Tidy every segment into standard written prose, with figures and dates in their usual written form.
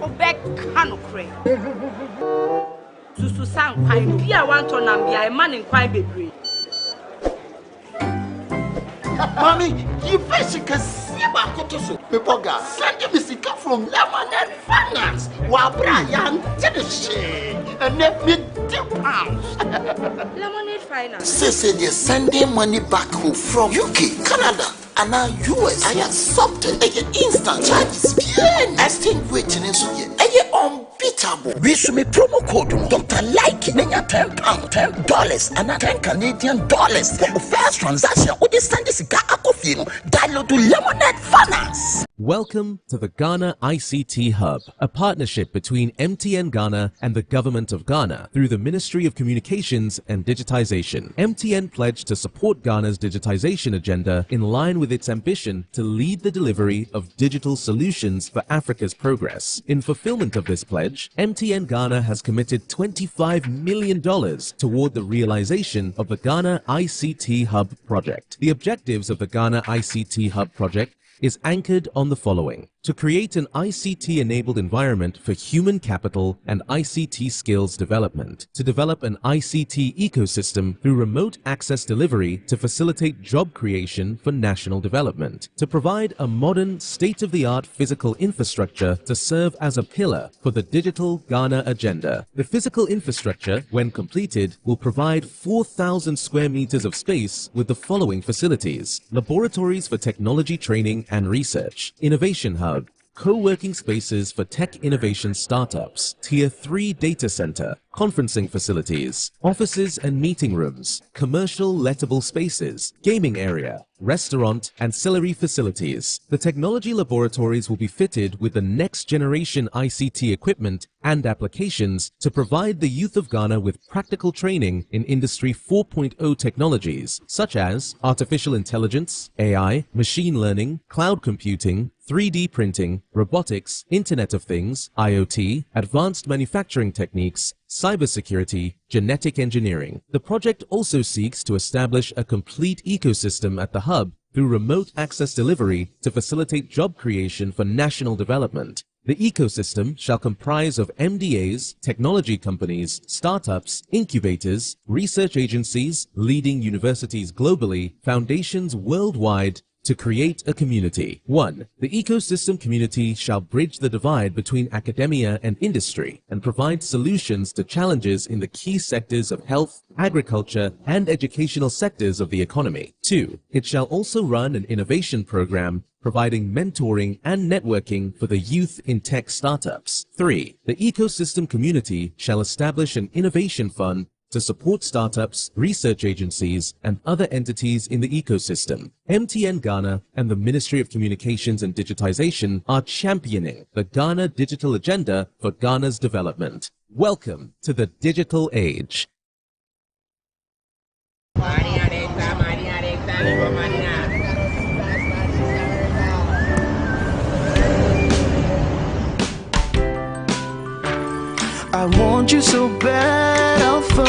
Obek canocre. Susu sang pine, be a want on and be a man in quite baby. Mommy, you basically see my cotoso. Pepoga, send me sick from Lemonade Finance. While Brian did the shade and let me £10. Lemonade Finance. Say they sending money back home from UK, Canada, and now US. I accepted a instant charges. Exchange waiting in Suya. Unbeatable. We should make promo code Dr. Like £10, $10, and $10 Canadian for the first transaction. With this Sunday cigar download to Lemonade Finance. Welcome to the Ghana ICT Hub, a partnership between MTN Ghana and the Government of Ghana through the Ministry of Communications and Digitization. MTN pledged to support Ghana's digitization agenda in line with its ambition to lead the delivery of digital solutions for Africa's progress. In fulfillment of this pledge, MTN Ghana has committed $25 million toward the realization of the Ghana ICT Hub project. The objectives of the Ghana ICT Hub project is anchored on the following: to create an ICT-enabled environment for human capital and ICT skills development, to develop an ICT ecosystem through remote access delivery to facilitate job creation for national development, to provide a modern, state-of-the-art physical infrastructure to serve as a pillar for the digital Ghana agenda. The physical infrastructure, when completed, will provide 4,000 square meters of space with the following facilities: laboratories for technology training and research, innovation hub, co-working spaces for tech innovation startups, Tier 3 data center, conferencing facilities, offices and meeting rooms, commercial lettable spaces, gaming area, restaurant, ancillary facilities. The technology laboratories will be fitted with the next generation ICT equipment and applications to provide the youth of Ghana with practical training in Industry 4.0 technologies such as artificial intelligence, AI, machine learning, cloud computing, 3D printing, robotics, Internet of Things, IoT, advanced manufacturing techniques, cybersecurity, genetic engineering. The project also seeks to establish a complete ecosystem at the hub through remote access delivery to facilitate job creation for national development. The ecosystem shall comprise of MDAs, technology companies, startups, incubators, research agencies, leading universities globally, foundations worldwide, to create a community. 1. The ecosystem community shall bridge the divide between academia and industry and provide solutions to challenges in the key sectors of health, agriculture, and educational sectors of the economy. 2. It shall also run an innovation program providing mentoring and networking for the youth in tech startups. 3. The ecosystem community shall establish an innovation fund to support startups, research agencies, and other entities in the ecosystem. MTN Ghana and the Ministry of Communications and Digitization are championing the Ghana digital agenda for Ghana's development. Welcome to the digital age. I want you so bad, Alpha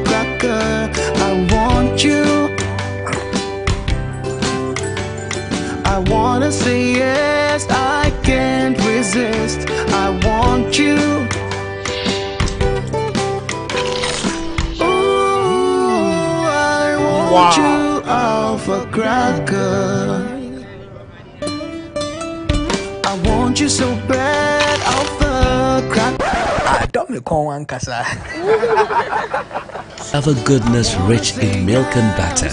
Cracker. I want you. I wanna say yes, I can't resist. I want you. Ooh, I want you, Alpha Cracker. I want you so bad, Alpha Cracker. Of a goodness rich in milk and butter,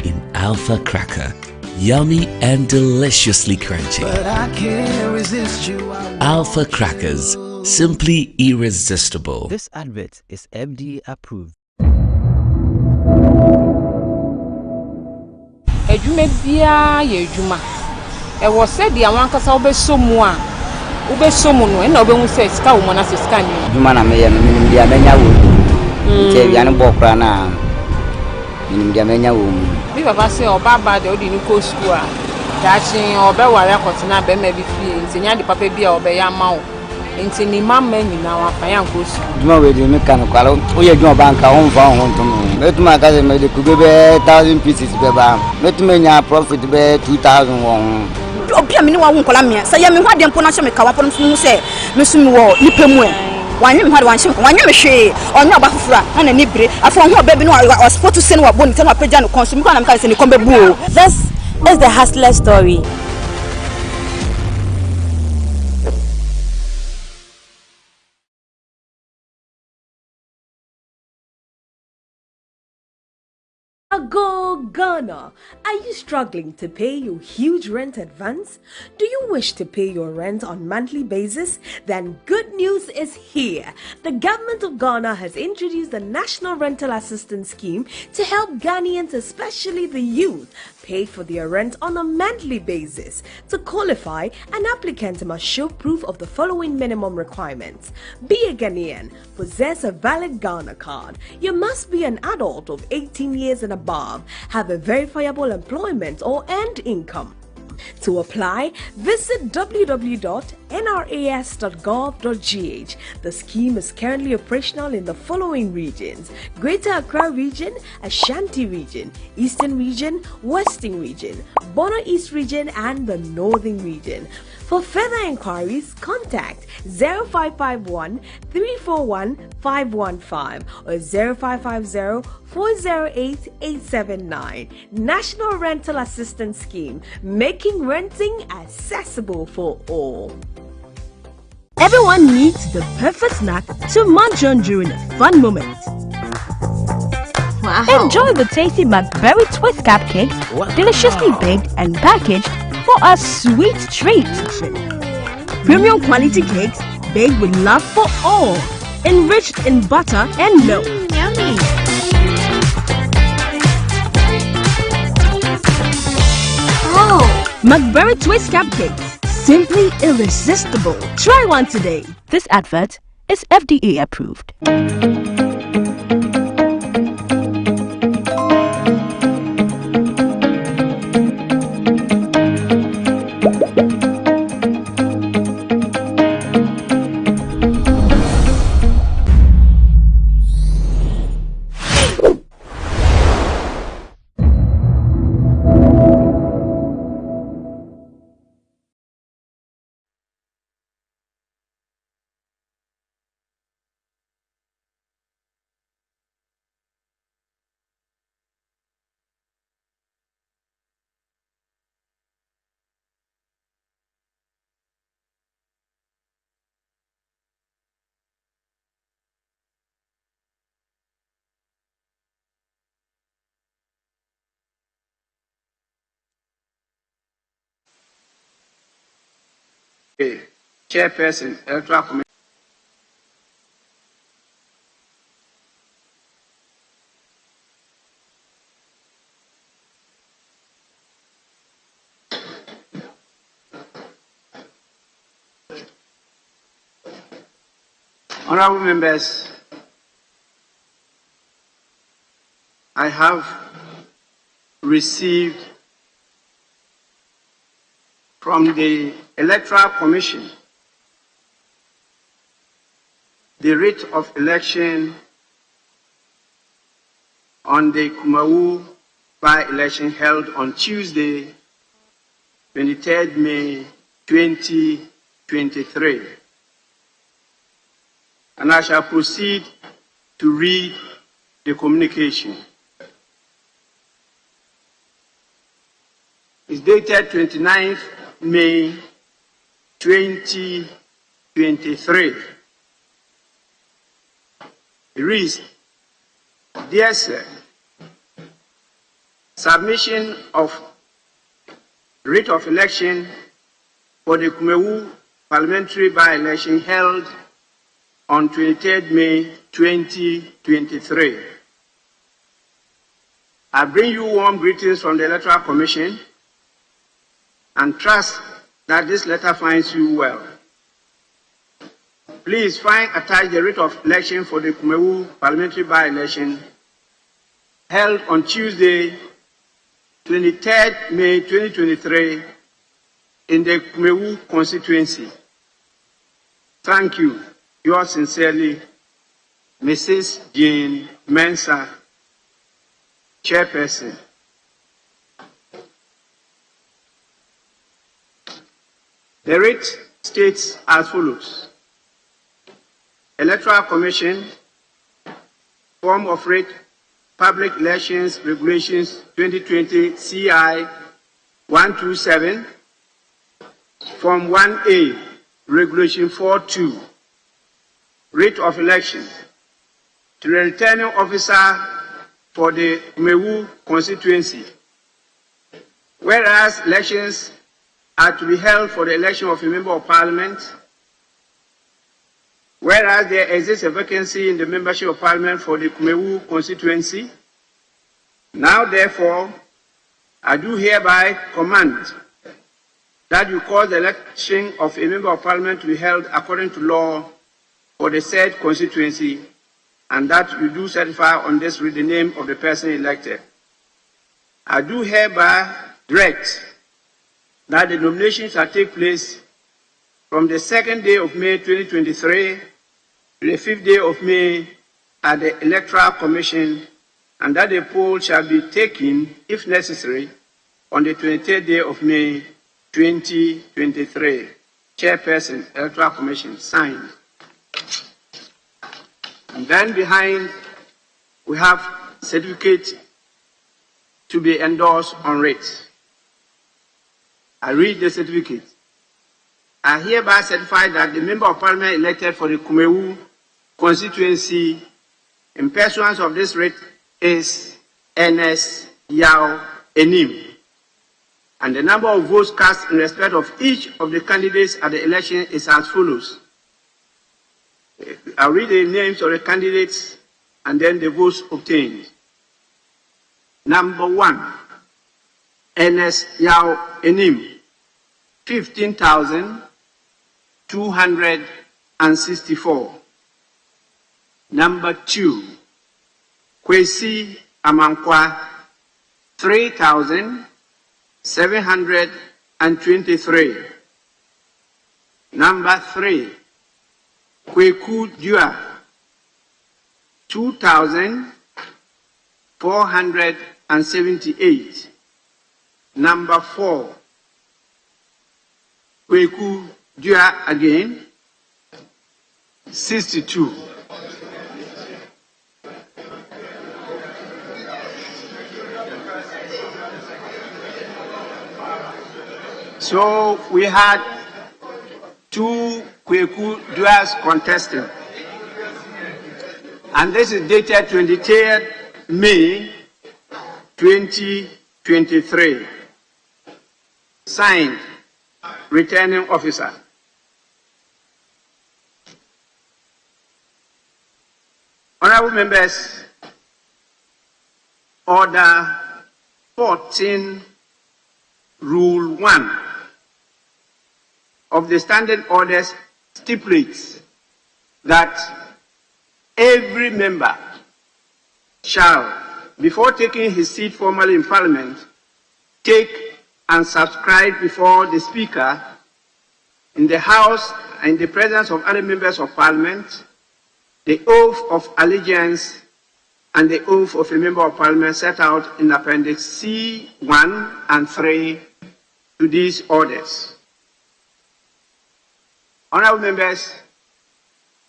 in Alpha Cracker, yummy and deliciously crunchy. But I can't resist you. Alpha Crackers, simply irresistible. This advert is FDA approved. Ejuma bia ye ejuma. E wo said the awankasa obesomu a obesomu no e na obehu say sika wo na sika ni. Juma na me ye minim dia menya wo. Che bia ne bokra na minim dia menya wo. Bi baba say oba ba de odi ni ko school a. Dachin obe ware akotena be ma bi fie. Nsenya de papa bia obe ya ma wo. Nti ni mama nyina wa fa ya ko school. Juma we de me kan kwala o ye juma banka on fa on to no. Metuma ka se me de kube be 1000 pieces be ba. Metuma nya profit be 2000 won. obia me ne wa wonkola me say ye me hwade mpo na hye me kawa pon so say me so me wo nipa mu e wanye me hwade wanye me hwe onye oba fufura na ni bire afo ho oba bi no wa sport to send wa boni ten wa pagya no consum ko na me ka say ni kombe bu. This is the hustler story. Go Ghana! Are you struggling to pay your huge rent advance? Do you wish to pay your rent on monthly basis? Then good news is here. The government of Ghana has introduced the National Rental Assistance Scheme to help Ghanaians, especially the youth, pay for their rent on a monthly basis. To qualify, an applicant must show proof of the following minimum requirements. Be a Ghanaian, possess a valid Ghana card. You must be an adult of 18 years and above, have a verifiable employment or earned income. To apply, visit www.nras.gov.gh. The scheme is currently operational in the following regions: Greater Accra Region, Ashanti Region, Eastern Region, Western Region, Bono East Region, and the Northern Region. For further inquiries, contact 0551 341 515 or 0550 408 879. National Rental Assistance Scheme, making renting accessible for all. Everyone needs the perfect snack to munch on during a fun moment. Wow. Enjoy the tasty McBerry Twist cupcakes, deliciously baked and packaged for a sweet treat. Premium quality cakes baked with love for all, enriched in butter and milk. Yummy. Oh, McBerry Twist cupcakes, simply irresistible. Try one today. This advert is FDA approved. Chairperson, Electoral Commission. Honorable members, I have received from the Electoral Commission the writ of election on the Kumawu by-election held on Tuesday, 23rd May 2023. And I shall proceed to read the communication. It's dated 29th May 2023. It reads, Dear Sir, submission of writ of election for the Kumawu parliamentary by-election held on 23rd May 2023. I bring you warm greetings from the Electoral Commission and trust that this letter finds you well. Please find attached the writ of election for the Kumawu parliamentary by-election held on Tuesday, 23rd May 2023 in the Kumawu constituency. Thank you. Yours sincerely, Mrs. Jane Mensah, Chairperson. The rate states as follows. Electoral Commission, form of rate, Public Elections Regulations 2020 CI 127, Form 1A, Regulation 42, rate of election to the returning officer for the Kumawu constituency. Whereas elections are to be held for the election of a member of parliament, whereas there exists a vacancy in the membership of parliament for the Kumawu constituency, now therefore, I do hereby command that you cause the election of a member of parliament to be held according to law for the said constituency, and that you do certify on this with the name of the person elected. I do hereby direct that the nominations shall take place from the 2nd day of May 2023 to the 5th day of May at the Electoral Commission, and that the poll shall be taken, if necessary, on the 23rd day of May 2023. Chairperson, Electoral Commission, signed. And then behind, we have certificate to be endorsed on rates. I read the certificate. I hereby certify that the member of parliament elected for the Kumawu constituency in pursuance of this rate is Ernest Anim. And the number of votes cast in respect of each of the candidates at the election is as follows. I'll read the names of the candidates and then the votes obtained. Number 1, Ernest Anim, 15,264. Number 2, Kwesi Amankwa, 3,723. Number 3, Kweku Dua, 2,478. Number 4, Kweku Dua again, 62. So we had 2 Kweku Duas contesting. And this is dated 23rd May 2023. Signed, Returning Officer. Honorable members, Order 14, Rule 1 of the Standing Orders stipulates that every member shall, before taking his seat formally in Parliament, take and subscribe before the Speaker in the House and in the presence of other members of Parliament the oath of allegiance and the oath of a member of Parliament set out in Appendix C1 and 3 to these orders. Honorable members,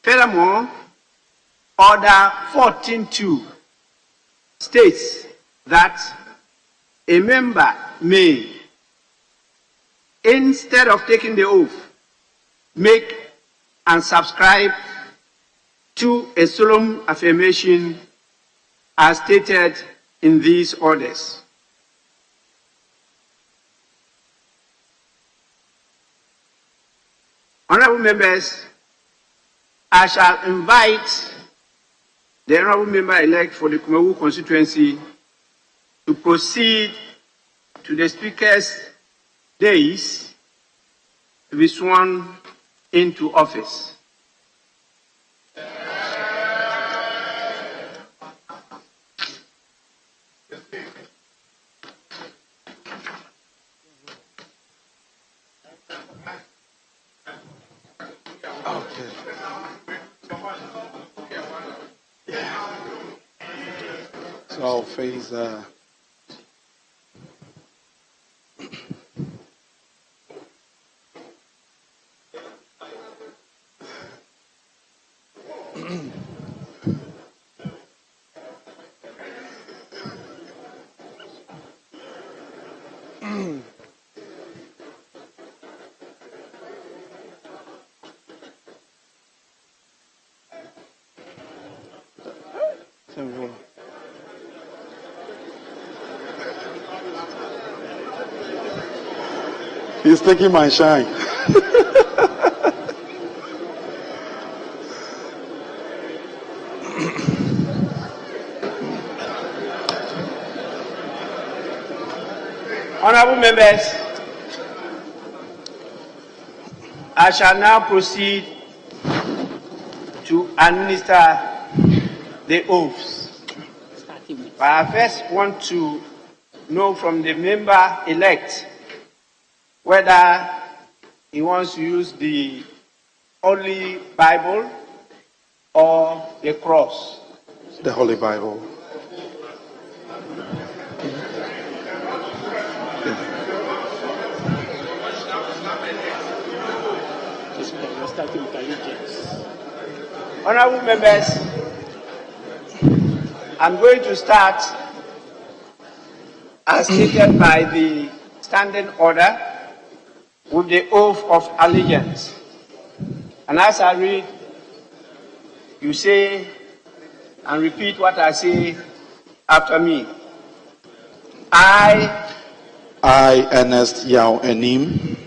furthermore, Order 14.2 states that a member may, instead of taking the oath, make and subscribe to a solemn affirmation as stated in these orders. Honorable members, I shall invite the honorable member-elect for the Kumawu constituency to proceed to the Speaker's dais to be sworn into office. So phase He's taking my shine. Honorable members, I shall now proceed to administer the oaths. But I first want to know from the member-elect whether he wants to use the Holy Bible or the cross. The Holy Bible. Honorable members, I'm going to start as stated by the standing order with the oath of allegiance. And as I read, you say and repeat what I say after me. I, Ernest Anim,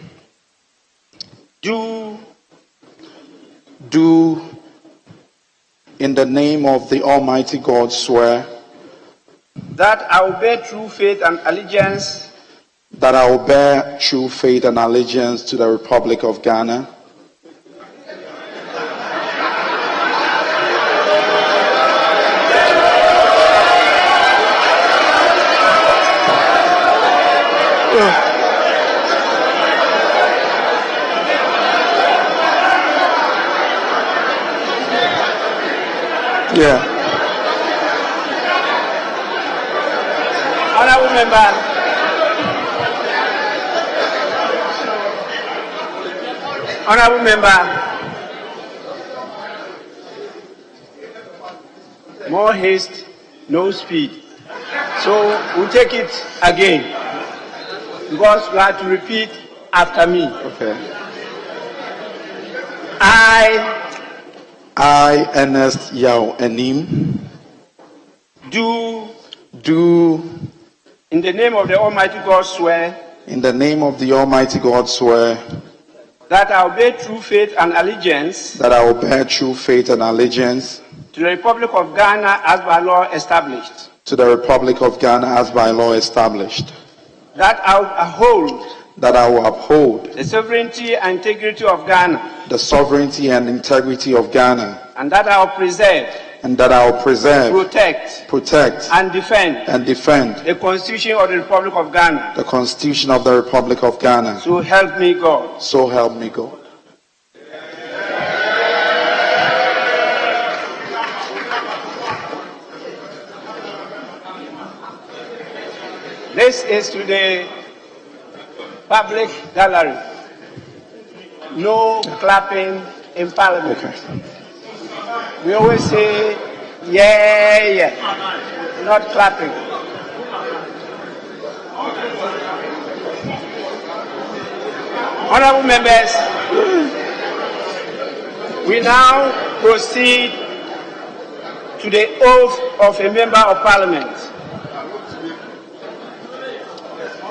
do in the name of the Almighty God swear that I will bear true faith and allegiance to the Republic of Ghana Honorable member, more haste, no speed. So we'll take it again because you have to repeat after me. Okay. I, Ernest Anim, do in the name of the Almighty God swear that I will bear true faith and allegiance to the Republic of Ghana as by law established. That I will uphold the sovereignty and integrity of Ghana. And that I will preserve, protect, and defend the Constitution of the Republic of Ghana. So help me God. This is to the public gallery. No clapping in Parliament. Okay. We always say, yeah, not clapping. Honorable members, we now proceed to the oath of a member of Parliament.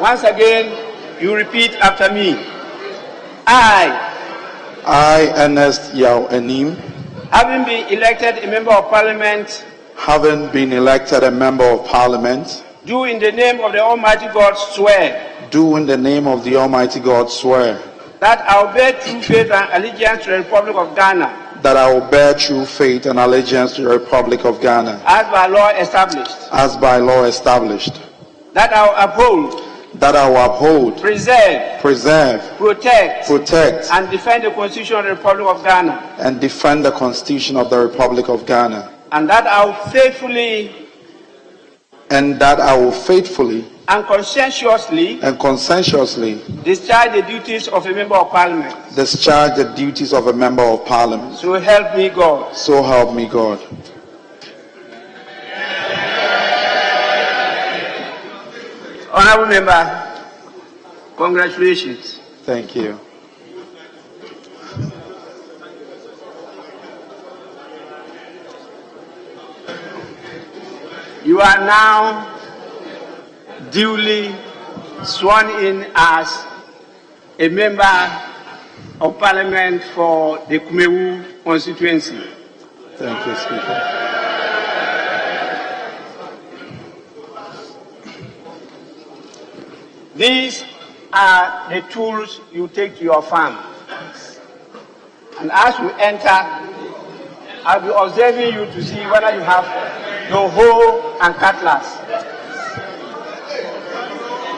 Once again, you repeat after me. I, Ernest Anim, having been elected a member of Parliament, do in the name of the Almighty God swear that I will bear true faith and allegiance to the Republic of Ghana as by law established. That I will uphold, preserve, protect, and defend the Constitution of the Republic of Ghana. And that I will faithfully and that I will faithfully and conscientiously discharge the duties of a member of parliament. Discharge the duties of a member of parliament. So help me God. So help me God. Honorable member, congratulations. Thank you. You are now duly sworn in as a member of parliament for the Kumawu constituency. Thank you, Speaker. These are the tools you take to your farm. And as you enter, I'll be observing you to see whether you have the hoe and cutlass.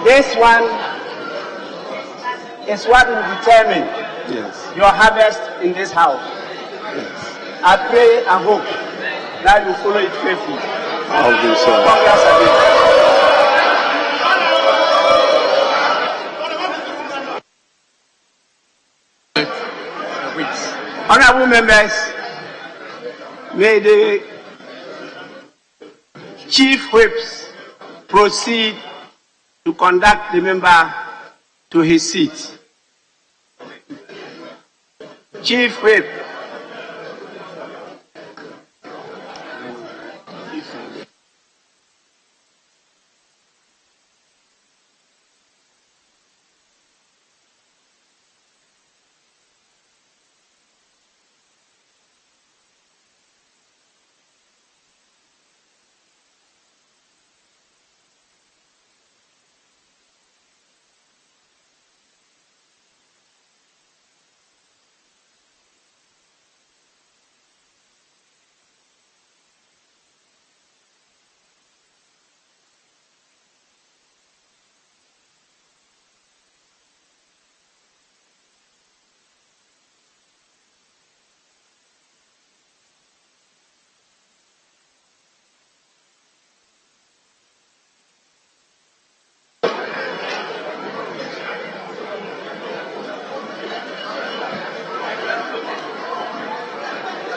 This one is what will determine your harvest in this house. I pray and hope that you follow it faithfully. I'll do so. Honorable members, may the chief whips proceed to conduct the member to his seat. Chief Whip.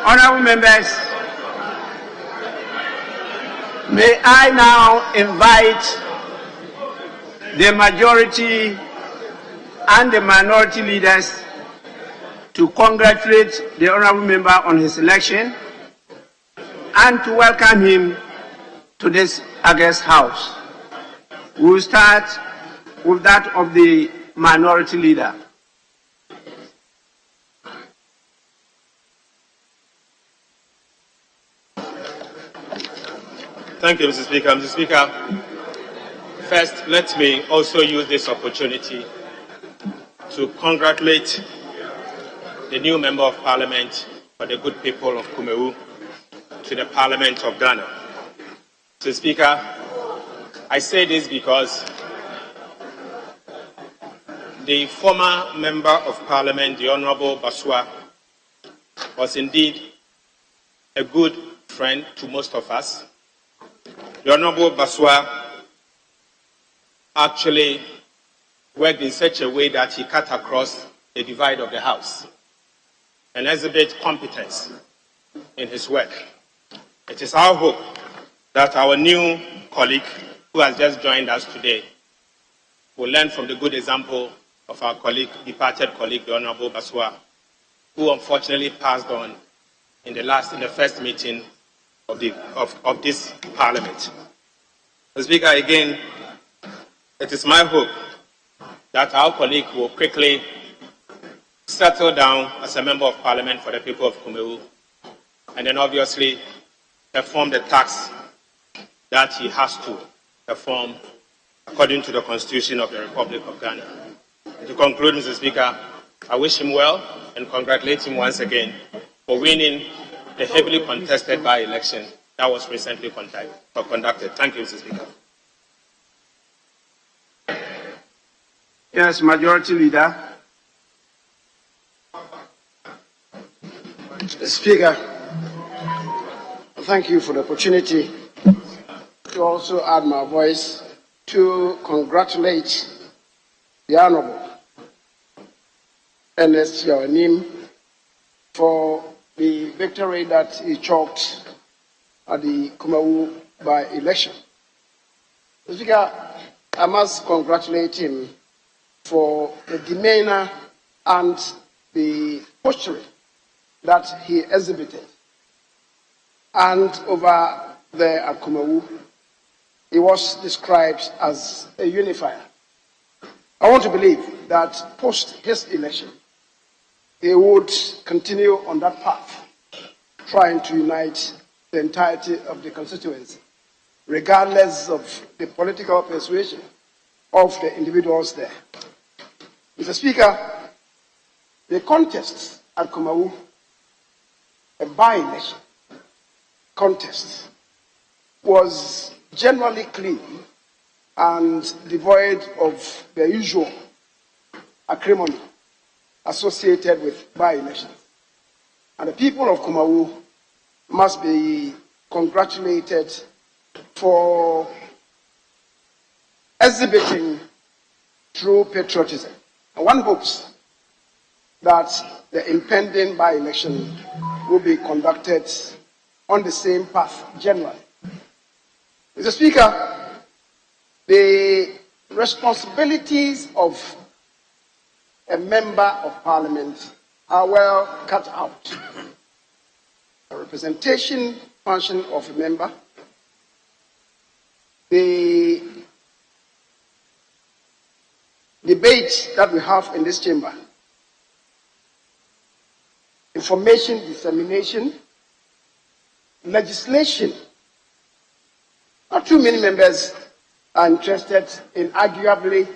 Honorable members, may I now invite the majority and the minority leaders to congratulate the honorable member on his election and to welcome him to this August House. We will start with that of the minority leader. Thank you, Mr. Speaker. Mr. Speaker, first, let me also use this opportunity to congratulate the new Member of Parliament for the good people of Kumawu to the Parliament of Ghana. Mr. Speaker, I say this because the former Member of Parliament, the Honorable Baswa, was indeed a good friend to most of us. The Honorable Baswa actually worked in such a way that he cut across the divide of the House and exhibited competence in his work. It is our hope that our new colleague, who has just joined us today, will learn from the good example of our colleague, departed colleague, the Honorable Baswa, who unfortunately passed on in the first meeting of this Parliament. Mr. Speaker, again, it is my hope that our colleague will quickly settle down as a Member of Parliament for the people of Kumawu, and then obviously perform the task that he has to perform according to the Constitution of the Republic of Ghana. To conclude, Mr. Speaker, I wish him well and congratulate him once again for winning the heavily contested by-election that was recently conducted. Thank you, Mr. Speaker. Yes, Majority Leader. Speaker, thank you for the opportunity to also add my voice to congratulate the Honorable Ernest Anim for the victory that he chalked at the Kumawu by-election. Mr. Speaker, I must congratulate him for the demeanor and the posture that he exhibited. And over there at Kumawu, he was described as a unifier. I want to believe that post his election, he would continue on that path, trying to unite the entirety of the constituency, regardless of the political persuasion of the individuals there. Mr. Speaker, the contest at Kumawu, a by-election contest, was generally clean and devoid of the usual acrimony associated with by-elections. And the people of Kumawu must be congratulated for exhibiting true patriotism. And one hopes that the impending by-election will be conducted on the same path generally. Mr. Speaker, the responsibilities of a member of parliament are well cut out. A representation function of a member, the debate that we have in this chamber, information dissemination, legislation. Not too many members are interested in arguably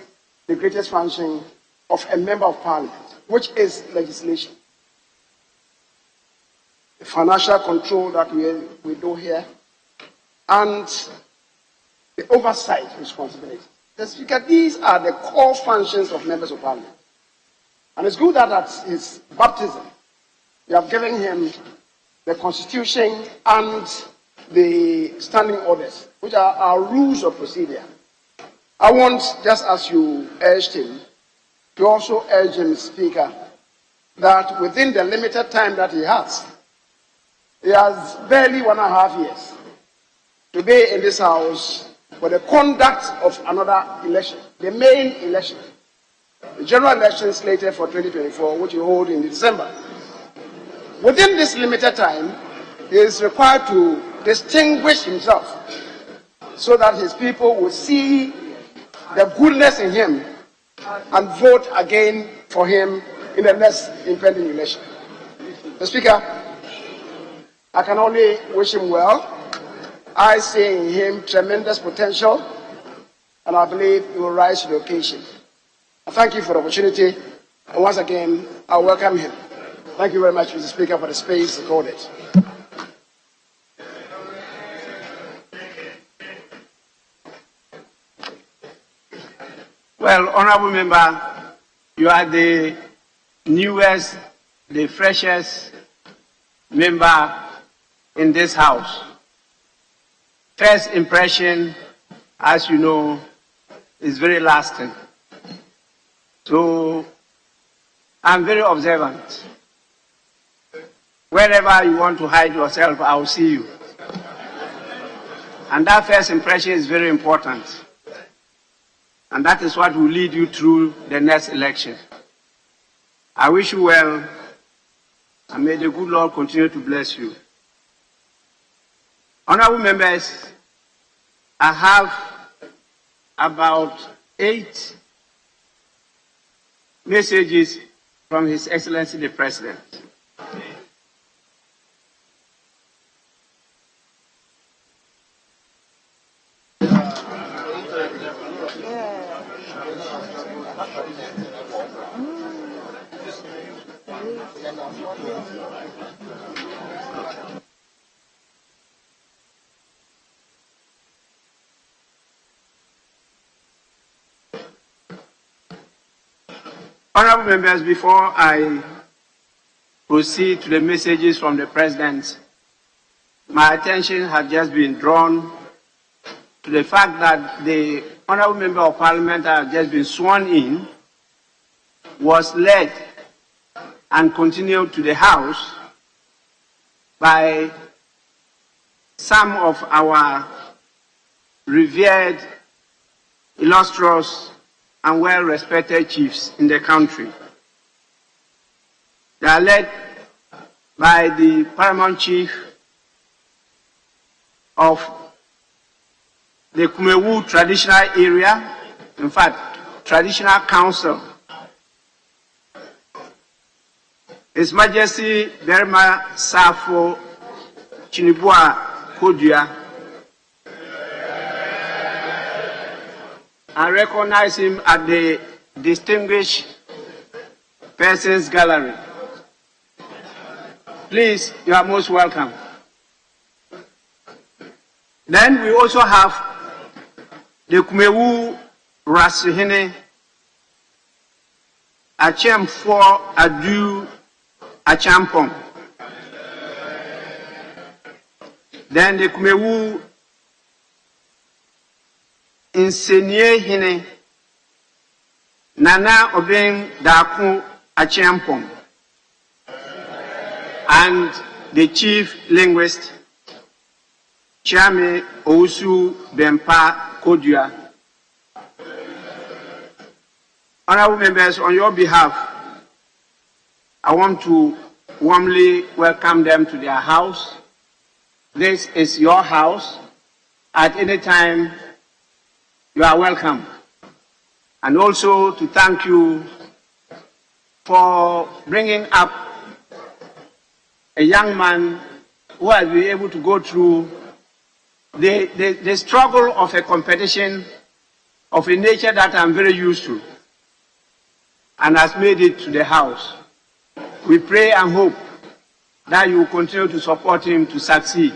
the greatest function of a member of parliament, which is legislation. The financial control that we do here, and the oversight responsibility. Mr. Speaker, these are the core functions of members of parliament. And it's good that at his baptism, we have given him the constitution and the standing orders, which are our rules of procedure. I want, just as you urged him, to also urge him, Speaker, that within the limited time that he has barely 1.5 years to be in this house for the conduct of another election, the main election, the general election slated for 2024, which will hold in December. Within this limited time, he is required to distinguish himself so that his people will see the goodness in him and vote again for him in the next impending election. Mr. Speaker, I can only wish him well. I see in him tremendous potential, and I believe he will rise to the occasion. I thank you for the opportunity, and once again, I welcome him. Thank you very much, Mr. Speaker, for the space accorded. Well, Honorable Member, you are the newest, the freshest member in this House. First impression, as you know, is very lasting. So, I'm very observant. Wherever you want to hide yourself, I will see you. And that first impression is very important. And that is what will lead you through the next election. I wish you well, and may the good Lord continue to bless you. Honorable members, I have about 8 messages from His Excellency the President. Honorable members, before I proceed to the messages from the President, my attention has just been drawn to the fact that the Honourable Member of Parliament that has just been sworn in was led and continued to the House by some of our revered, illustrious, and well-respected chiefs in the country. They are led by the Paramount Chief of the Kumawu traditional area, in fact, traditional council, His Majesty Berma Safo Chinibua Kodua. I recognize him at the Distinguished Persons Gallery. Please, you are most welcome. Then we also have the Kumawu Rasihine Achem for Adu Achampong. Then the Kumawu Insenye Hine Nana Obeng Daku Achampong. And the chief linguist, Chame Ousu Bempa Kodua. Honorable members, on your behalf, I want to warmly welcome them to their house. This is your house. At any time, you are welcome. And also to thank you for bringing up a young man who has been able to go through the struggle of a competition of a nature that I'm very used to, and has made it to the house. We pray and hope that you will continue to support him to succeed.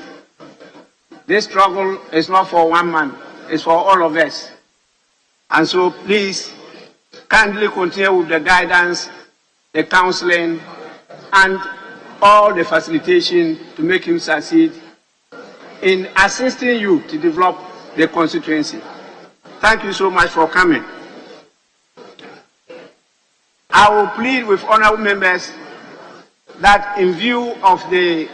This struggle is not for one man, it's for all of us. And so please kindly continue with the guidance, the counseling, and all the facilitation to make him succeed in assisting you to develop the constituency. Thank you so much for coming. I will plead with honorable members that in view of the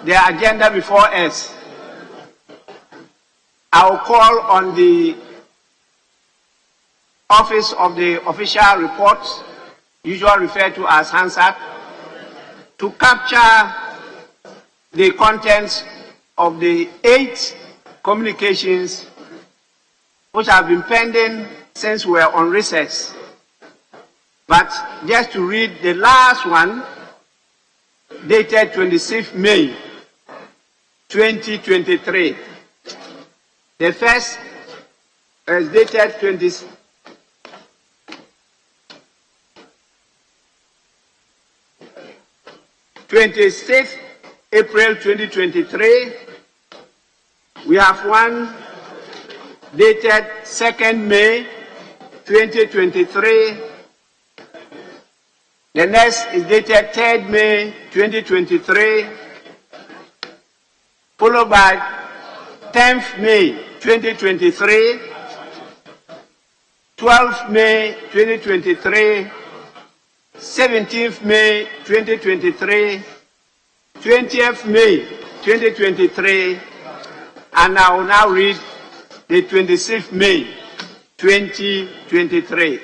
agenda before us, I will call on the Office of the Official Reports, usually referred to as Hansard, to capture the contents of the 8 communications which have been pending since we were on recess. But just to read the last one, dated 26th May 2023. The first is dated 26th April 2023. We have one dated 2nd May 2023. The next is dated 3rd May 2023, followed by 10th May 2023, 12th May 2023, 17th May 2023, 20th May 2023, and I will now read the 26th May 2023.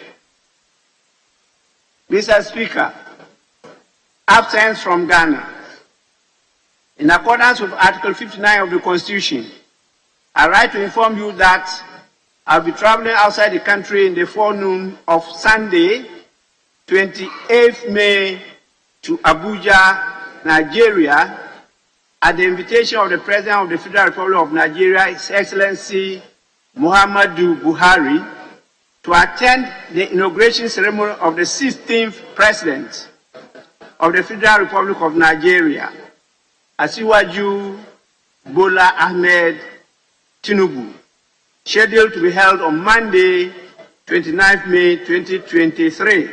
Mr. Speaker, absence from Ghana. In accordance with Article 59 of the Constitution, I write to inform you that I'll be traveling outside the country in the forenoon of Sunday, 28th May, to Abuja, Nigeria, at the invitation of the President of the Federal Republic of Nigeria, His Excellency Muhammadu Buhari, to attend the inauguration ceremony of the 16th President of the Federal Republic of Nigeria, Asiwaju Bola Ahmed Tinubu, scheduled to be held on Monday, 29th May 2023.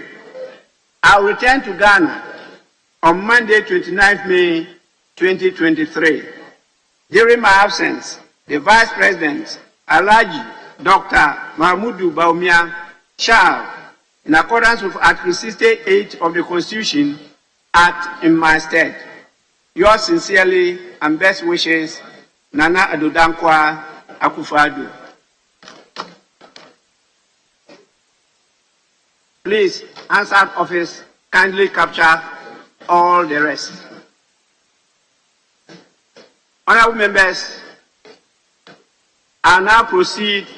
I will return to Ghana on Monday, 29th May 2023. During my absence, The Vice President, Alhaji Dr. Mahmudu Bawumia, shall, in accordance with Article 68 of the Constitution, act in my stead. Yours sincerely and best wishes, Nana Addo Dankwa Akufo-Addo. Please, hands out office, kindly capture all the rest. Honorable members, I now proceed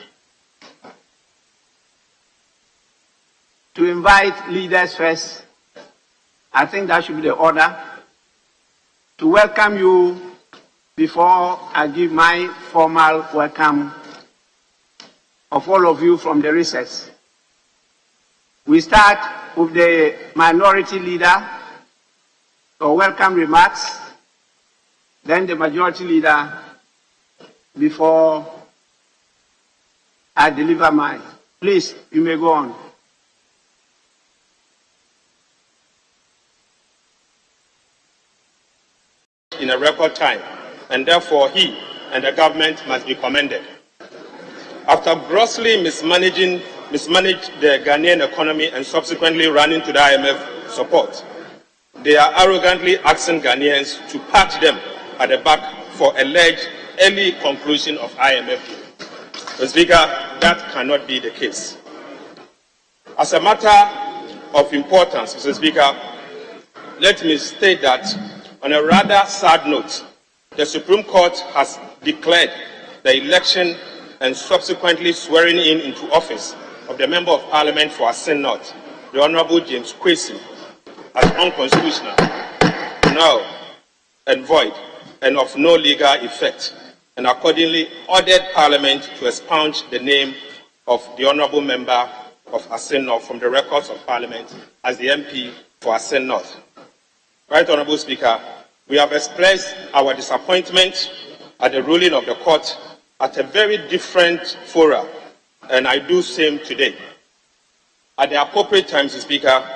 to invite leaders first. I think that should be the order. To welcome you before I give my formal welcome of all of you from the recess. We start with the minority leader for welcome remarks, then the majority leader before I deliver mine. Please, you may go on. In a record time, and therefore he and the government must be commended. After grossly mismanaged the Ghanaian economy and subsequently running to the IMF support, they are arrogantly asking Ghanaians to pat them at the back for alleged early conclusion of IMF. Mr. Speaker, that cannot be the case. As a matter of importance, Mr. Speaker, let me state that on a rather sad note, the Supreme Court has declared the election and subsequently swearing in into office of the Member of Parliament for Asin North, the Honourable James Kwesi, as unconstitutional, null and void, and of no legal effect, and accordingly ordered Parliament to expunge the name of the Honourable Member of Asin North from the records of Parliament as the MP for Asin North. Right Honourable Speaker, we have expressed our disappointment at the ruling of the court at a very different fora, and I do same today. At the appropriate time, Mr. Speaker,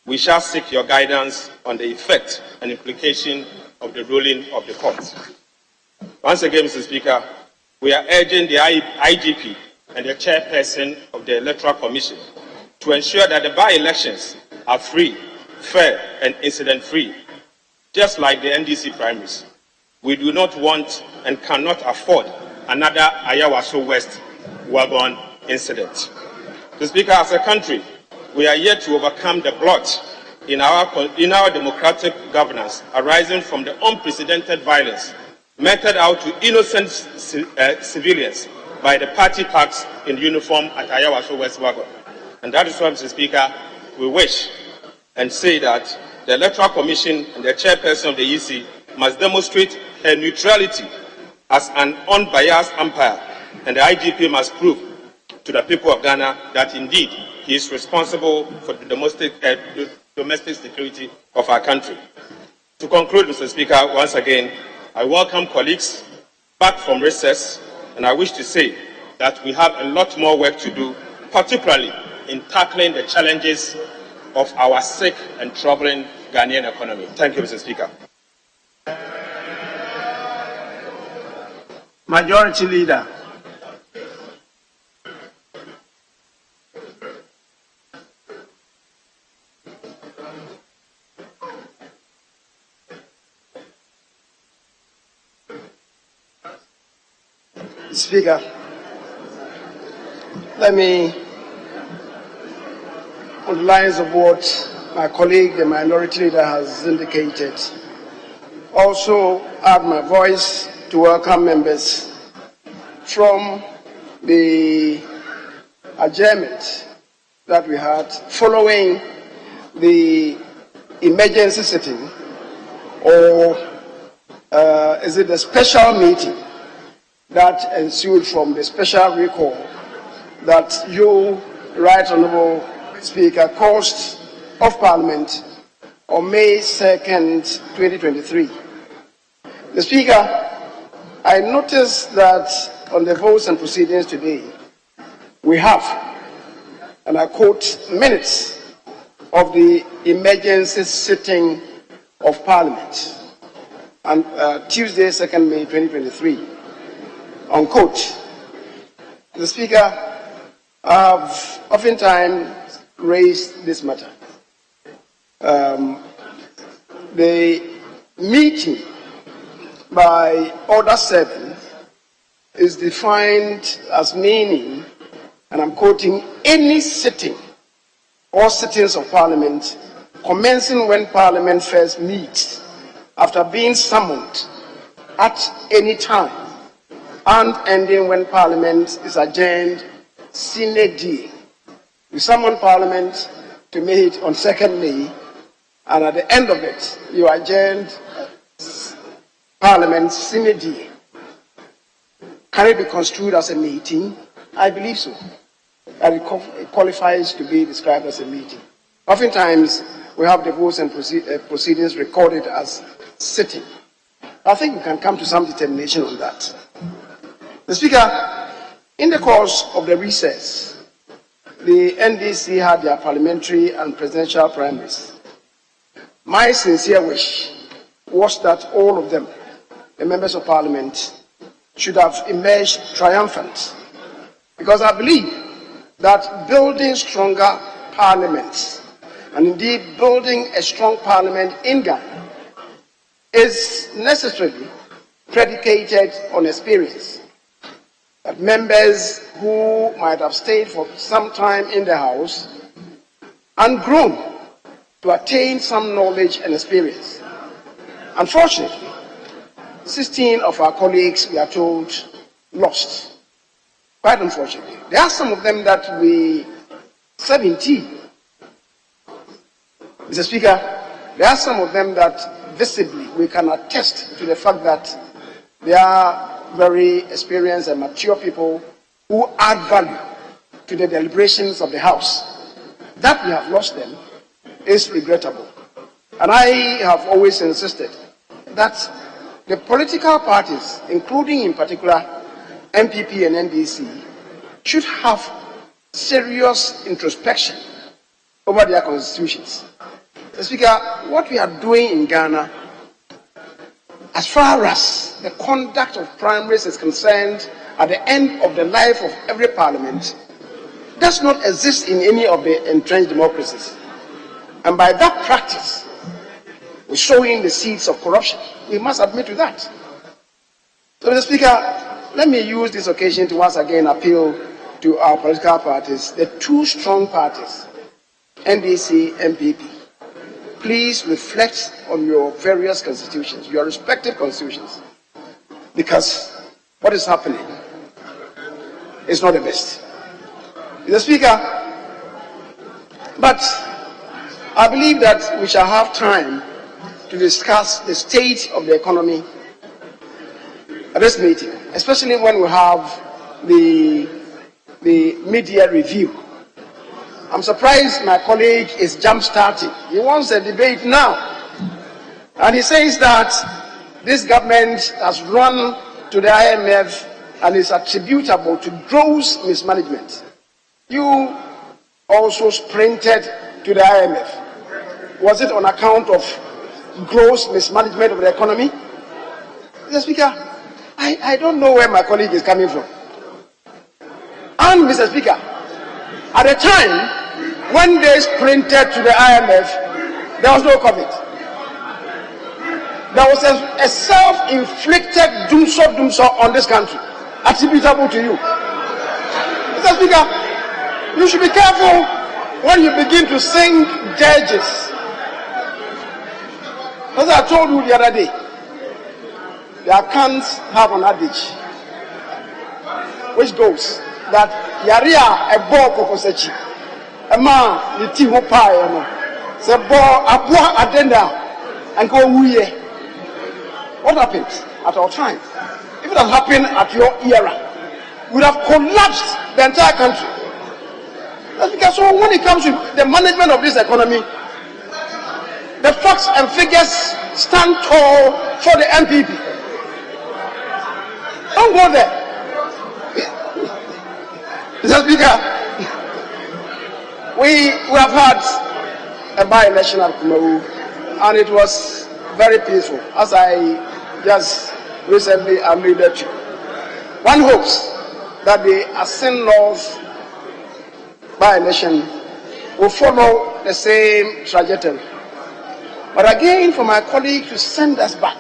we shall seek your guidance on the effect and implication of the ruling of the court. Once again, Mr. Speaker, we are urging the IGP and the chairperson of the Electoral Commission to ensure that the by-elections are free, fair, and incident-free, just like the NDC primaries. We do not want and cannot afford another Ayawaso West wagon incident. Mr. Speaker, as a country, we are yet to overcome the blot in our democratic governance arising from the unprecedented violence meted out to innocent civilians by the party packs in uniform at Ayawaso West wagon. And that is why, Mr. Speaker, we wish and say that the Electoral Commission and the chairperson of the EC must demonstrate her neutrality as an unbiased umpire, and the IGP must prove to the people of Ghana that indeed he is responsible for the domestic security of our country. To conclude, Mr. Speaker, once again, I welcome colleagues back from recess, and I wish to say that we have a lot more work to do, particularly in tackling the challenges of our sick and troubling Ghanaian economy. Thank you, Mr. Speaker. Majority Leader. Speaker, let me, on the lines of what my colleague, the minority leader, has indicated, also add my voice to welcome members from the adjournment that we had following the emergency sitting, or is it a special meeting that ensued from the special recall that you, Right Honourable Speaker, caused of Parliament on May 2nd, 2023. The Speaker, I noticed that on the votes and proceedings today, we have, and I quote, minutes of the emergency sitting of Parliament on Tuesday, 2nd May 2023. unquote. The Speaker, I've oftentimes raised this matter. The meeting by Order 7 is defined as meaning, and I'm quoting, any sitting or sittings of Parliament commencing when Parliament first meets after being summoned at any time and ending when Parliament is adjourned sine die. You summon Parliament to meet on 2nd May, and at the end of it, you adjourned Parliament sine die. Can it be construed as a meeting? I believe so. And it qualifies to be described as a meeting. Oftentimes, we have the votes and proceedings recorded as sitting. I think we can come to some determination on that. The Speaker, in the course of the recess, the NDC had their parliamentary and presidential primaries. My sincere wish was that all of them, the members of Parliament, should have emerged triumphant, because I believe that building stronger parliaments, and indeed building a strong parliament in Ghana, is necessarily predicated on experience. That members who might have stayed for some time in the House and grown to attain some knowledge and experience. Unfortunately, 16 of our colleagues, we are told, lost. Quite unfortunately. There are some of them that we 17. Mr. Speaker, there are some of them that visibly we can attest to the fact that they are very experienced and mature people who add value to the deliberations of the House. That we have lost them is regrettable. And I have always insisted that the political parties, including in particular MPP and NDC, should have serious introspection over their constitutions. Mr. Speaker, what we are doing in Ghana, as far as the conduct of primaries is concerned, at the end of the life of every parliament, does not exist in any of the entrenched democracies. And by that practice, we're sowing the seeds of corruption. We must admit to that. So, Mr. Speaker, let me use this occasion to once again appeal to our political parties, the two strong parties, NDC, MPP. Please reflect on your various constitutions, your respective constitutions, because what is happening is not the best. Mr. Speaker, but I believe that we shall have time to discuss the state of the economy at this meeting, especially when we have the mid-year review. I'm surprised my colleague is jump-starting. He wants a debate now. And he says that this government has run to the IMF and is attributable to gross mismanagement. You also sprinted to the IMF. Was it on account of gross mismanagement of the economy? Mr. Speaker, I don't know where my colleague is coming from. And Mr. Speaker, at the time when they sprinted to the IMF, there was no COVID. There was a self-inflicted doomsday on this country, attributable to you. Mr. Speaker, you should be careful when you begin to sing dirges. As I told you the other day, the accounts have an adage which goes that Yaria a ball kokosechi, a man the tiho pie, say ball a boa addenda and go wuye. What happened at our time? If it had happened at your era, we would have collapsed the entire country. That's because so when it comes to the management of this economy, the facts and figures stand tall for the MPP. Don't go there. Mr. Speaker, we have had a by-election at Kumawu, and it was very peaceful, as I just recently alluded to. one hopes that the Asin North by-election will follow the same trajectory. But again, for my colleague to send us back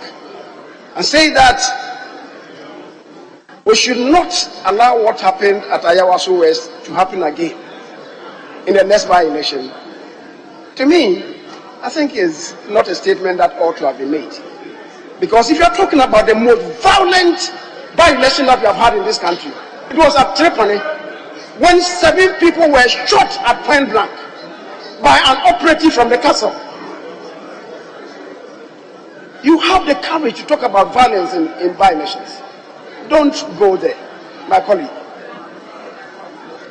and say that we should not allow what happened at Ayawaso West to happen again in the next by-election, to me, I think is not a statement that ought to have been made. Because if you are talking about the most violent by-election that we have had in this country, it was at Tripoli when 7 people were shot at point blank by an operative from the castle. You have the courage to talk about violence in by-elections. Don't go there, my colleague.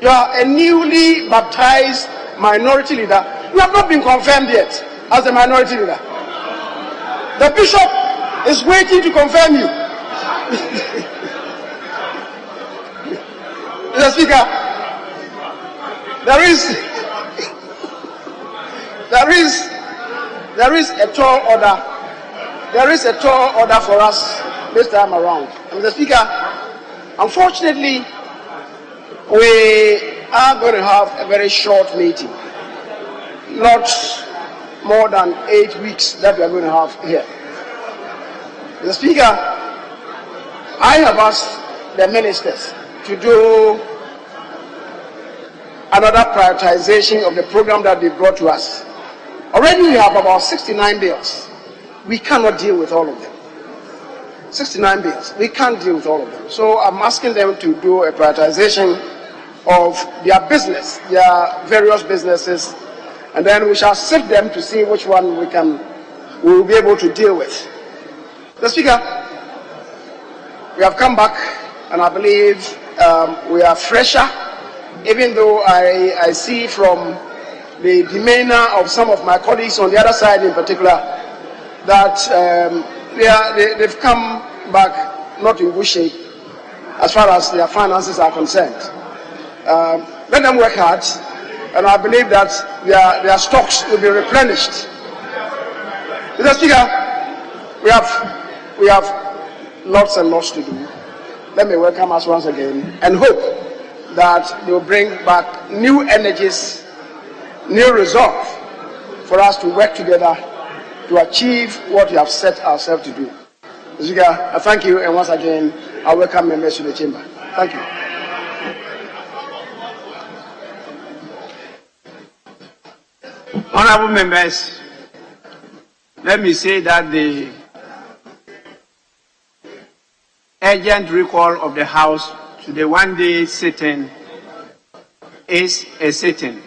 You are a newly baptized minority leader. You have not been confirmed yet as a minority leader. The bishop is waiting to confirm you. Mr. Speaker, there is a tall order. There is a tall order for us this time around. Mr. Speaker, unfortunately, we are going to have a very short meeting. Not more than 8 weeks that we are going to have here. Mr. Speaker, I have asked the ministers to do another prioritization of the program that they brought to us. Already we have about 69 bills. We cannot deal with all of them. 69 bills. We can't deal with all of them. So I'm asking them to do a prioritization of their business, their various businesses, and then we shall sift them to see which one we will be able to deal with. Mr. Speaker, we have come back, and I believe we are fresher, even though I see from the demeanor of some of my colleagues on the other side in particular that they've come back not in good shape as far as their finances are concerned. Let them work hard, and I believe that their stocks will be replenished. Mr. Speaker, we have lots and lots to do. Let me welcome us once again and hope that they will bring back new energies, new resolve for us to work together to achieve what we have set ourselves to do. Mr. Speaker, I thank you, and once again, I welcome members to the chamber. Thank you. Honorable members, let me say that the urgent recall of the House to the one-day sitting is a sitting.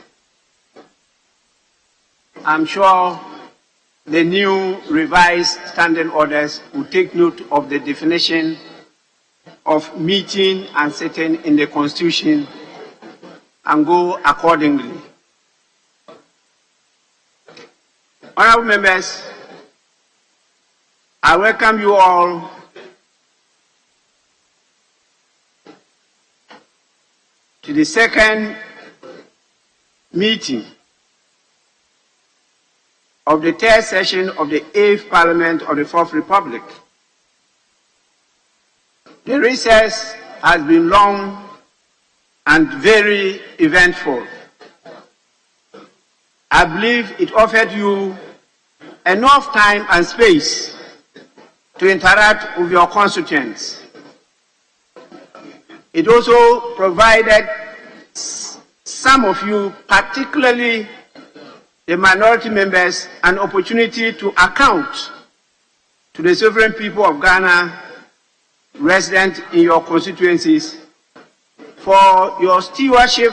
I'm sure the new revised standing orders will take note of the definition of meeting and sitting in the Constitution and go accordingly. Honorable members, I welcome you all to the second meeting of the third session of the 8th Parliament of the 4th Republic. The recess has been long and very eventful. I believe it offered you enough time and space to interact with your constituents. It also provided some of you, particularly the minority members, an opportunity to account to the sovereign people of Ghana resident in your constituencies for your stewardship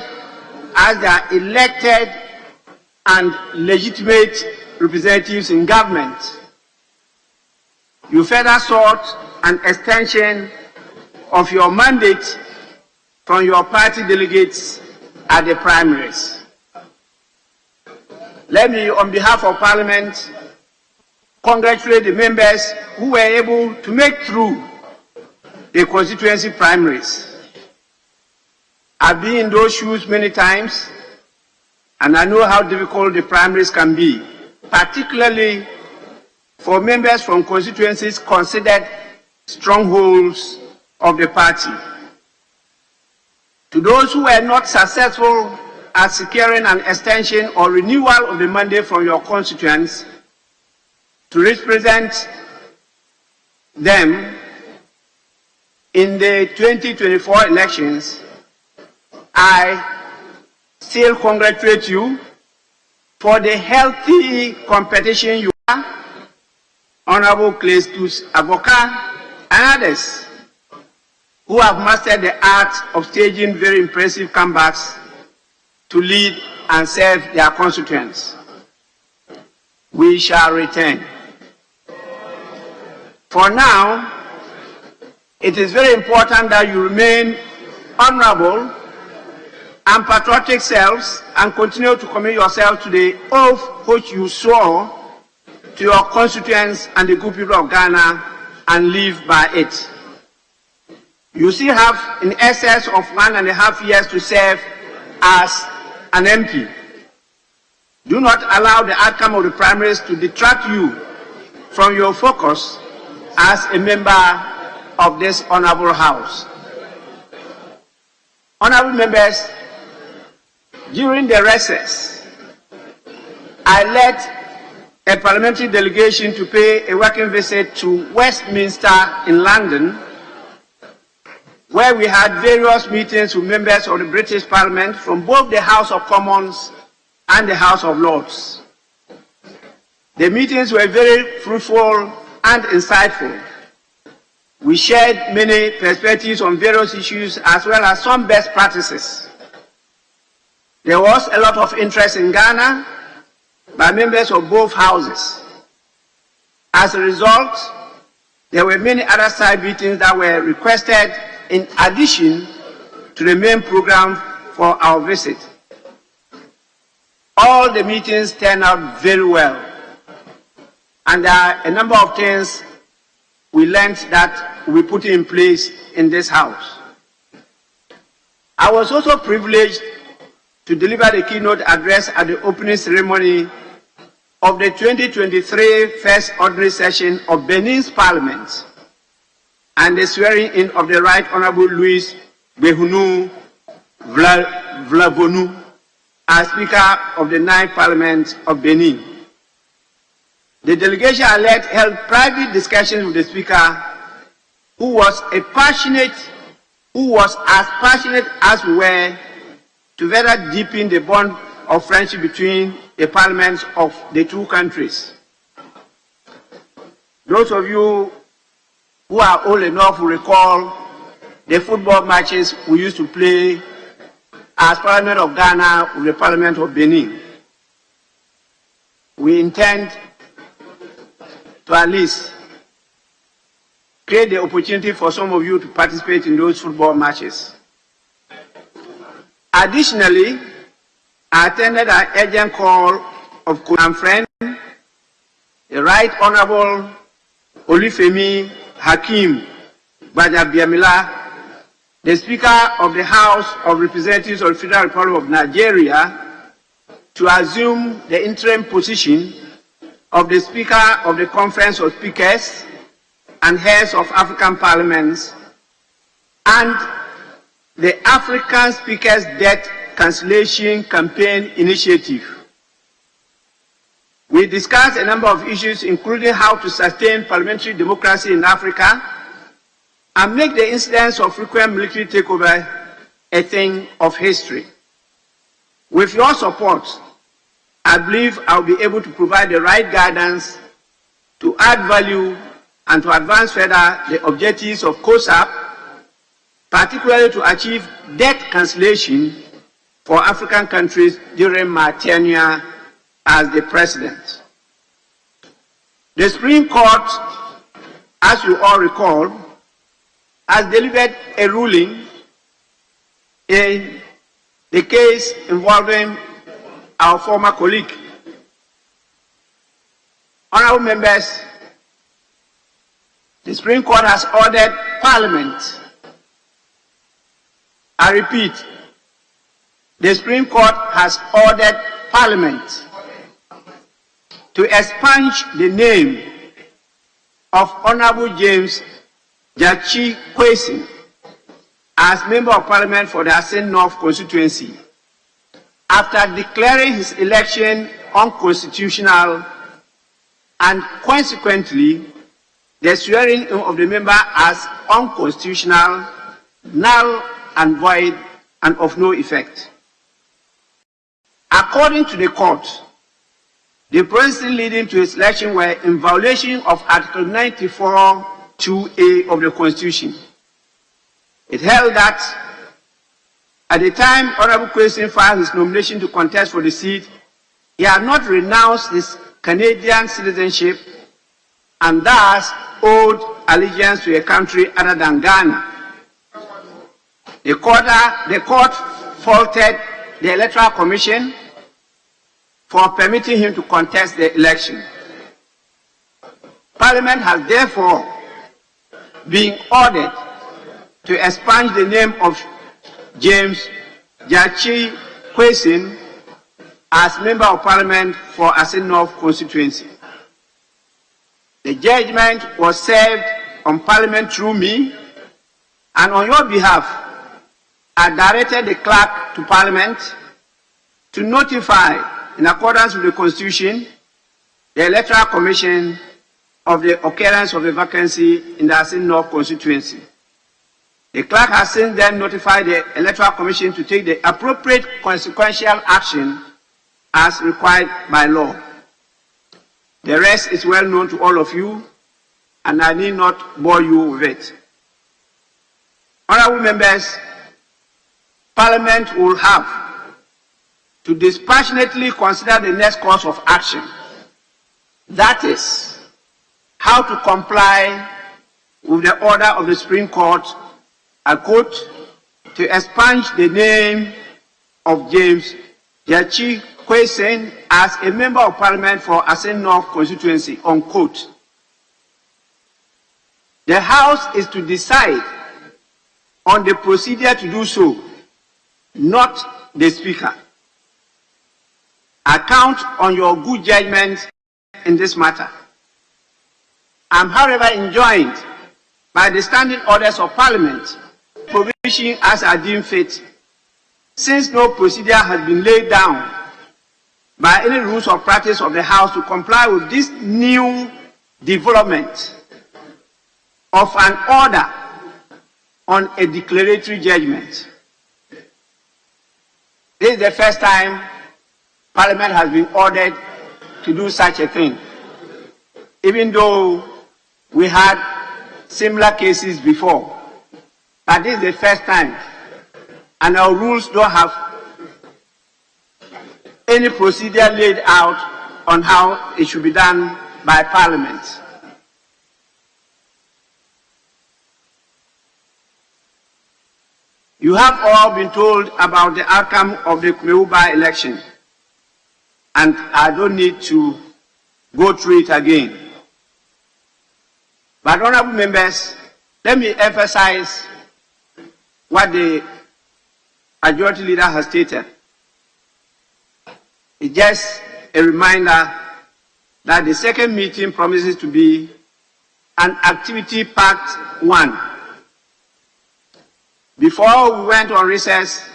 as their elected and legitimate representatives in government. You further sought an extension of your mandate from your party delegates at the primaries. Let me, on behalf of Parliament, congratulate the members who were able to make through the constituency primaries. I've been in those shoes many times, and I know how difficult the primaries can be, particularly for members from constituencies considered strongholds of the party. To those who were not successful at securing an extension or renewal of the mandate from your constituents to represent them in the 2024 elections, I still congratulate you for the healthy competition you are, Honorable Cletus Avoka and others who have mastered the art of staging very impressive comebacks to lead and serve their constituents. We shall return. For now, it is very important that you remain honorable and patriotic selves and continue to commit yourself to the oath which you swore to your constituents and the good people of Ghana and live by it. You still have in excess of 1.5 years to serve as an MP. Do not allow the outcome of the primaries to detract you from your focus as a member of this honorable House. Honorable members, during the recess, I led a parliamentary delegation to pay a working visit to Westminster in London, where we had various meetings with members of the British Parliament from both the House of Commons and the House of Lords. The meetings were very fruitful and insightful. We shared many perspectives on various issues as well as some best practices. There was a lot of interest in Ghana by members of both houses. As a result, there were many other side meetings that were requested in addition to the main program for our visit. All the meetings turned out very well, and there are a number of things we learned that we put in place in this house. I was also privileged to deliver the keynote address at the opening ceremony of the 2023 First Ordinary Session of Benin's Parliament and the swearing-in of the Right Honorable Louis Behunu Vlavonu as Speaker of the Ninth Parliament of Benin. The delegation I led held private discussions with the Speaker, who was as passionate as we were, to further deepen the bond of friendship between the parliaments of the two countries. Those of you who are old enough will recall the football matches we used to play as Parliament of Ghana with the Parliament of Benin. We intend to at least create the opportunity for some of you to participate in those football matches. Additionally, I attended an urgent call of my friend, the Right Honorable Olufemi Hakim Bajabiamila, the Speaker of the House of Representatives of the Federal Republic of Nigeria, to assume the interim position of the Speaker of the Conference of Speakers and Heads of African Parliaments and the African Speakers Debt Cancellation Campaign Initiative. We discussed a number of issues, including how to sustain parliamentary democracy in Africa and make the incidence of frequent military takeover a thing of history. With your support, I believe I'll be able to provide the right guidance to add value and to advance further the objectives of COSAP, particularly to achieve debt cancellation for African countries during my tenure as the President. The Supreme Court, as you all recall, has delivered a ruling in the case involving our former colleague. Honorable members, the Supreme Court has ordered Parliament, I repeat, the Supreme Court has ordered Parliament to expunge the name of Honorable James Jachi Kwesi as Member of Parliament for the Asin North constituency, after declaring his election unconstitutional and consequently the swearing in of the member as unconstitutional, null and void, and of no effect. According to the court, the proceedings leading to his election were in violation of Article 94(2)(a) of the Constitution. It held that at the time Honorable Kwesi filed his nomination to contest for the seat, he had not renounced his Canadian citizenship and thus owed allegiance to a country other than Ghana. The court faulted the Electoral Commission for permitting him to contest the election. Parliament has therefore been ordered to expunge the name of James Jachi Kwesi as Member of Parliament for Asin North constituency. The judgment was served on Parliament through me, and on your behalf, I directed the clerk to Parliament to notify, in accordance with the Constitution, the Electoral Commission of the occurrence of a vacancy in the Asin North constituency. The clerk has since then notified the Electoral Commission to take the appropriate consequential action as required by law. The rest is well known to all of you, and I need not bore you with it. Honorable members, Parliament will have to dispassionately consider the next course of action. That is, how to comply with the order of the Supreme Court, I quote, to expunge the name of James Jachi Kwesi as a Member of Parliament for Asin North constituency, unquote. The House is to decide on the procedure to do so, not the Speaker. I count on your good judgment in this matter. I am, however, enjoined by the standing orders of Parliament, provision as I deem fit, since no procedure has been laid down by any rules of practice of the House to comply with this new development of an order on a declaratory judgment. This is the first time Parliament has been ordered to do such a thing, even though we had similar cases before. But this is the first time, and our rules don't have any procedure laid out on how it should be done by Parliament. You have all been told about the outcome of the Kumawu by-election, and I don't need to go through it again. But honorable members, let me emphasize what the majority leader has stated. It's just a reminder that the second meeting promises to be an activity-packed one. Before we went on recess,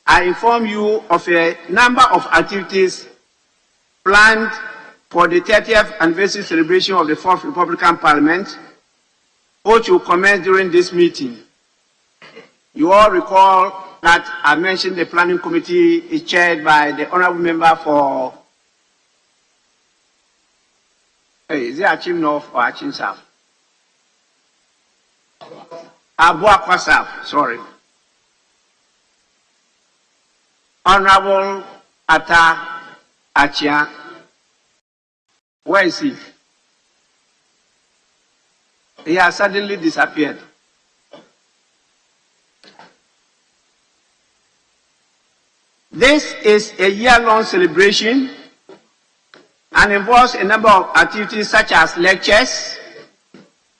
I informed you of a number of activities planned for the 30th anniversary celebration of the 4th Republican Parliament, which will commence during this meeting. You all recall that I mentioned the planning committee is chaired by the honorable member for, is it Achim North or Achim South? Abuakwa South, sorry. Honorable Ata Achia. Where is he? He has suddenly disappeared. This is a year-long celebration and involves a number of activities such as lectures,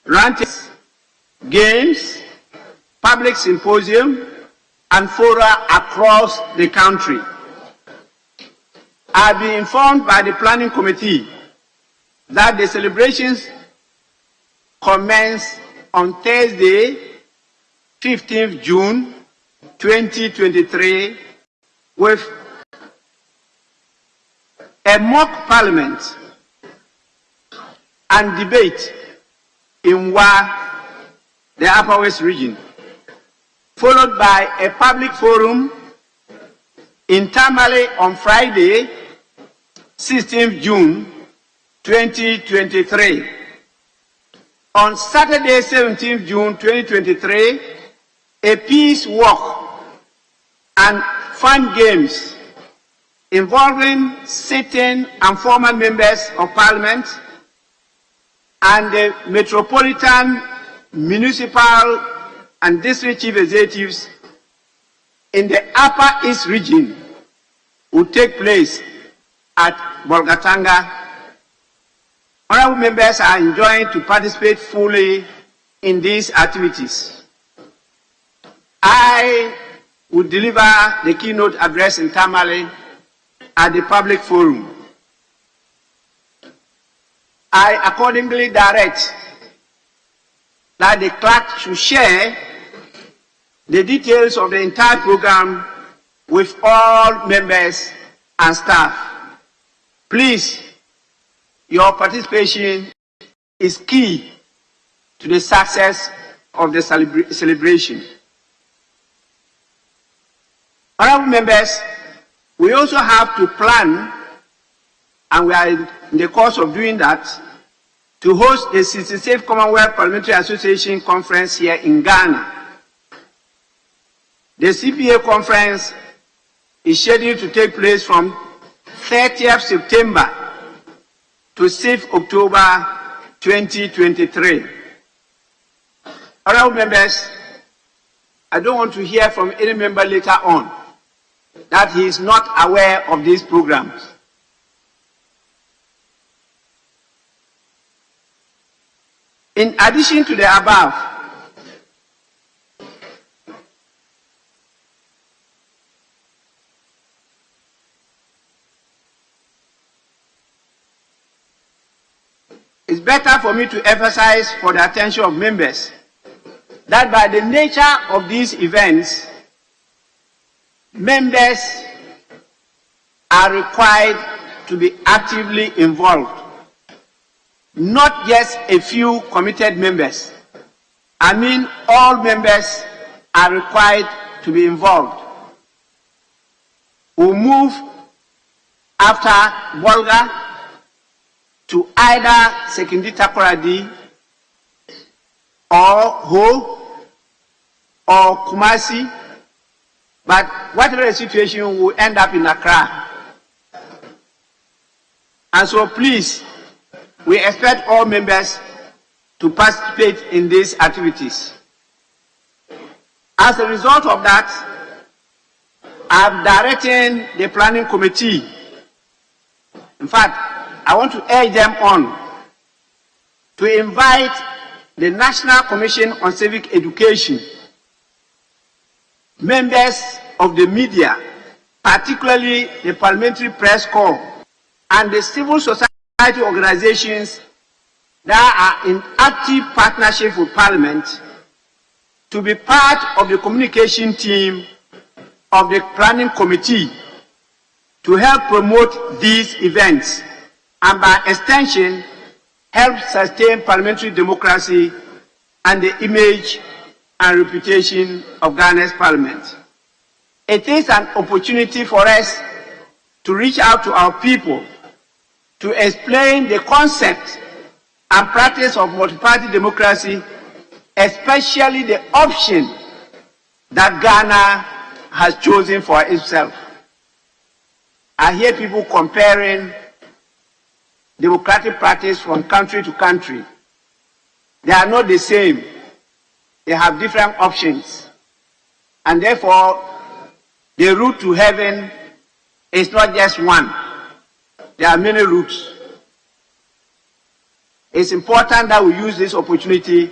rants, games, public symposium, and fora across the country. I've been informed by the planning committee that the celebrations commence on Thursday, 15th June 2023 with a mock parliament and debate in Wa, the Upper West region, followed by a public forum in Tamale on Friday, 16th June 2023. On Saturday, 17th June 2023, a peace walk and fun games involving sitting and former members of parliament and the metropolitan, municipal and district chief executives in the Upper East region will take place at Bolgatanga. Honorable members are enjoined to participate fully in these activities. I will deliver the keynote address in Tamale at the public forum. I accordingly direct that the clerk should share the details of the entire program with all members and staff. Please, your participation is key to the success of the celebration. Honorable members, we also have to plan, and we are in the course of doing that, to host the 66th Commonwealth Parliamentary Association Conference here in Ghana. The CPA conference is scheduled to take place from 30th September to 6th October 2023. Honorable members, I don't want to hear from any member later on that he is not aware of these programs. In addition to the above, it's better for me to emphasize for the attention of members that by the nature of these events, members are required to be actively involved. Not just a few committed members. I mean, all members are required to be involved. We'll move after Bolga to either Sekindi Takoradi or Ho or Kumasi, but whatever the situation will end up in Accra. And so please, we expect all members to participate in these activities. As a result of that, I'm directing the planning committee. In fact, I want to urge them on to invite the National Commission on Civic Education, members of the media, particularly the Parliamentary Press Corps, and the civil society organizations that are in active partnership with Parliament to be part of the communication team of the planning committee to help promote these events and by extension help sustain parliamentary democracy and the image and reputation of Ghana's parliament. It is an opportunity for us to reach out to our people to explain the concept and practice of multi-party democracy, especially the option that Ghana has chosen for itself. I hear people comparing democratic practice from country to country. They are not the same. They have different options. And therefore, the route to heaven is not just one. There are many routes. It's important that we use this opportunity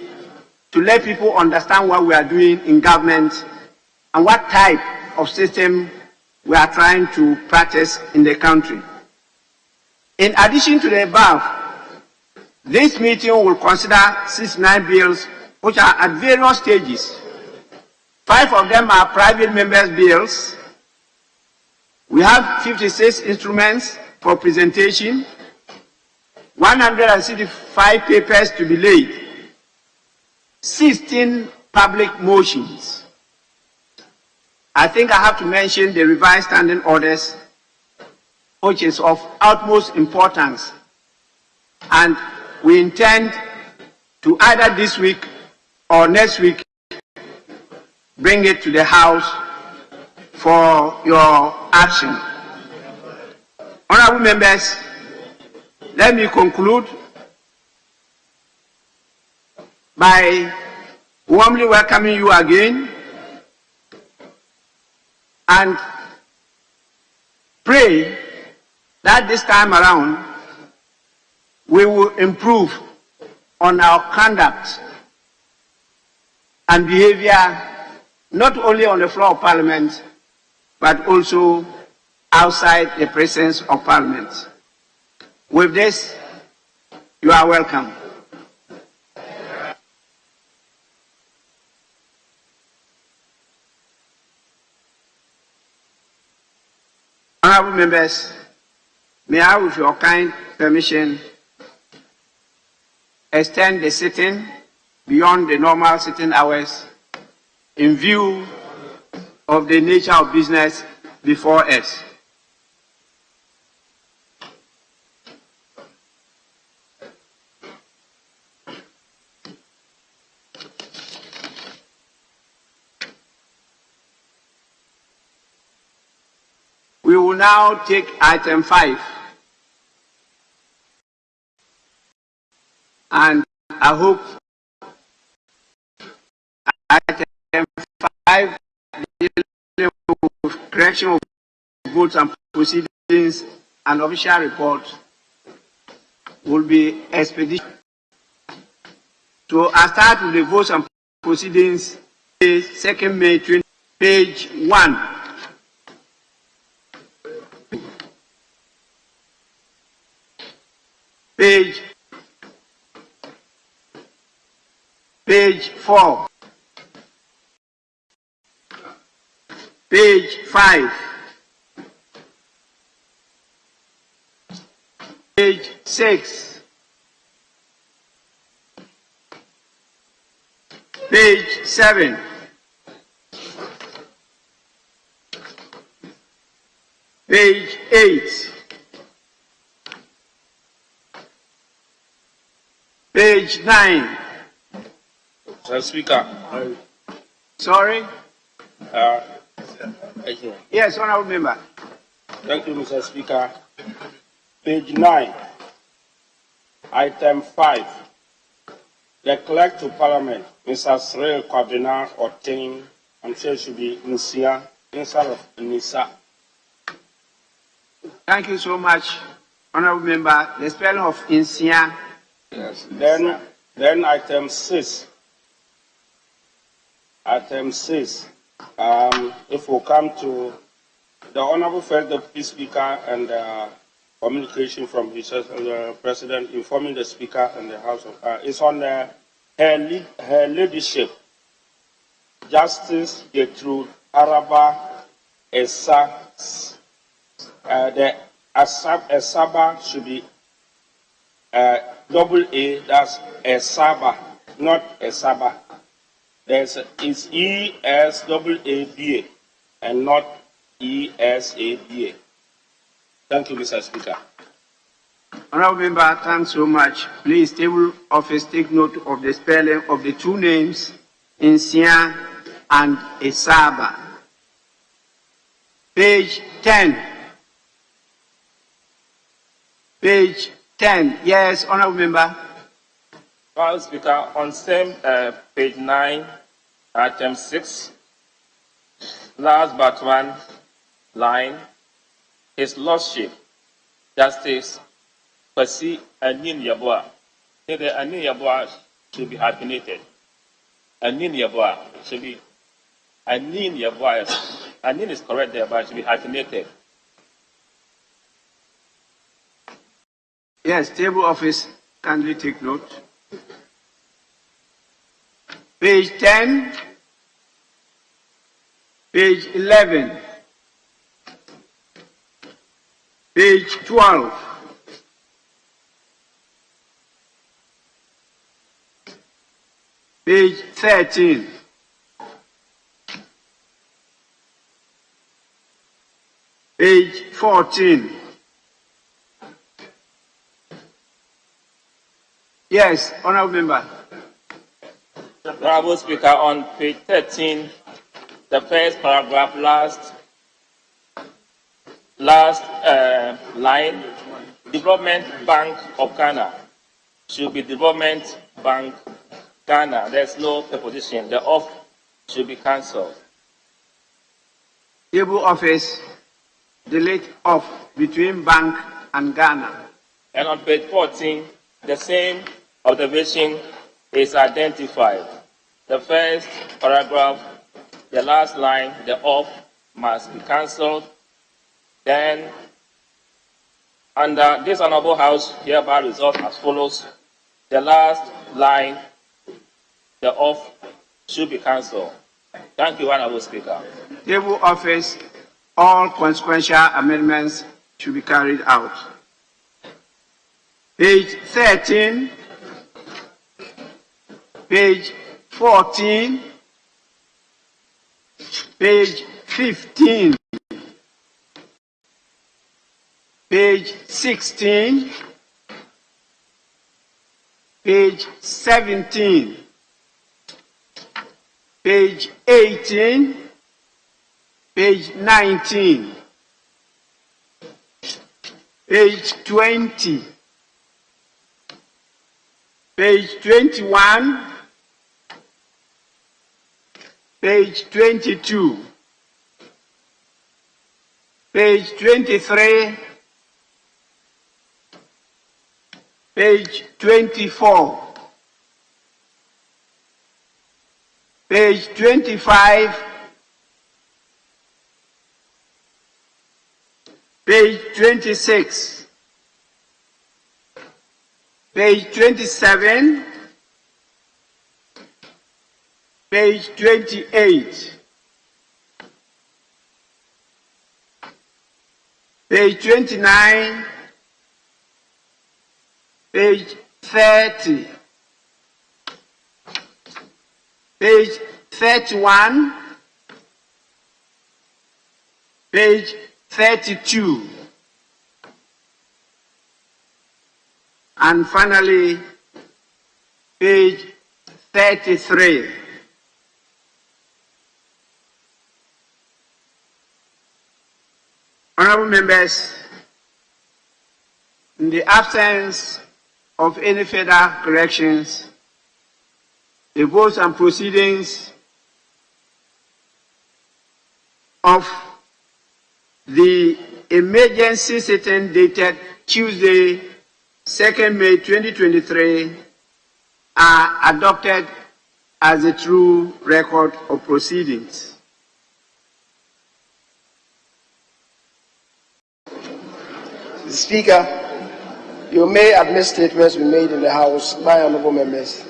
to let people understand what we are doing in government and what type of system we are trying to practice in the country. In addition to the above, this meeting will consider 69 bills which are at various stages 5 of them are private members' bills. We have 56 instruments for presentation, 165 papers to be laid, 16 public motions. I think I have to mention the revised standing orders, which is of utmost importance, and we intend to either this week or next week bring it to the House for your action. Honorable members, let me conclude by warmly welcoming you again and pray that this time around we will improve on our conduct and behavior, not only on the floor of Parliament, but also outside the presence of Parliament. With this, you are welcome. Honorable members, may I, with your kind permission, extend the sitting beyond the normal sitting hours in view of the nature of business before us. We will now take item 5. And I hope item 5, dealing with correction of votes and proceedings and official report, will be expeditious. So I start with the votes and proceedings, 2nd May 20, page 1. Page 4, page 5, page 6, page 7, page 8, page 9. Mr. Speaker. Sorry? Thank you. Yes, Honorable Member. Thank you, Mr. Speaker. Page 9, item 5. The clerk to Parliament, Mr. Cyril Kwabena, obtained, I'm sure it should be Nisia instead of Nisa. Thank you so much, Honorable Member. The spelling of Insia. Yes. Then item 6. Item 6. If we come to the Honorable First Deputy Speaker and communication from his President informing the Speaker and the House of it's on her leadership. Justice Gertrude Araba Esa. The Esaba should be double A, that's Esaba, not Esaba. It's ESAABA and not ESABA. Thank you, Mr. Speaker. Honorable Member, thanks so much. Please, table office, take note of the spelling of the two names, Insia and Esaba. Page 10. Page 10. Yes, Honorable Member. Mr. Speaker, on same page 9, item 6, last but one line, His Lordship, Justice Kwasi Anim Yabua. The Anim Yabua should be hyphenated. Anim Yabua should be Anim Yabua. Anim is correct there, but it should be hyphenated. Yes, table office, kindly take note. Page 10, page 11, page 12, page 13, page 14. Yes, Honourable Member. Honourable Speaker, on page 13, the first paragraph, last line, Development Bank of Ghana should be Development Bank Ghana. There's no preposition. The off should be cancelled. Table office, delete off between bank and Ghana. And on page 14, the same observation is identified. The first paragraph, the last line, the off must be cancelled. Then, under this Honourable House hereby resolved as follows. The last line, the off should be cancelled. Thank you, Honourable Speaker. Table office, all consequential amendments should be carried out. Page 13, page 14, page 15, page 16, page 17, page 18, page 19, page 20, page 21, page 22, page 23, page 24, page 25, page 26, page 27, page 28, page 29, page 30, page 31, page 32, and finally, page 33. Honourable members, in the absence of any further corrections, the votes and proceedings of the emergency sitting dated Tuesday, 2nd May 2023 are adopted as a true record of proceedings. Speaker, you may admit statements we made in the House by honourable members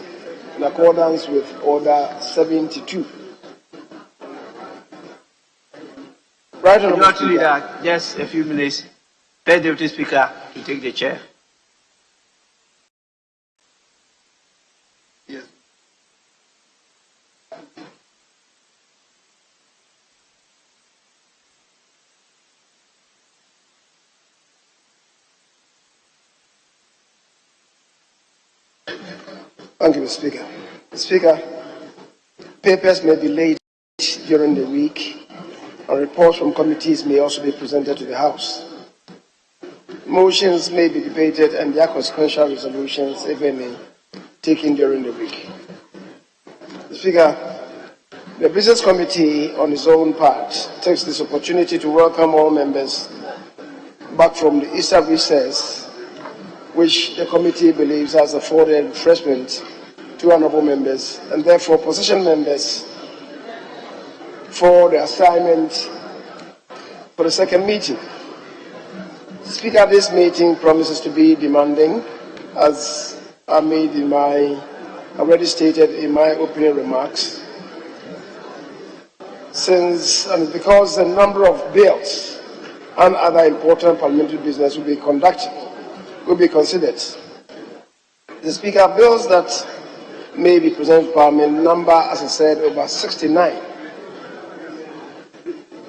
in accordance with Order 72. Right, Honourable Not Leader, just a few minutes. Let the Deputy Speaker to take the chair. Yes. Thank you, Mr. Speaker. Mr. Speaker, papers may be laid during the week, and reports from committees may also be presented to the House. Motions may be debated and their consequential resolutions, if any, taken during the week. Mr. Speaker, the Business Committee, on its own part, takes this opportunity to welcome all members back from the Easter recess, which the committee believes has afforded refreshment to honourable members and therefore position members for the assignment for the second meeting. Speaker, this meeting promises to be demanding, as I already stated in my opening remarks. because a number of bills and other important parliamentary business will be considered. The Speaker, bills that may be presented to Parliament number, as I said, over 69.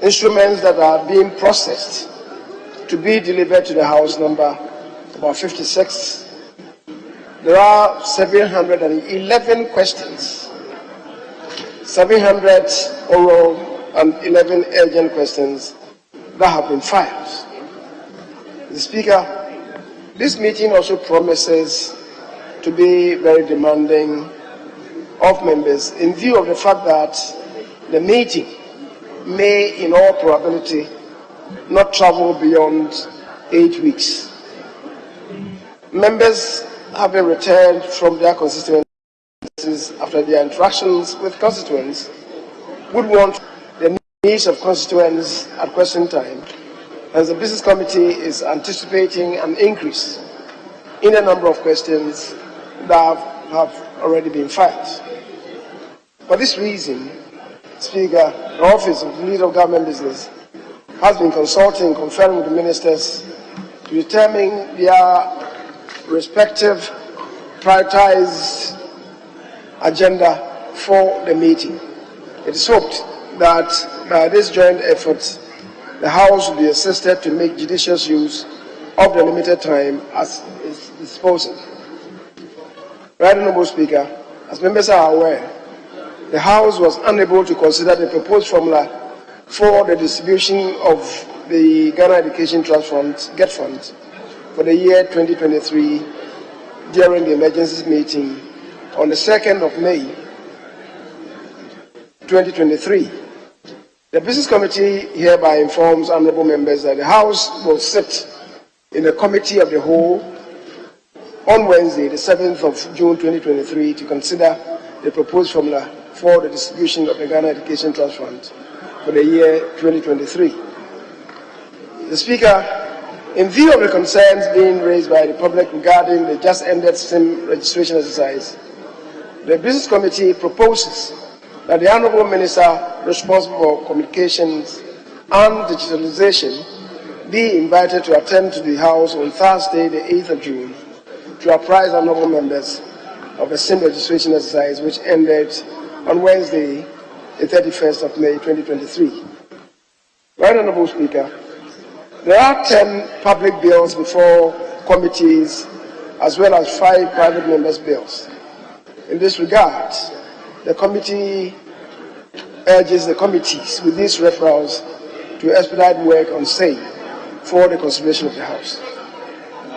Instruments that are being processed to be delivered to the House number about 56. There are 711 questions, 700 oral and 11 urgent questions that have been filed. The Speaker, this meeting also promises to be very demanding of members in view of the fact that the meeting may, in all probability, not travel beyond 8 weeks. Members having returned from their constituencies after their interactions with constituents would want the needs of constituents at question time, as the Business Committee is anticipating an increase in the number of questions that have already been filed. For this reason, Speaker, the Office of the Leader of Government Business has been consulting, conferring with the ministers to determine their respective prioritized agenda for the meeting. It is hoped that by this joint effort, the House will be assisted to make judicious use of the limited time at its disposal. Right Honourable Speaker, as members are aware, the House was unable to consider the proposed formula for the distribution of the Ghana Education Trust Fund, GET Fund, for the year 2023 during the emergency meeting on the 2nd of May 2023. The Business Committee hereby informs honourable members that the House will sit in a committee of the whole on Wednesday, the 7th of June 2023, to consider the proposed formula for the distribution of the Ghana Education Trust Fund for the year 2023. The Speaker, in view of the concerns being raised by the public regarding the just-ended SIM registration exercise, the Business Committee proposes that the Honourable Minister responsible for communications and digitalization be invited to attend to the House on Thursday, the 8th of June, to apprise honourable members of the SIM registration exercise which ended on Wednesday, the 31st of May 2023. Right Honourable Speaker, there are 10 public bills before committees as well as 5 private members' bills. In this regard, the committee urges the committees with these referrals to expedite work on same for the consideration of the House.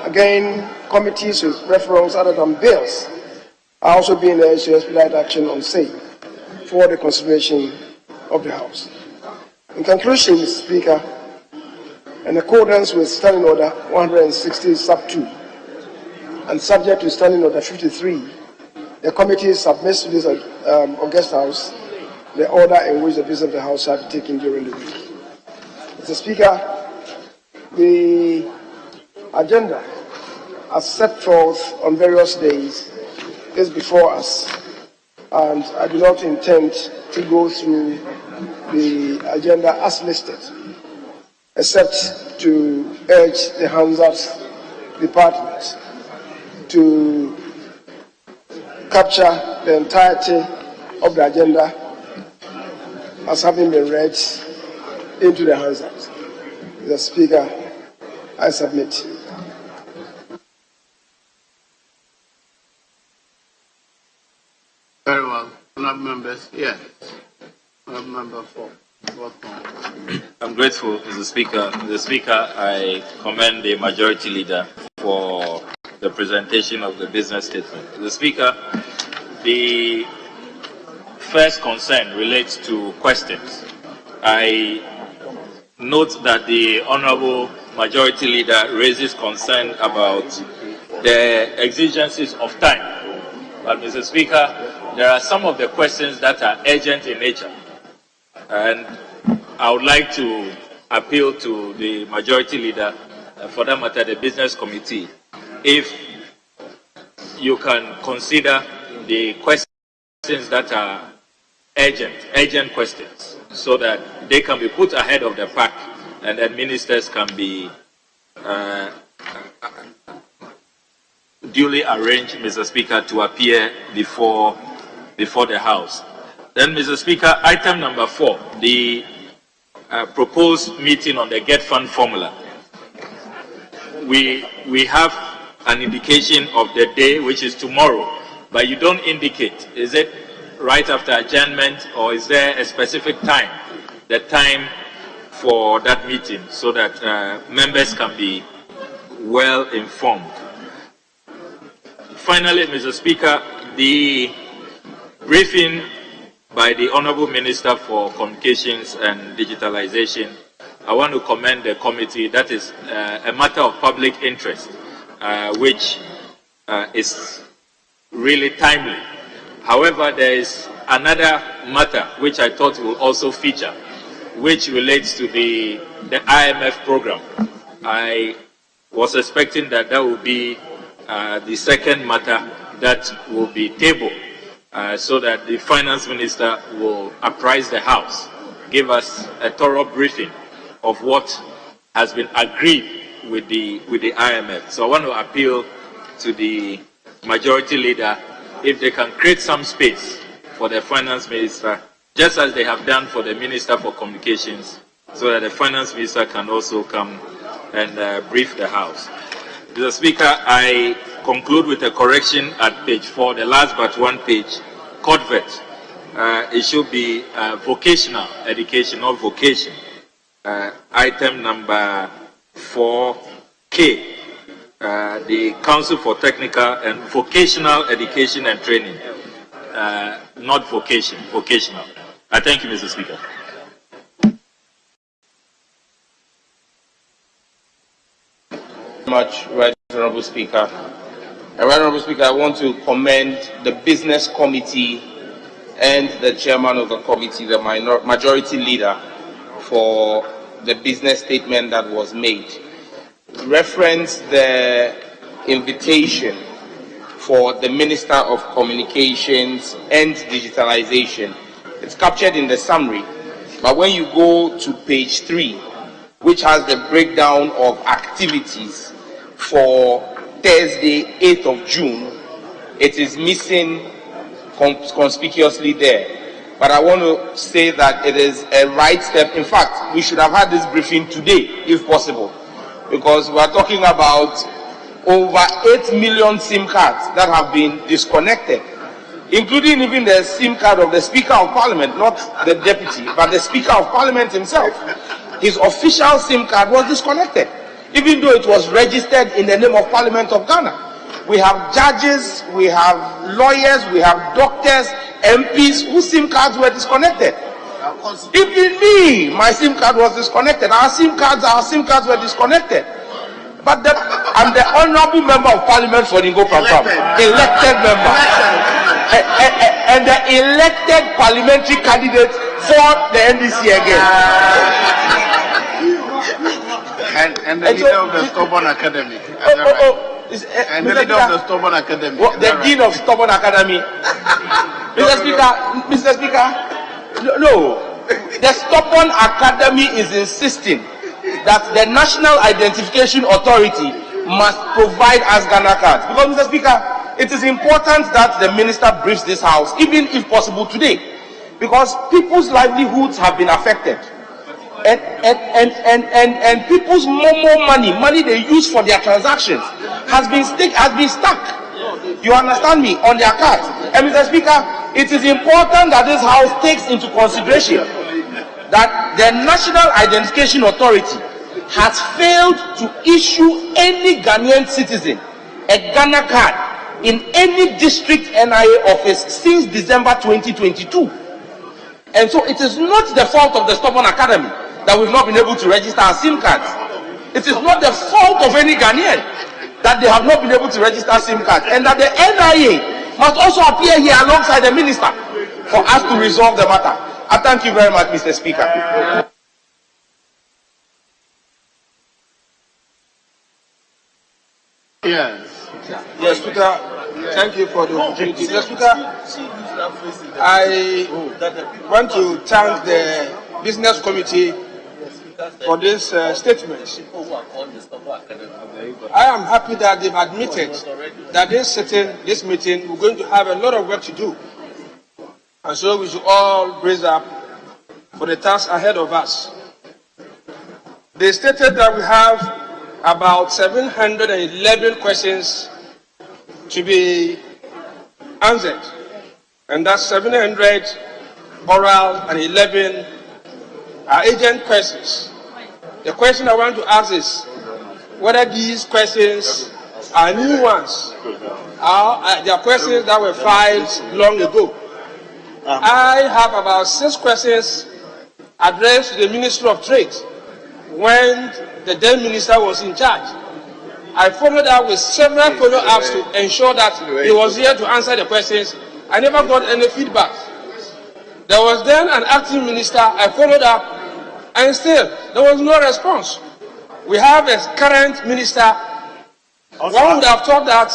Again, committees with referrals other than bills are also being urged to expedite action on same for the consideration of the House. In conclusion, Mr. Speaker, in accordance with Standing Order 160 Sub 2 and subject to Standing Order 53, the committee submits to this August House the order in which the business of the House shall be taken during the week. Mr. Speaker, the agenda as set forth on various days is before us, and I do not intend to go through the agenda as listed, except to urge the Hansard Department to capture the entirety of the agenda as having been read into the Hansard. Mr. Speaker, I submit. Very well. Honourable members, yes. Honourable member 4. Welcome. I'm grateful, Mr. Speaker. Mr. Speaker, I commend the Majority Leader for the presentation of the business statement. Mr. Speaker, the first concern relates to questions. I note that the Honourable Majority Leader raises concern about the exigencies of time. But, Mr. Speaker, there are some of the questions that are urgent in nature. And I would like to appeal to the Majority Leader, for that matter, the Business Committee, if you can consider the questions that are urgent questions, so that they can be put ahead of the pack, and then ministers can be duly arranged, Mr. Speaker, to appear before the House. Then, Mr. Speaker, item number 4, the proposed meeting on the Get Fund formula. We have an indication of the day, which is tomorrow, but you don't indicate. Is it right after adjournment, or is there a specific time, the time for that meeting, so that members can be well informed? Finally, Mr. Speaker, the briefing by the Honorable Minister for Communications and Digitalization, I want to commend the committee. That is a matter of public interest, which is really timely. However, there is another matter which I thought will also feature, which relates to the IMF program. I was expecting that would be the second matter that will be tabled, so that the finance minister will apprise the House, give us a thorough briefing of what has been agreed with the IMF. So I want to appeal to the majority leader, if they can create some space for the finance minister, just as they have done for the Minister for Communications, so that the finance minister can also come and brief the House. Mr. Speaker, I conclude with a correction at page 4, the last but one page, CODVET. It should be vocational education, not vocation. Item number 4K, the Council for Technical and Vocational Education and Training, not vocation, vocational. I thank you, Mr. Speaker. Much, Right Honorable Speaker. Right Honorable Speaker, I want to commend the Business Committee and the Chairman of the Committee, the Majority Leader, for the business statement that was made. Reference the invitation for the Minister of Communications and Digitalization. It's captured in the summary, but when you go to page 3, which has the breakdown of activities for Thursday, 8th of June, it is missing conspicuously there. But I want to say that it is a right step. In fact, we should have had this briefing today, if possible, because we are talking about over 8 million SIM cards that have been disconnected, including even the SIM card of the Speaker of Parliament, not the Deputy, but the Speaker of Parliament himself. His official SIM card was disconnected, even though it was registered in the name of Parliament of Ghana. We have judges, we have lawyers, we have doctors, MPs whose SIM cards were disconnected. Even me, my SIM card was disconnected. Our SIM cards were disconnected. But I'm the honorable member of Parliament for Ningo Pram, elected member, and the elected parliamentary candidate for the NDC again. And the leader of the Stubborn Academy. And the leader of the Stubborn Academy. The dean of Stubborn Academy. Mr. Speaker, no. The Stubborn Academy is insisting that the National Identification Authority must provide us Ghana cards. Because, Mr. Speaker, it is important that the minister briefs this House, even if possible today, because people's livelihoods have been affected. And people's more money they use for their transactions has been stuck. You understand me? On their cards. And Mr. Speaker, it is important that this House takes into consideration that the National Identification Authority has failed to issue any Ghanaian citizen a Ghana card in any district NIA office since December 2022. And so it is not the fault of the Stubborn Academy that we've not been able to register our SIM cards. It is not the fault of any Ghanaian that they have not been able to register SIM cards, and that the NIA must also appear here alongside the minister for us to resolve the matter. I thank you very much, Mr. Speaker. Yes. Yes, Speaker. Thank you for the opportunity. Mr. Speaker, I want to thank the business committee for this statement. I am happy that they've admitted that this meeting, we're going to have a lot of work to do. And so we should all brace up for the task ahead of us. They stated that we have about 711 questions to be answered. And that's 700 oral and 11 agent questions. The question I want to ask is whether these questions are new ones or they are questions that were filed long ago. I have about 6 questions addressed to the Ministry of Trade when the then minister was in charge. I followed up with several follow-ups to ensure that he was here to answer the questions. I never got any feedback. There was then an acting minister. I followed up, and still there was no response. We have a current minister. One would have thought that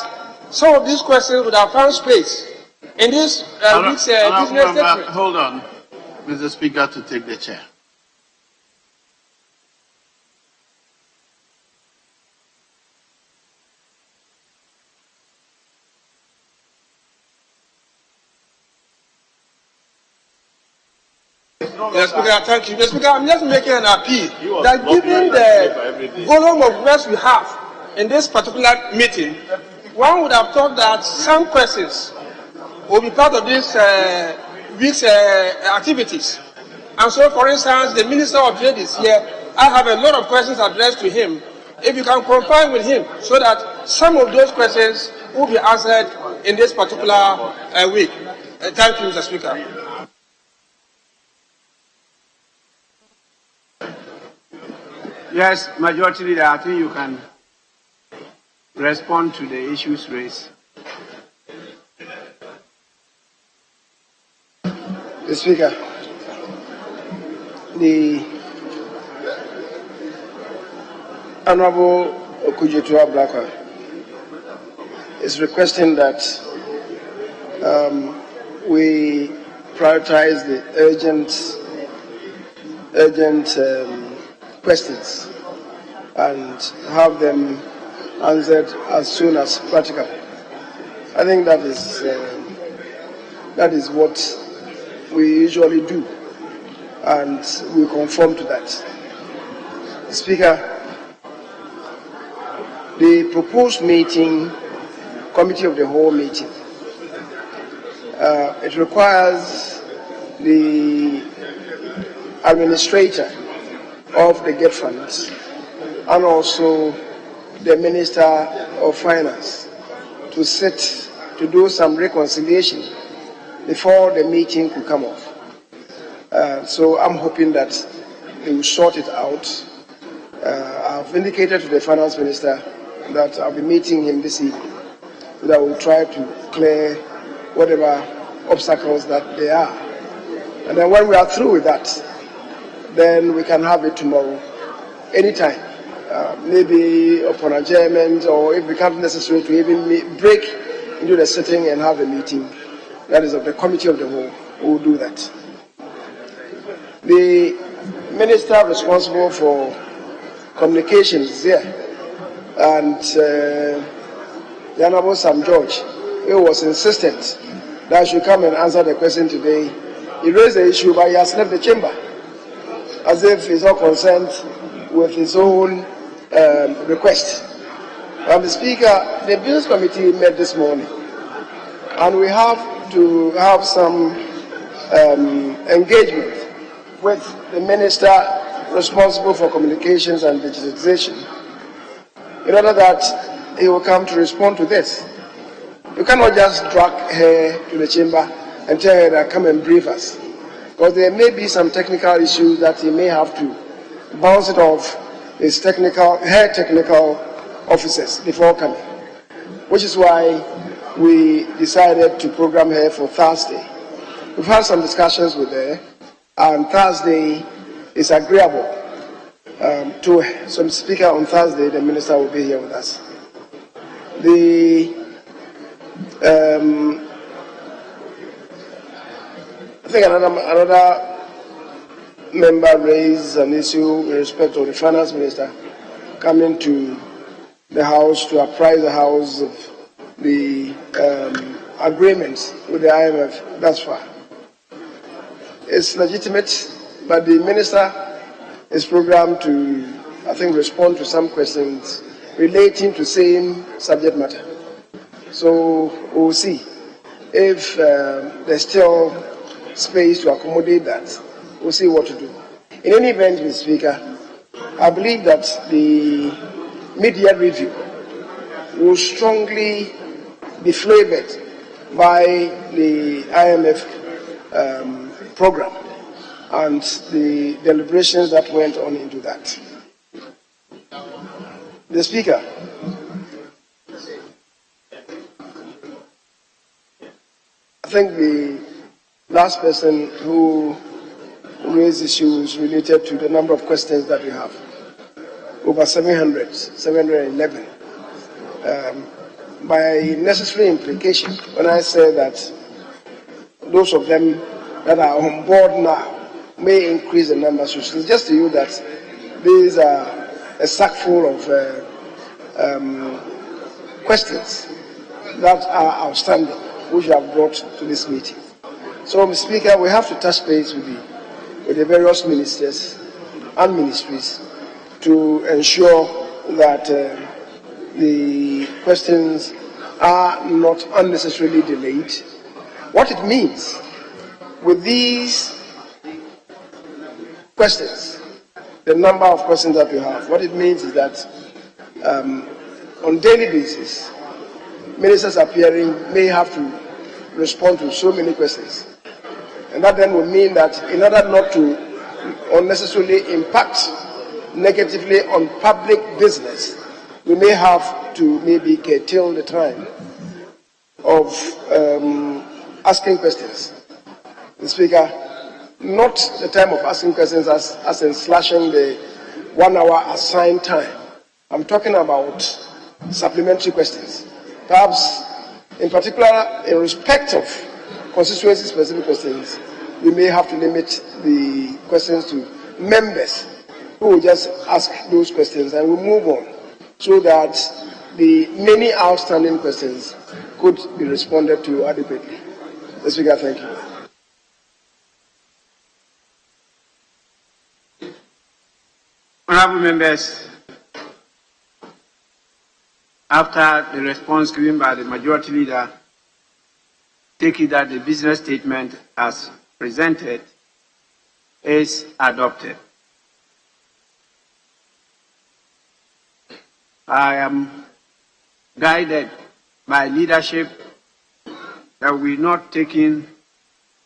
some of these questions would have found space in this week's business statement. Hold on, Mr. Speaker, to take the chair. Yes, Speaker, thank you. Yes, Speaker, I'm just making an appeal that given the volume of words we have in this particular meeting, one would have thought that some questions will be part of this week's activities. And so, for instance, the Minister of Trade is here. I have a lot of questions addressed to him. If you can confine with him so that some of those questions will be answered in this particular week. Thank you, Mr. Speaker. Yes, Majority Leader, I think you can respond to the issues raised. The Speaker, the Honorable Okujetua Blakwa is requesting that we prioritize the urgent questions and have them answered as soon as practical. I think that is what we usually do, and we conform to that. Speaker, the proposed meeting, committee of the whole meeting, it requires the administrator of the GET funds and also the Minister of Finance to sit to do some reconciliation before the meeting could come off. So I'm hoping that they will sort it out. I've indicated to the Finance Minister that I'll be meeting him this evening, so that we'll try to clear whatever obstacles that there are. And then when we are through with that, then we can have it tomorrow, anytime. Maybe upon adjournment, or if it becomes necessary to even break into the sitting and have a meeting, that is of the committee of the whole, we will do that. The minister responsible for communications is here, and the Honorable Sam George, he was insistent that I should come and answer the question today. He raised the issue, but he has left the chamber, as if he's not concerned with his own request. And the Speaker, the Business Committee met this morning, and we have to have some engagement with the Minister responsible for communications and digitization, in order that he will come to respond to this. You cannot just drag her to the chamber and tell her that come and brief us, because there may be some technical issues that he may have to bounce it off her technical officers before coming, which is why we decided to program her for Thursday. We've had some discussions with her, and Thursday is agreeable to some speaker on Thursday. The minister will be here with us. think another member raised an issue with respect to the finance minister coming to the House to apprise the House of the agreements with the IMF thus far. It's legitimate, but the minister is programmed to, I think, respond to some questions relating to same subject matter. So we'll see if there's still space to accommodate that. We'll see what to do. In any event, Mr. Speaker, I believe that the mid-year review will strongly be flavored by the IMF program and the deliberations that went on into that. The Speaker, I think the last person who raised issues related to the number of questions that we have, over 711. By necessary implication, when I say that those of them that are on board now may increase the number, so it's just to you that these are a sack full of questions that are outstanding, which you have brought to this meeting. So, Mr. Speaker, we have to touch base with the various ministers and ministries to ensure that the questions are not unnecessarily delayed. What it means with these questions, the number of questions that we have, what it means is that on daily basis, ministers appearing may have to respond to so many questions. And that then will mean that in order not to unnecessarily impact negatively on public business, we may have to maybe curtail the time of asking questions. The Speaker, not the time of asking questions as in slashing the 1 hour assigned time. I'm talking about supplementary questions. Perhaps, in particular, in respect of constituency-specific questions, we may have to limit the questions to members who will just ask those questions and we'll move on so that the many outstanding questions could be responded to adequately. Mr. Speaker, thank you. Honorable members, after the response given by the majority leader, take it that the business statement as presented is adopted. I am guided by leadership that we're not taking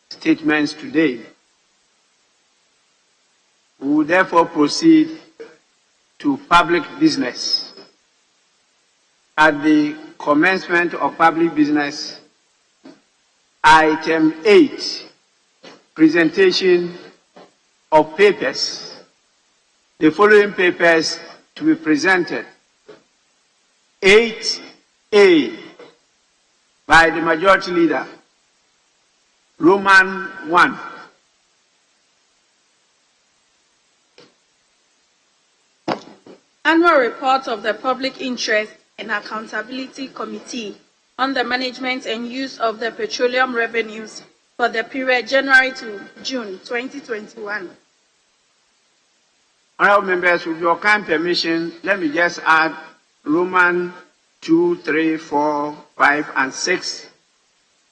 statements today. We will therefore proceed to public business. At the commencement of public business, item 8, presentation of papers. The following papers to be presented. 8A by the majority leader, Roman 1. Annual report of the Public Interest and Accountability Committee on the management and use of the petroleum revenues for the period January to June 2021. Honorable members, with your kind permission, let me just add Roman 2, 3, 4, 5, and 6,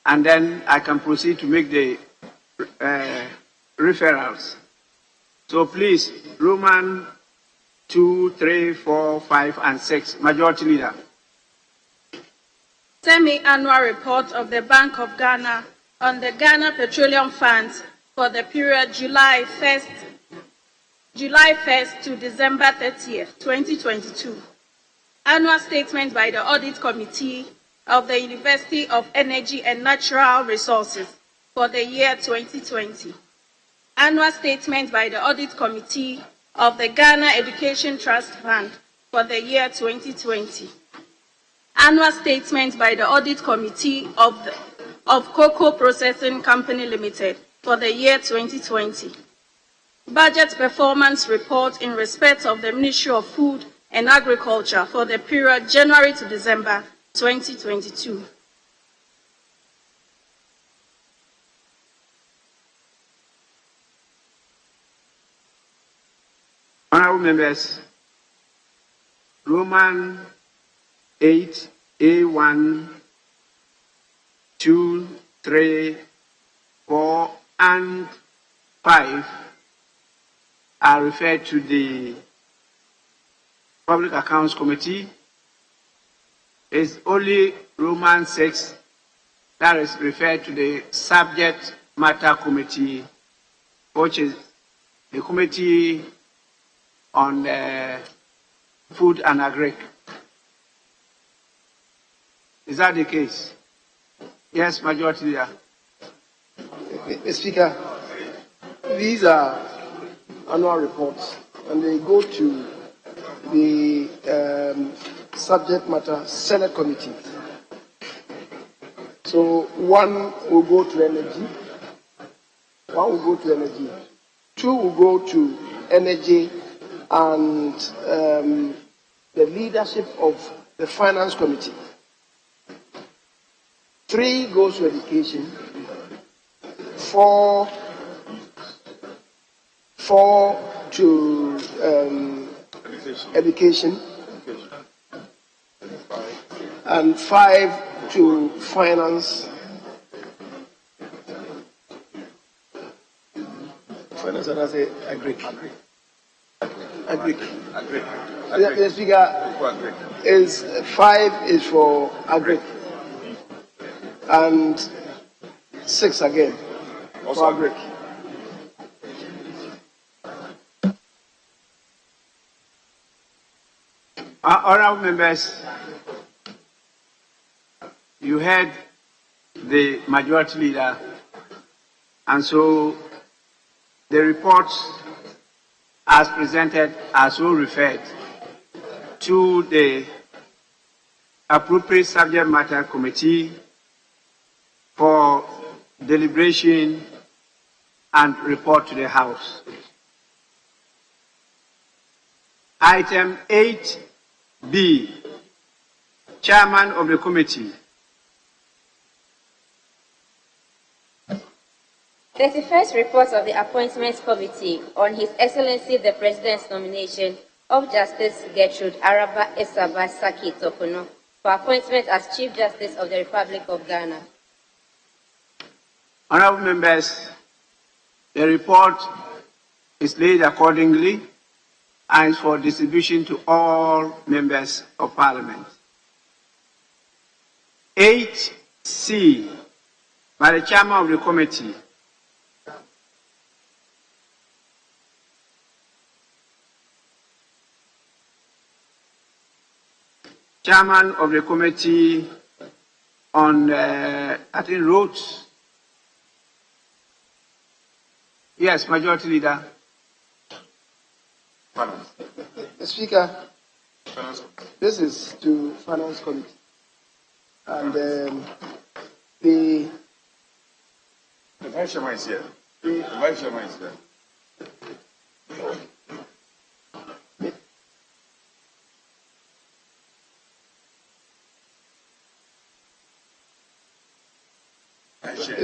and then I can proceed to make the referrals. So please, Roman 2, 3, 4, 5, and 6, Majority Leader. Semi-annual report of the Bank of Ghana on the Ghana Petroleum Funds for the period July 1st to December 30th, 2022. Annual statement by the Audit Committee of the University of Energy and Natural Resources for the year 2020. Annual statement by the Audit Committee of the Ghana Education Trust Fund for the year 2020. Annual statement by the Audit Committee of Cocoa Processing Company Limited for the year 2020. Budget performance report in respect of the Ministry of Food and Agriculture for the period January to December 2022. Honorable members, Roman 8, A1, 2, 3, 4, and 5 are referred to the Public Accounts Committee. It's only Roman 6 that is referred to the Subject Matter Committee, which is the Committee on Food and Agric. Is that the case? Yes, Majority Leader. Mr. Speaker, these are annual reports and they go to the Subject Matter Senate Committee. So one will go to energy, two will go to energy and the leadership of the Finance Committee. 3 goes to education, 4 to education, and 5 to finance. Finance and I say agric. The figure is 5 is for agric and 6 again for agric. Honorable members, you heard the Majority Leader, and so the reports as presented are so referred to the appropriate Subject Matter Committee for deliberation and report to the House. Item 8B, Chairman of the Committee. 31st report of the Appointments Committee on His Excellency the President's nomination of Justice Gertrude Araba Esaba Saki Tokuno for appointment as Chief Justice of the Republic of Ghana. Honorable members, the report is laid accordingly and is for distribution to all members of Parliament. 8C, by the Chairman of the Committee. Chairman of the Committee on, I think, roads. Yes, Majority Leader. Finance. Speaker, this is to Finance Committee. And the Vice Chairman is here. The Vice Chairman is here.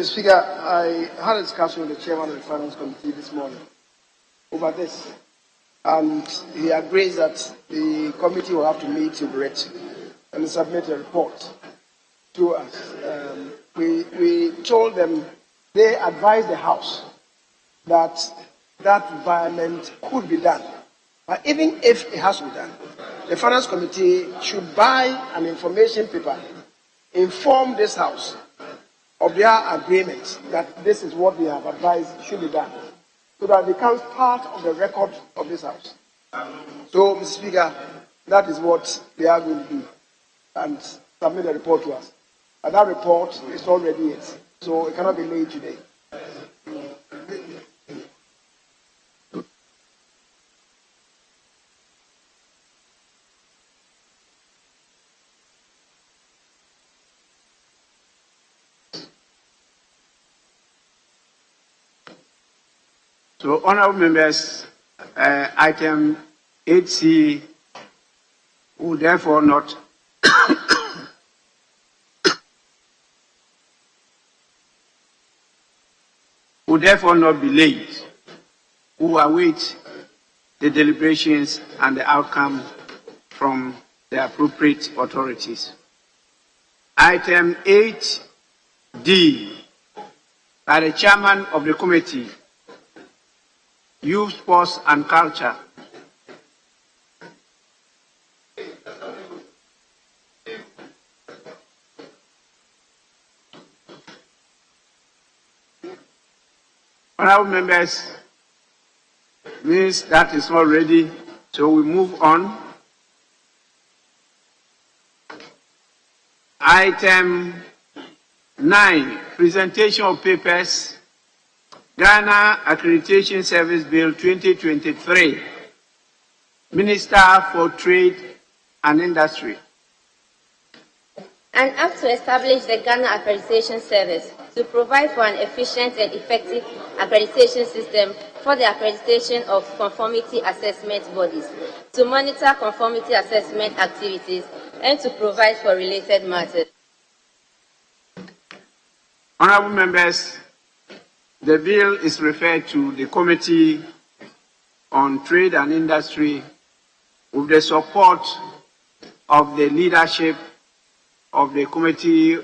Speaker, I had a discussion with the Chairman of the Finance Committee this morning over this, and he agrees that the committee will have to meet in it and submit a report to us. We told them, they advised the House that that environment could be done, but even if it has to be done, the Finance Committee should buy an information paper, inform this House of their agreement that this is what we have advised should be done, so that it becomes part of the record of this House. So, Mr. Speaker, that is what they are going to do, and submit a report to us. And that report is already it, so it cannot be made today. So, honorable members, item 8C will therefore not be laid. We will await the deliberations and the outcome from the appropriate authorities. Item 8D, by the chairman of the committee, Youth, Sports and Culture. Honorable members, means that is not ready, so we move on. Item 9, presentation of papers, Ghana Accreditation Service Bill 2023, Minister for Trade and Industry. An act to establish the Ghana Accreditation Service to provide for an efficient and effective accreditation system for the accreditation of conformity assessment bodies, to monitor conformity assessment activities, and to provide for related matters. Honorable members, the bill is referred to the Committee on Trade and Industry with the support of the leadership of the Committee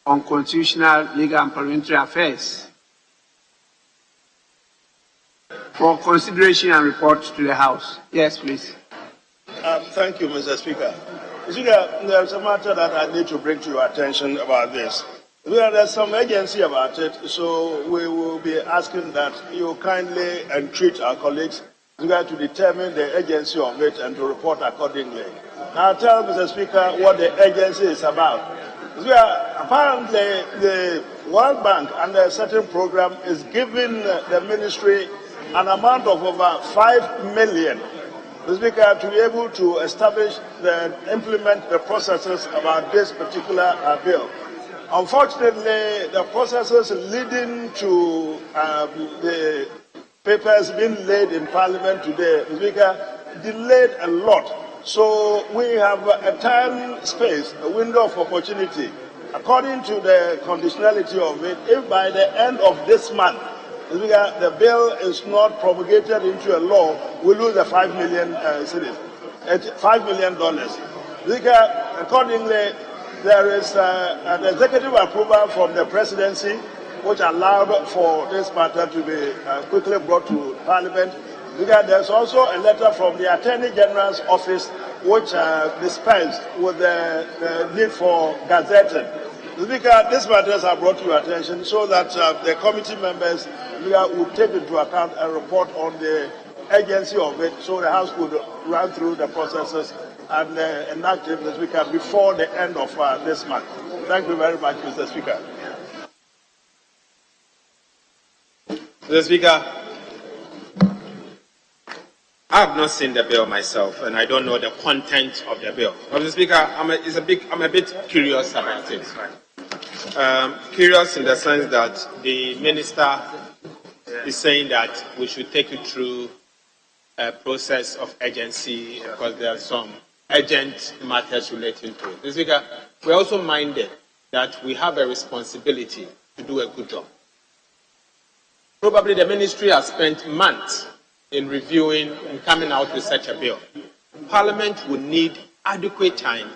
on Constitutional, Legal and Parliamentary Affairs for consideration and report to the House. Yes, please. Thank you, Mr. Speaker. Speaker, there's a matter that I need to bring to your attention about this. There's some agency about it, so we will be asking that you kindly entreat our colleagues to determine the agency of it and to report accordingly. Now tell Mr. Speaker what the agency is about. Apparently, the World Bank under a certain program is giving the ministry an amount of over 5 million, Mr. Speaker, to be able to establish and implement the processes about this particular bill. Unfortunately, the processes leading to the papers being laid in Parliament today, Mr. Speaker, delayed a lot. So we have a time space, a window of opportunity. According to the conditionality of it, if by the end of this month, the bill is not promulgated into a law, we lose the $5 million $5 million. Accordingly, there is an executive approval from the presidency which allowed for this matter to be quickly brought to Parliament. There's also a letter from the Attorney General's office which dispensed with the need for gazetting. These matters are brought to your attention so that the committee members will take into account and report on the agency of it so the House could run through the processes and enact it, Mr. Speaker, before the end of this month. Thank you very much, Mr. Speaker. Mr. Speaker, I have not seen the bill myself, and I don't know the content of the bill. But, Mr. Speaker, I'm a bit curious about it. Curious in the sense that the minister is saying that we should take it through a process of agency because there are some urgent matters relating to it. Mr. Speaker, we're also minded that we have a responsibility to do a good job. Probably the ministry has spent months in reviewing and coming out with such a bill. Parliament would need adequate time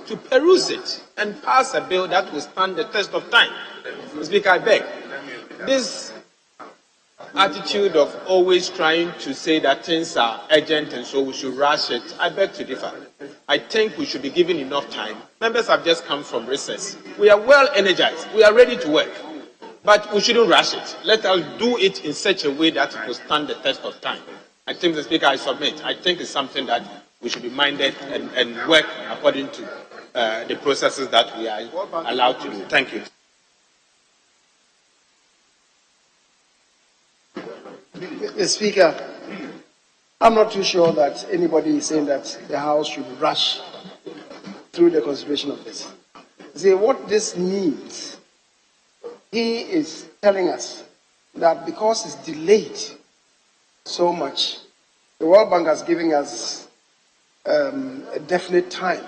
to peruse it and pass a bill that will stand the test of time. Mr. Speaker, I beg, this attitude of always trying to say that things are urgent and so we should rush it, I beg to differ. I think we should be given enough time. Members have just come from recess. We are well energized. We are ready to work. But we shouldn't rush it. Let us do it in such a way that it will stand the test of time. I think, Mr. Speaker, I submit. I think it's something that we should be minded and work according to the processes that we are allowed to do. Thank you. Mr. Speaker, I'm not too sure that anybody is saying that the House should rush through the consideration of this. See, what this means, he is telling us that because it's delayed, so much. The World Bank has given us a definite time.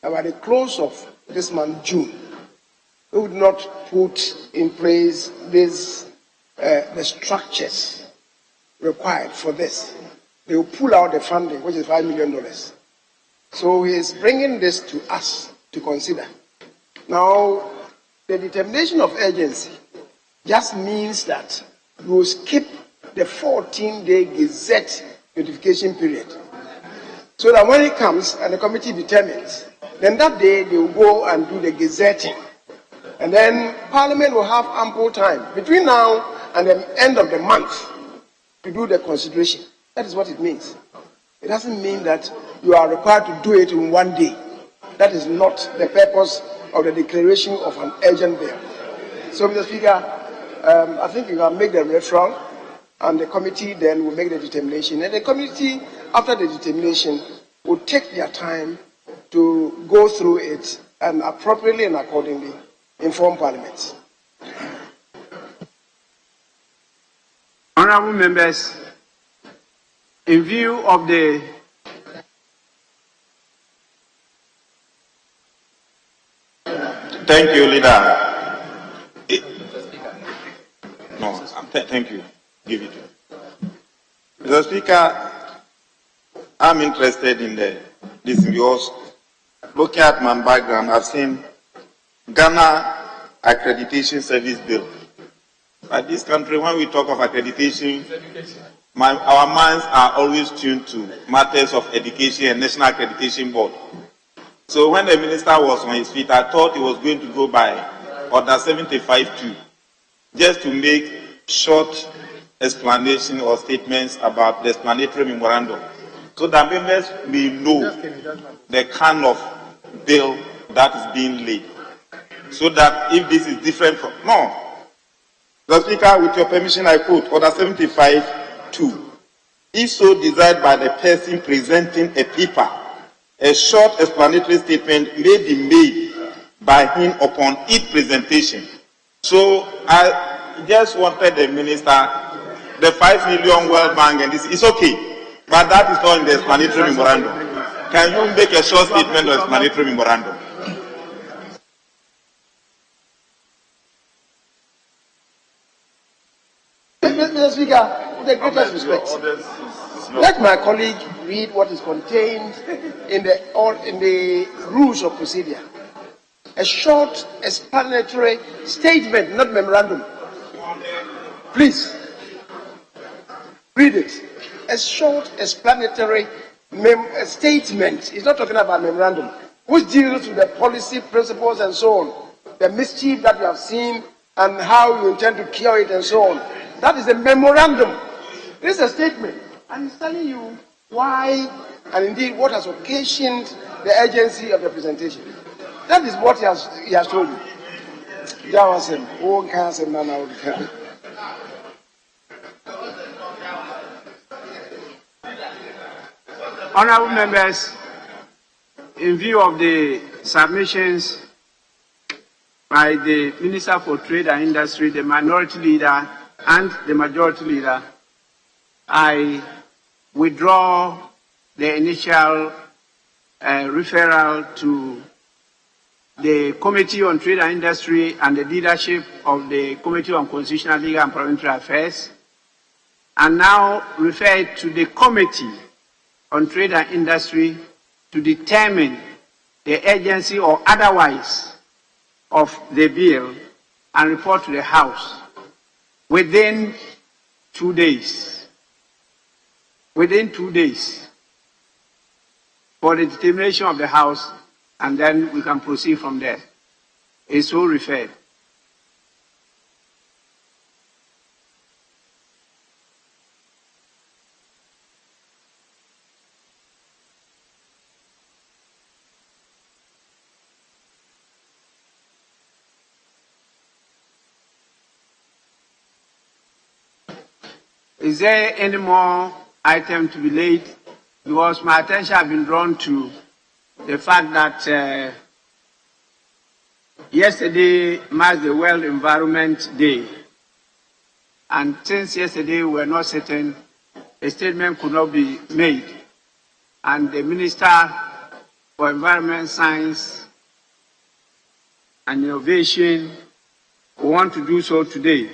By the close of this month, June, we would not put in place the structures required for this. They will pull out the funding, which is $5 million. So he is bringing this to us to consider. Now, the determination of urgency just means that we will skip the 14-day Gazette notification period. So that when it comes and the committee determines, then that day they will go and do the gazetting. And then Parliament will have ample time between now and the end of the month to do the consideration. That is what it means. It doesn't mean that you are required to do it in one day. That is not the purpose of the declaration of an urgent bill. So, Mr. Speaker, I think you can make the referral, and the committee then will make the determination. And the committee, after the determination, will take their time to go through it and appropriately and accordingly inform Parliament. Honourable members, in view of the Thank you, leader. Thank you. Give it. Mr. Speaker, I'm interested in this because looking at my background, I've seen Ghana Accreditation Service Bill. But this country, when we talk of accreditation, our minds are always tuned to matters of education and National Accreditation Board. So when the minister was on his feet, I thought he was going to go by Order 75-2, just to make short explanation or statements about the explanatory memorandum, so that members may know the kind of bill that is being laid. So that if this is different from... No. The Speaker, with your permission, I quote Order 75-2. If so desired by the person presenting a paper, a short explanatory statement may be made by him upon each presentation. So I just wanted the minister, the 5 million World Bank and this is okay, but that is not in the explanatory memorandum. Can you make a short statement of explanatory memorandum? Mr. Speaker, with the greatest respect, let my colleague read what is contained in the rules of procedure. A short explanatory statement, not memorandum. Please, read it. A short explanatory statement. He's not talking about memorandum, which deals with the policy, principles, and so on. The mischief that you have seen and how you intend to cure it and so on. That is a memorandum. This is a statement. And he's telling you why and indeed what has occasioned the urgency of the presentation. That is what he has told you. Honourable members, in view of the submissions by the Minister for Trade and Industry, the Minority Leader, and the Majority Leader, I withdraw the initial referral to the Committee on Trade and Industry and the leadership of the Committee on Constitutional, Legal and Parliamentary Affairs, and now refer it to the Committee on Trade and Industry to determine the urgency or otherwise of the bill and report to the House within 2 days. Within 2 days for the determination of the House, and then we can proceed from there. It's so referred. Is there any more item to be laid? Because my attention has been drawn to the fact that yesterday marked the World Environment Day. And since yesterday we were not certain a statement could not be made. And the Minister for Environment, Science and Innovation will want to do so today.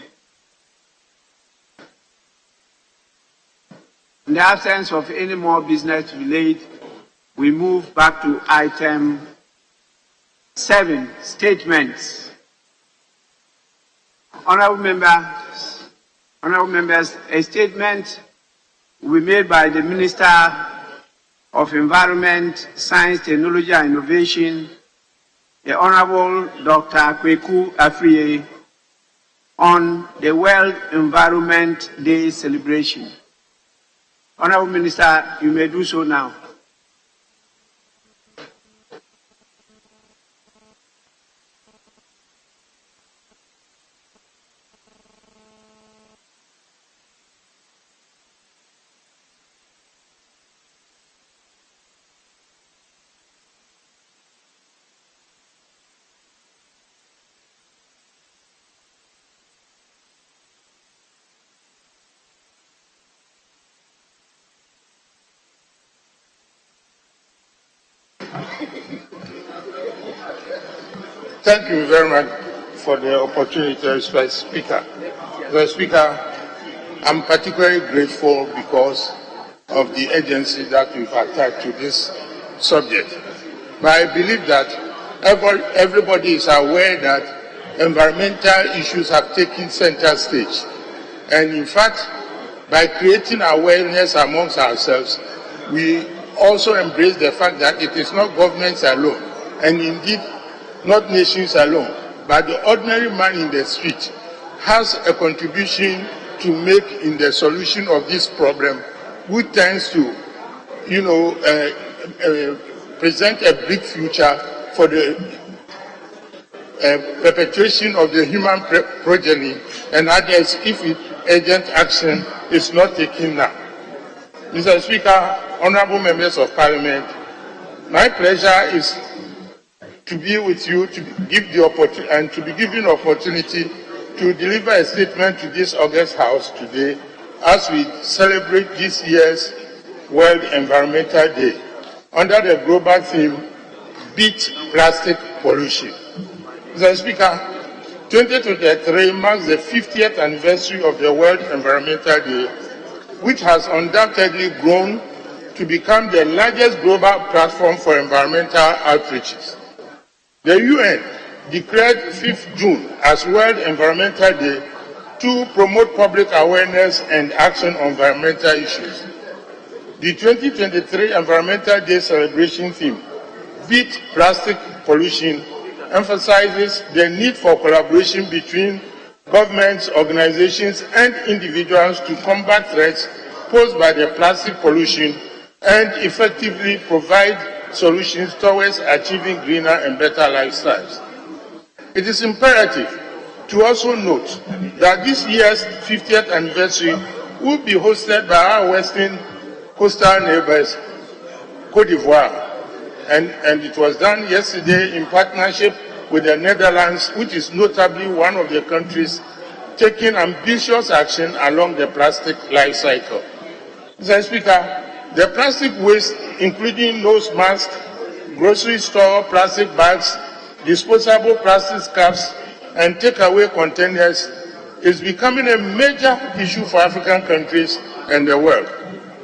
In the absence of any more business to be laid, we move back to item 7, statements. Honorable members, a statement will be made by the Minister of Environment, Science, Technology and Innovation, the Honorable Dr. Kweku Afriye, on the World Environment Day celebration. Honorable Minister, you may do so now. Thank you very much for the opportunity, Mr. Speaker. Mr. Speaker, I'm particularly grateful because of the agency that we've attached to this subject. But I believe that everybody is aware that environmental issues have taken center stage. And in fact, by creating awareness amongst ourselves, we also embrace the fact that it is not governments alone, and indeed not nations alone, but the ordinary man in the street has a contribution to make in the solution of this problem, which tends to, present a big future for the perpetuation of the human progeny and others if urgent action is not taken now. Mr. Speaker, honorable members of Parliament, my pleasure is to be with you, to give the opportunity and to be given opportunity to deliver a statement to this August House today as we celebrate this year's World Environmental Day under the global theme, Beat Plastic Pollution. Mr. Speaker, 2023 marks the 50th anniversary of the World Environmental Day, which has undoubtedly grown to become the largest global platform for environmental outreaches. The UN declared 5th June as World Environmental Day to promote public awareness and action on environmental issues. The 2023 Environmental Day celebration theme, Beat Plastic Pollution, emphasizes the need for collaboration between governments, organizations, and individuals to combat threats posed by the plastic pollution and effectively provide solutions towards achieving greener and better lifestyles. It is imperative to also note that this year's 50th anniversary will be hosted by our western coastal neighbors, Côte d'Ivoire, and it was done yesterday in partnership with the Netherlands, which is notably one of the countries taking ambitious action along the plastic life cycle. Mr. Speaker, the plastic waste, including nose masks, grocery store plastic bags, disposable plastic cups, and takeaway containers, is becoming a major issue for African countries and the world,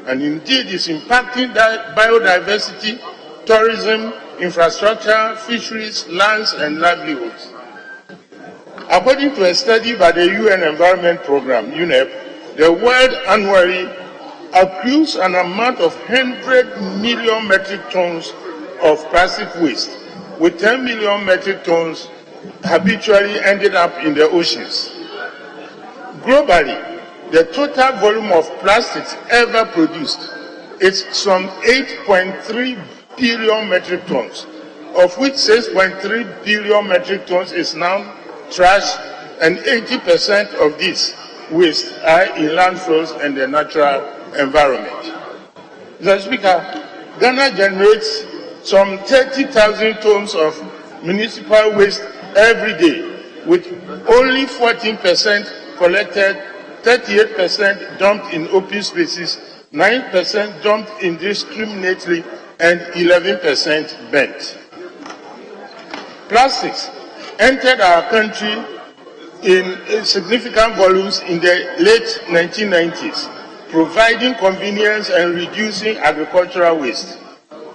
and indeed is impacting biodiversity, tourism, infrastructure, fisheries, lands, and livelihoods. According to a study by the UN Environment Programme, UNEP, the world annually accrues an amount of 100 million metric tons of plastic waste, with 10 million metric tons habitually ended up in the oceans. Globally, the total volume of plastics ever produced is some 8.3 billion metric tons, of which 6.3 billion metric tons is now trash, and 80% of this waste are in landfills and the natural environment. Mr. Speaker, Ghana generates some 30,000 tons of municipal waste every day, with only 14% collected, 38% dumped in open spaces, 9% dumped indiscriminately, and 11% burnt. Plastics entered our country in significant volumes in the late 1990s, providing convenience and reducing agricultural waste.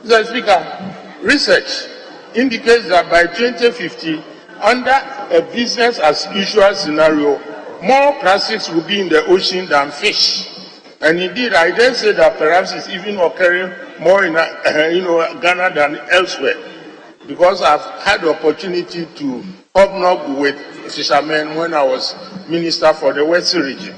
Mr. Speaker, research indicates that by 2050, under a business as usual scenario, more plastics will be in the ocean than fish. And indeed, I dare say that perhaps it's even occurring more in Ghana than elsewhere, because I've had the opportunity to hobnob with fishermen when I was Minister for the West region.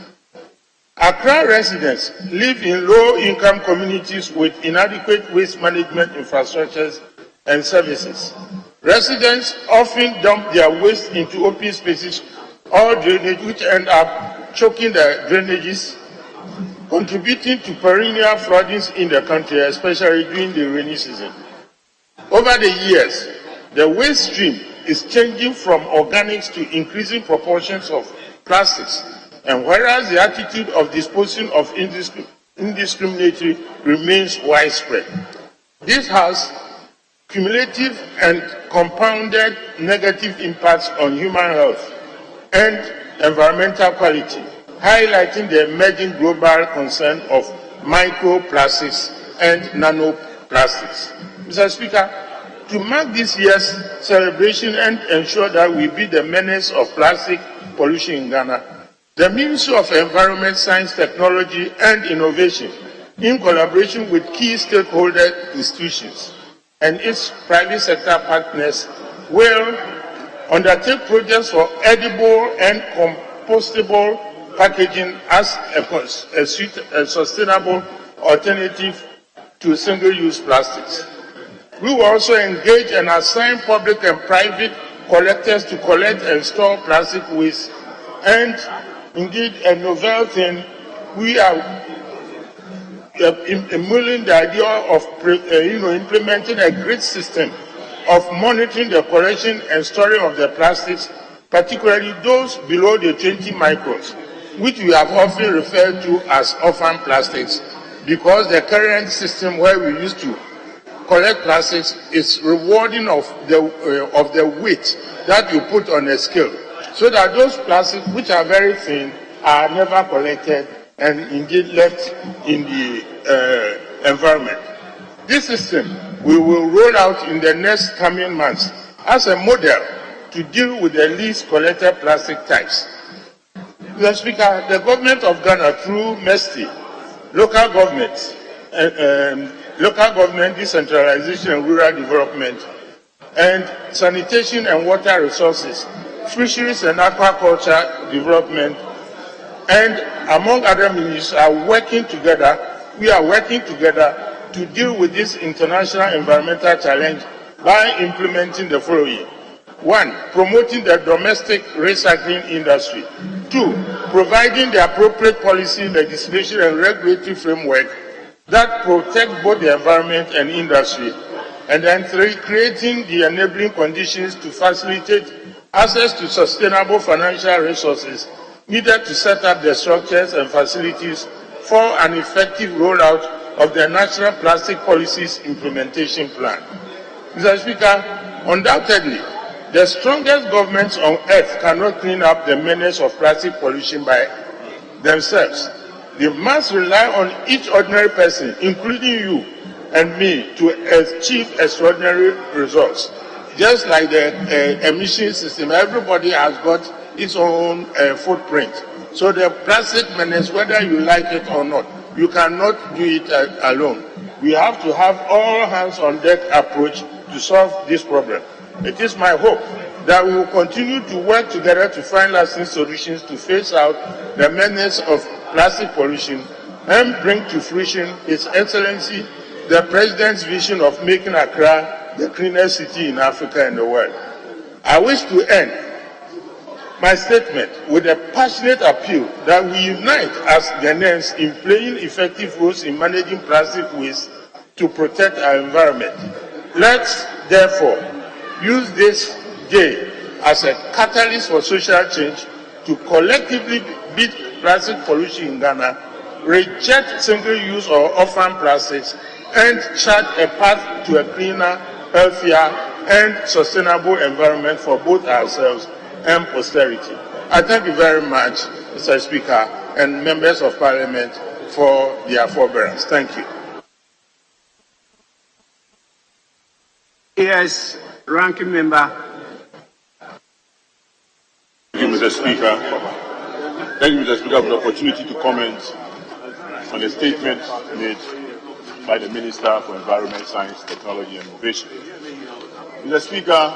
Accra residents live in low-income communities with inadequate waste management infrastructures and services. Residents often dump their waste into open spaces or drainage, which end up choking the drainages, contributing to perennial floodings in the country, especially during the rainy season. Over the years, the waste stream is changing from organics to increasing proportions of plastics, and whereas the attitude of disposing of indiscriminately remains widespread, this has cumulative and compounded negative impacts on human health and environmental quality, highlighting the emerging global concern of microplastics and nanoplastics. Mr. Speaker, to mark this year's celebration and ensure that we beat the menace of plastic pollution in Ghana, the Ministry of Environment, Science, Technology and Innovation, in collaboration with key stakeholder institutions and its private sector partners, will undertake projects for edible and compostable packaging as a sustainable alternative to single-use plastics. We will also engage and assign public and private collectors to collect and store plastic waste. And indeed, a novel thing, we are emulating the idea of implementing a grid system of monitoring the collection and storing of the plastics, particularly those below the 20 microns, which we have often referred to as orphan plastics, because the current system where we used to collect plastics is rewarding of the weight that you put on a scale, so that those plastics which are very thin are never collected and indeed left in the environment. This system we will roll out in the next coming months as a model to deal with the least collected plastic types. Mr. Speaker, the government of Ghana, through MESTI, local government decentralization and rural development, and sanitation and water resources, fisheries and aquaculture development, and among other ministries are working together. We are working together to deal with this international environmental challenge by implementing the following. 1, promoting the domestic recycling industry. 2, providing the appropriate policy, legislation, and regulatory framework that protect both the environment and industry. And then 3, creating the enabling conditions to facilitate access to sustainable financial resources needed to set up the structures and facilities for an effective rollout of the National Plastic Policies Implementation Plan. Mr. Speaker, undoubtedly, the strongest governments on earth cannot clean up the menace of plastic pollution by themselves. They must rely on each ordinary person, including you and me, to achieve extraordinary results. Just like the emission system, everybody has got its own footprint. So the plastic menace, whether you like it or not, you cannot do it alone. We have to have all hands on deck approach to solve this problem. It is my hope that we will continue to work together to find lasting solutions to phase out the menace of plastic pollution and bring to fruition His Excellency the President's vision of making Accra the cleanest city in Africa and the world. I wish to end my statement with a passionate appeal that we unite as Ghanaians in playing effective roles in managing plastic waste to protect our environment. Let's therefore use this day as a catalyst for social change to collectively beat plastic pollution in Ghana reject single-use or orphan plastics, and chart a path to a cleaner, healthier, and sustainable environment for both ourselves and posterity. I thank you very much, Mr. Speaker, and members of Parliament for their forbearance. Thank you. Yes, Ranking Member. Thank you, Mr. Speaker. Thank you, Mr. Speaker, for the opportunity to comment on the statement made by the Minister for Environment, Science, Technology and Innovation. Mr. Speaker,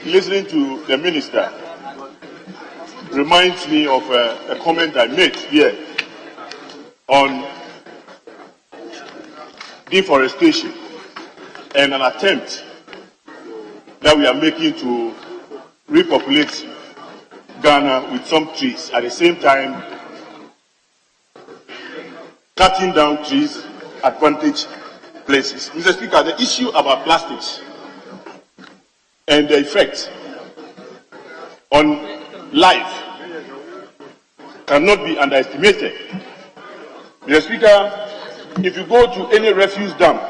listening to the Minister reminds me of a comment I made here on deforestation and an attempt that we are making to repopulate Ghana with some trees, at the same time cutting down trees at vantage places. Mr. Speaker, the issue about plastics and the effect on life cannot be underestimated. Mr. Speaker, if you go to any refuse dump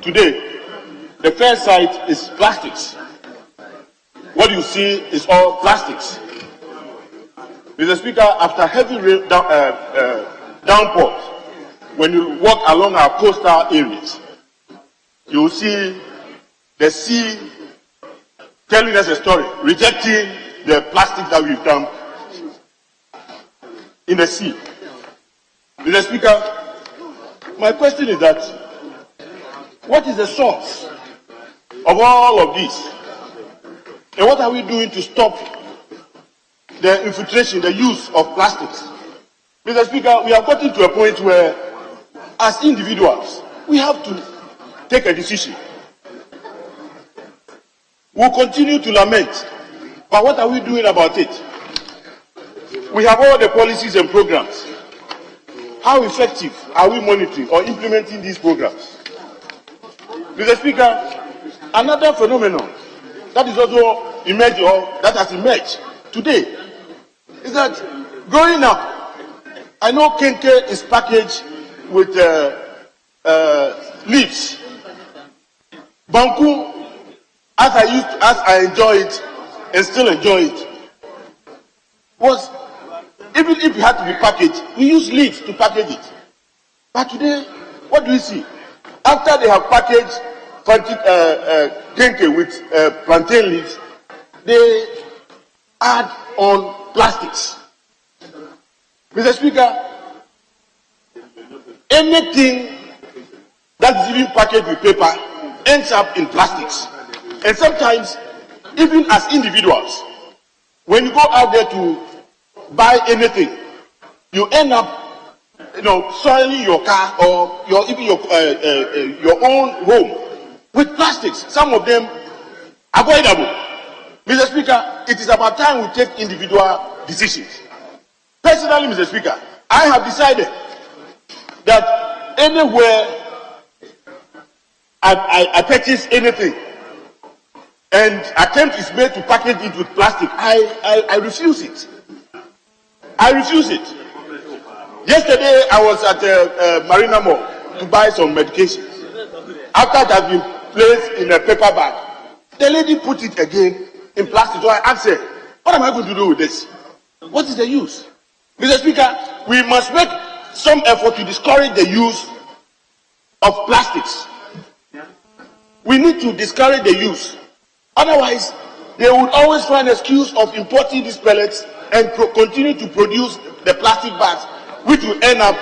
today, the first sight is plastics. What you see is all plastics. Mr. Speaker, after heavy rain, downpours, when you walk along our coastal areas, you will see the sea telling us a story, rejecting the plastic that we've dumped in the sea. Mr. Speaker, my question is that what is the source of all of this? And what are we doing to stop the infiltration, the use of plastics? Mr. Speaker, we have gotten to a point where, as individuals, we have to take a decision. We'll continue to lament, but what are we doing about it? We have all the policies and programs. How effective are we monitoring or implementing these programs? Mr. Speaker, another phenomenon that is also emerged or that has emerged today is that growing up, I know kenke is packaged with leaves. Banku, as I enjoy it and still enjoy it, was even if it had to be packaged, we use leaves to package it. But today, what do we see? After they have packaged kenke with plantain leaves, they add on plastics. Mr. Speaker, anything that is even packaged with paper ends up in plastics. And sometimes, even as individuals, when you go out there to buy anything, you end up, soiling your car or even your own home with plastics. Some of them avoidable. Mr. Speaker, it is about time we take individual decisions. Personally, Mr. Speaker, I have decided that anywhere I purchase anything and attempt is made to package it with plastic, I refuse it. I refuse it. Yesterday, I was at Marina Mall to buy some medication. After it has been placed in a paper bag, the lady put it again in plastic. So I asked her, what am I going to do with this? What is the use? Mr. Speaker, we must make some effort to discourage the use of plastics. We need to discourage the use. Otherwise, they would always find an excuse of importing these pellets and continue to produce the plastic bags, which will end up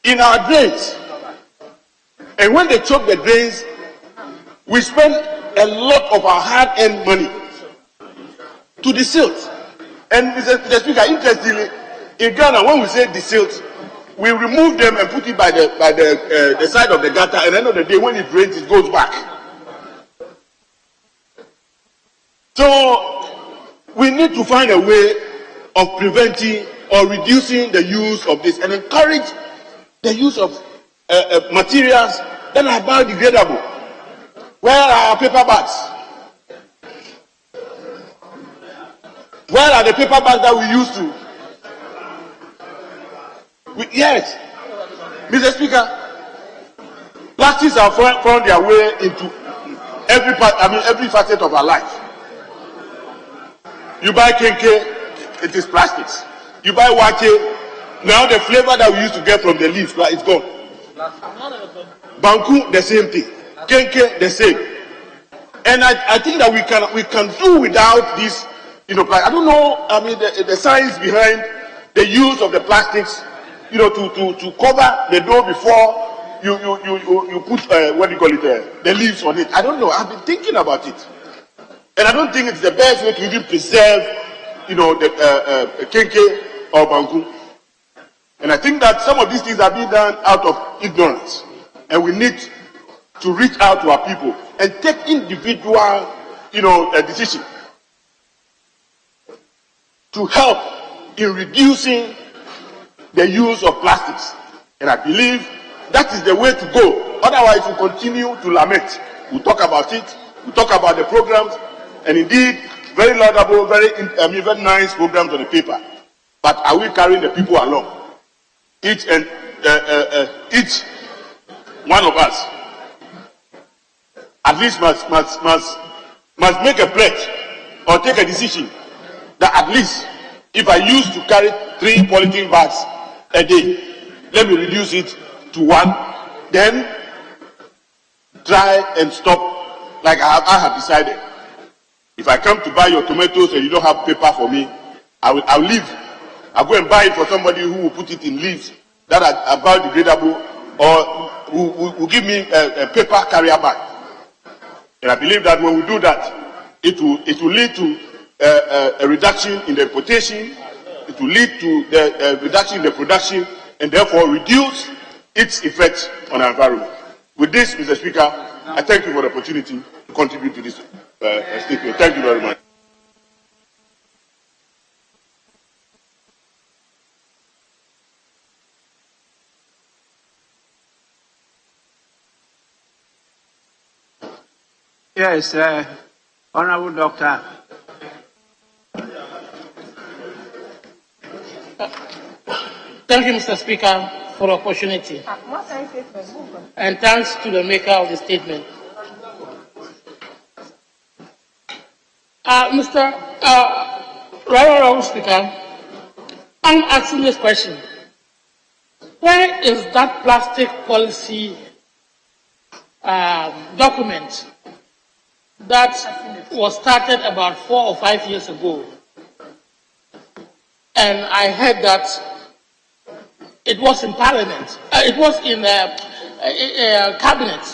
in our drains. And when they choke the drains, we spend a lot of our hard-earned money to the silt. And Mr. Speaker, interestingly, in Ghana, when we say the silt, we remove them and put it by the side of the gutter, and at the end of the day, when it rains, it goes back. So we need to find a way of preventing or reducing the use of this and encourage the use of materials that are biodegradable. Where are our paper bags? Where are the paper bags that we used to Yes, Mr. Speaker, plastics have found their way into every part. I mean, every facet of our life. You buy kenke, it is plastics. You buy wache, now the flavor that we used to get from the leaves, it's gone. Banku, the same thing. Kenke, the same. And I think that we can do without this, you know, I don't know, I mean, the science behind the use of the plastics, you know, to cover the dough before you put, what do you call it, the leaves on it. I don't know. I've been thinking about it. And I don't think it's the best way to even preserve, you know, the kenke or banku. And I think that some of these things are being done out of ignorance. And we need to reach out to our people and take individual, you know, decision to help in reducing the use of plastics. And I believe that is the way to go. Otherwise, we'll continue to lament. We'll talk about it. We'll talk about the programs. And indeed, very laudable, very nice programs on the paper. But are we carrying the people along? Each one of us at least must make a pledge or take a decision that at least if I used to carry 3 polythene bags a day, let me reduce it to 1, then try and stop like I have decided. If I come to buy your tomatoes and you don't have paper for me, I'll leave. I'll go and buy it for somebody who will put it in leaves that are biodegradable or who will give me a paper carrier bag. And I believe that when we do that, it will lead to a reduction in the importation, it will lead to the reduction in the production, and therefore reduce its effects on our environment. With this, Mr. Speaker, I thank you for the opportunity to contribute to this statement. Thank you very much. Yes, Honorable Doctor. Thank you, Mr. Speaker, for the opportunity. And thanks to the maker of the statement. Mr. Honorable Speaker, I'm asking this question. Where is that plastic policy document that was started about 4 or 5 years ago? And I heard that it was in Parliament. It was in Cabinet.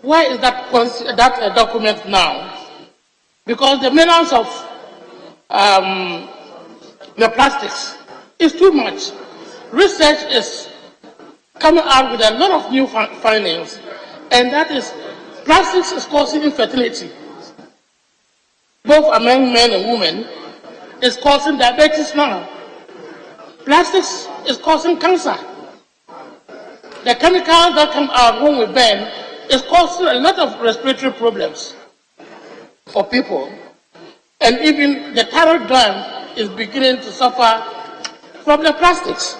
Where is that document now? Because the menace of the plastics is too much. Research is coming out with a lot of new findings, and that is plastics is causing infertility, both among men and women. It's causing diabetes now. Plastics is causing cancer. The chemicals that come out when we burn is causing a lot of respiratory problems for people. And even the thyroid gland is beginning to suffer from the plastics.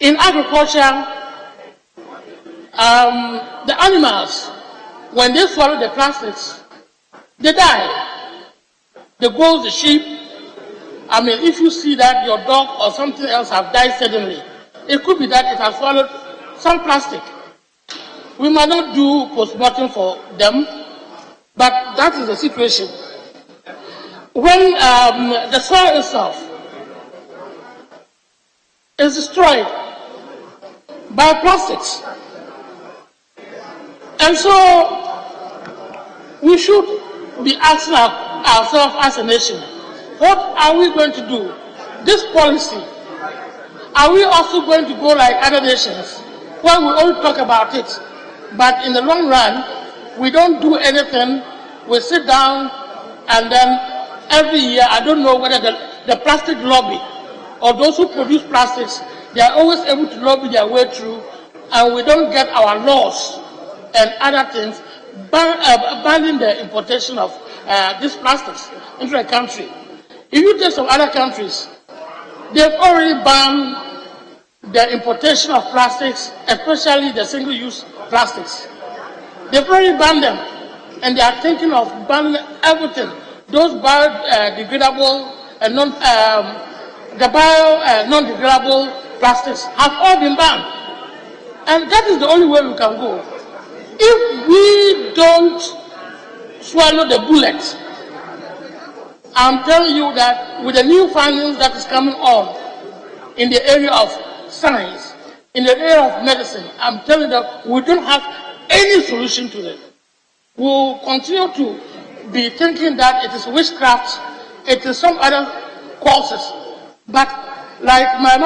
In agriculture, the animals, when they swallow the plastics, they die. The goats, the sheep. I mean, if you see that your dog or something else have died suddenly, it could be that it has swallowed some plastic. We might not do post-mortem for them, but that is the situation. When the soil itself is destroyed by plastics, and so we should be asking ourselves as a nation, what are we going to do? This policy, are we also going to go like other nations where we only talk about it, but in the long run, we don't do anything, we sit down and then every year, I don't know whether the plastic lobby or those who produce plastics, they are always able to lobby their way through, and we don't get our laws and other things banning the importation of these plastics into the country. If you take some other countries, they've already banned the importation of plastics, especially the single-use plastics. They've already banned them, and they are thinking of banning everything. Those biodegradable and non-degradable plastics have all been banned, and that is the only way we can go. If we don't swallow the bullet, I'm telling you that with the new findings that is coming on in the area of science, in the area of medicine, I'm telling you that we don't have any solution to it. We'll continue to be thinking that it is witchcraft, it is some other causes. But like my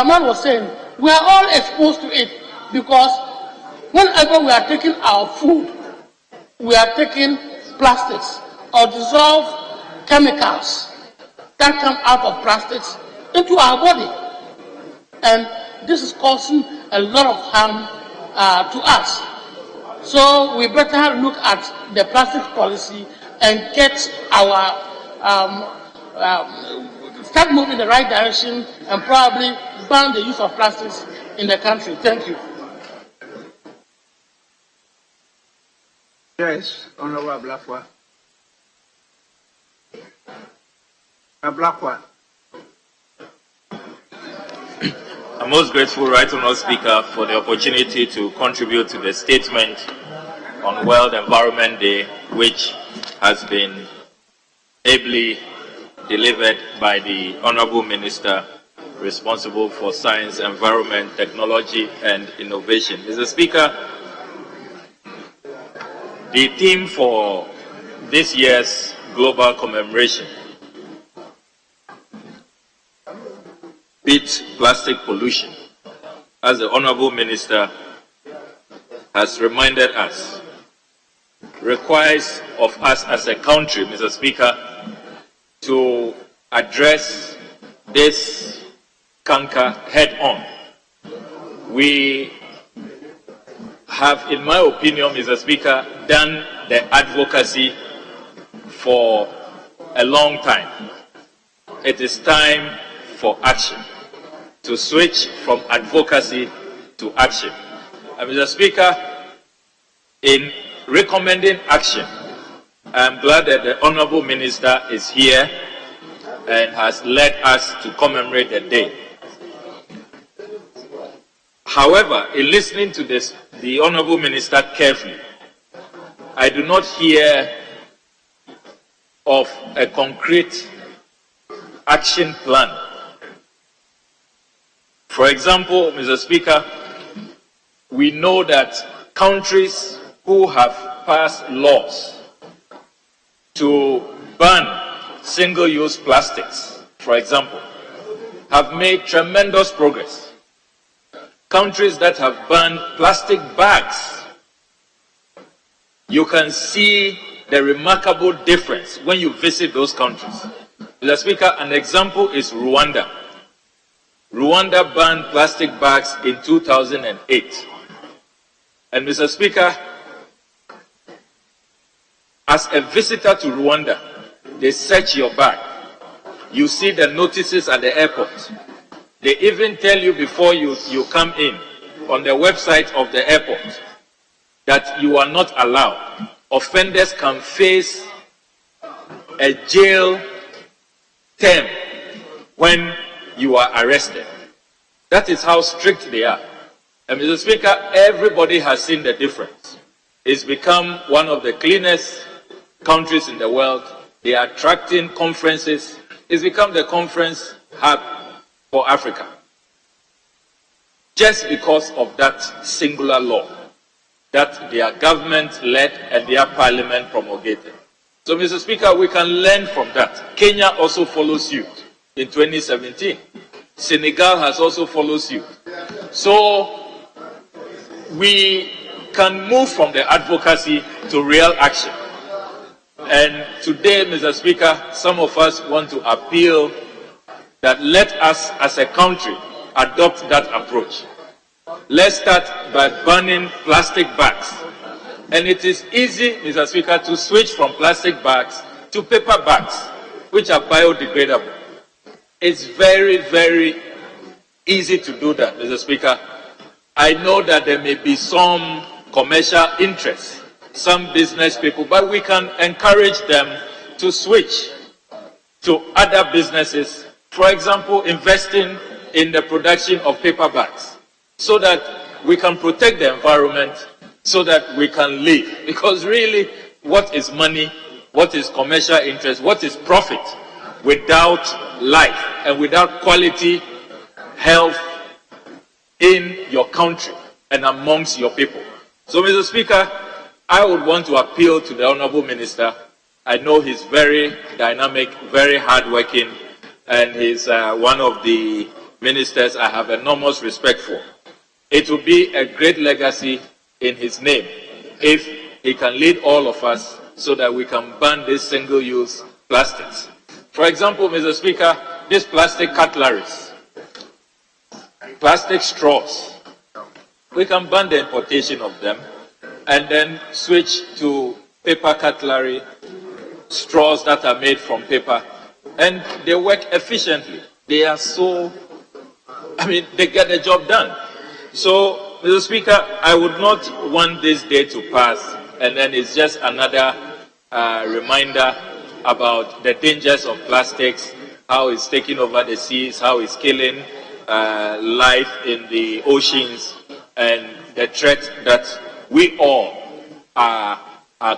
man was saying, we are all exposed to it because whenever we are taking our food, we are taking plastics or dissolved chemicals that come out of plastics into our body. And this is causing a lot of harm to us. So we better look at the plastic policy and get our, start moving in the right direction and probably ban the use of plastics in the country. Thank you. Yes, Honorable Blakwa. Blakwa. I'm most grateful, Right Honourable Speaker, for the opportunity to contribute to the statement on World Environment Day, which has been ably delivered by the Honourable Minister responsible for Science, Environment, Technology and Innovation. Mr. Speaker, the theme for this year's global commemoration, beat plastic pollution, as the Honourable Minister has reminded us, requires of us as a country, Mr. Speaker, to address this canker head on. We have, in my opinion, Mr. Speaker, done the advocacy for a long time. It is time for action, to switch from advocacy to action. And Mr. Speaker, in recommending action, I am glad that the Honourable Minister is here and has led us to commemorate the day. However, in listening to this, the Honourable Minister carefully, I do not hear of a concrete action plan. For example, Mr. Speaker, we know that countries who have passed laws to ban single-use plastics, for example, have made tremendous progress. Countries that have banned plastic bags, you can see the remarkable difference when you visit those countries. Mr. Speaker, an example is Rwanda. Rwanda banned plastic bags in 2008. And Mr. Speaker, as a visitor to Rwanda, they search your bag. You see the notices at the airport. They even tell you before you come in on the website of the airport that you are not allowed. Offenders can face a jail term when you are arrested. That is how strict they are. And Mr. Speaker, everybody has seen the difference. It's become one of the cleanest countries in the world. They are attracting conferences. It's become the conference hub for Africa. Just because of that singular law that their government led and their parliament promulgated. So, Mr. Speaker, we can learn from that. Kenya also follows suit in 2017. Senegal has also followed suit. So, we can move from the advocacy to real action. And today, Mr. Speaker, some of us want to appeal that let us as a country adopt that approach. Let's start by banning plastic bags. And it is easy, Mr. Speaker, to switch from plastic bags to paper bags, which are biodegradable. It's very, very easy to do that, Mr. Speaker. I know that there may be some commercial interests, some business people, but we can encourage them to switch to other businesses. For example, investing in the production of paper bags so that we can protect the environment, so that we can live. Because really, what is money, what is commercial interest, what is profit without life and without quality health in your country and amongst your people? So, Mr. Speaker, I would want to appeal to the Honorable Minister. I know he's very dynamic, very hardworking, and he's one of the ministers I have enormous respect for. It will be a great legacy in his name if he can lead all of us so that we can ban these single-use plastics. For example, Mr. Speaker, these plastic cutleries, plastic straws, we can ban the importation of them and then switch to paper cutlery, straws that are made from paper, and they work efficiently. They are so, they get the job done. So, Mr. Speaker, I would not want this day to pass and then it's just another reminder about the dangers of plastics, how it's taking over the seas, how it's killing life in the oceans, and the threat that we all are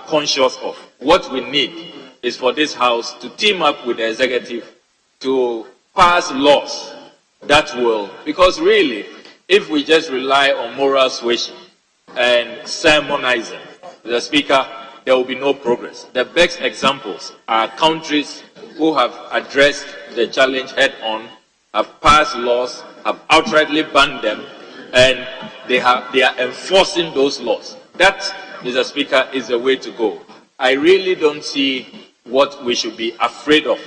conscious of. What we need is for this House to team up with the executive to pass laws that will, because really, if we just rely on moral suasion and sermonizing, the Speaker, there will be no progress. The best examples are countries who have addressed the challenge head on, have passed laws, have outrightly banned them, and they are enforcing those laws. That, Mr. Speaker, is the way to go. I really don't see what we should be afraid of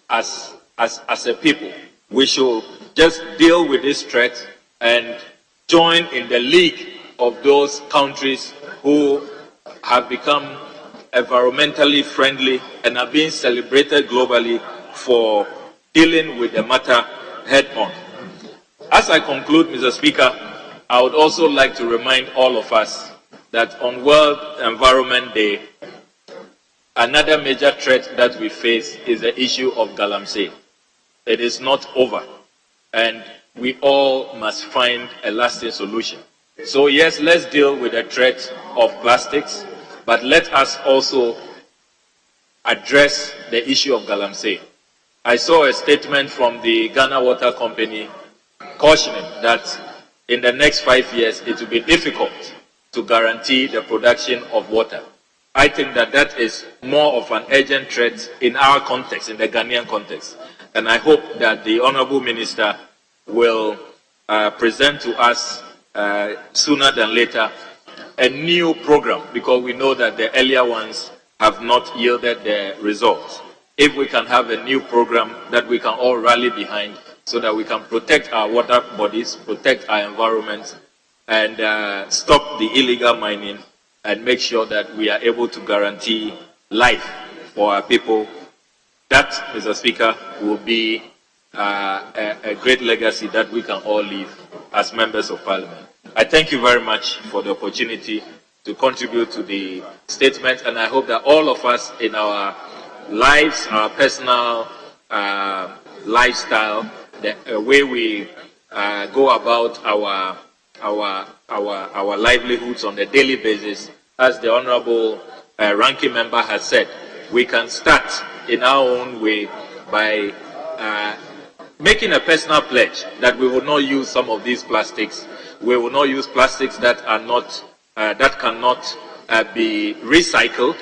as a people. We should just deal with this threat and join in the league of those countries who have become environmentally friendly and are being celebrated globally for dealing with the matter head on. As I conclude, Mr. Speaker, I would also like to remind all of us that on World Environment Day, another major threat that we face is the issue of galamsey. It is not over, and we all must find a lasting solution. So yes, let's deal with the threat of plastics, but let us also address the issue of galamsey. I saw a statement from the Ghana Water Company cautioning that in the next 5 years it will be difficult to guarantee the production of water. I think that that is more of an urgent threat in our context, in the Ghanaian context. And I hope that the Honorable Minister will present to us sooner than later a new program, because we know that the earlier ones have not yielded the results. If we can have a new program that we can all rally behind so that we can protect our water bodies, protect our environment, and stop the illegal mining, and make sure that we are able to guarantee life for our people, that, Mr. Speaker, will be a great legacy that we can all leave as members of Parliament. I thank you very much for the opportunity to contribute to the statement, and I hope that all of us in our lives, our personal lifestyle, the way we go about our livelihoods on a daily basis, as the Honourable Ranking Member has said, we can start in our own way by making a personal pledge that we will not use some of these plastics. We will not use plastics that are not that cannot be recycled.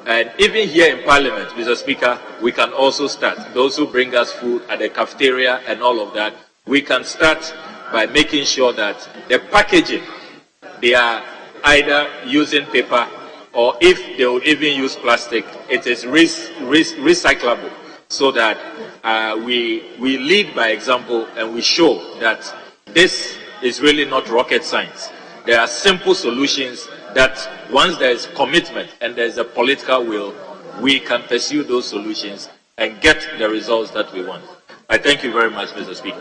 And even here in Parliament, Mr. Speaker, we can also start. Those who bring us food at the cafeteria and all of that, we can start by making sure that the packaging, they are either using paper, or if they would even use plastic, it is recyclable, so that we lead by example and we show that this is really not rocket science. There are simple solutions that once there is commitment and there is a political will, we can pursue those solutions and get the results that we want. I thank you very much, Mr. Speaker.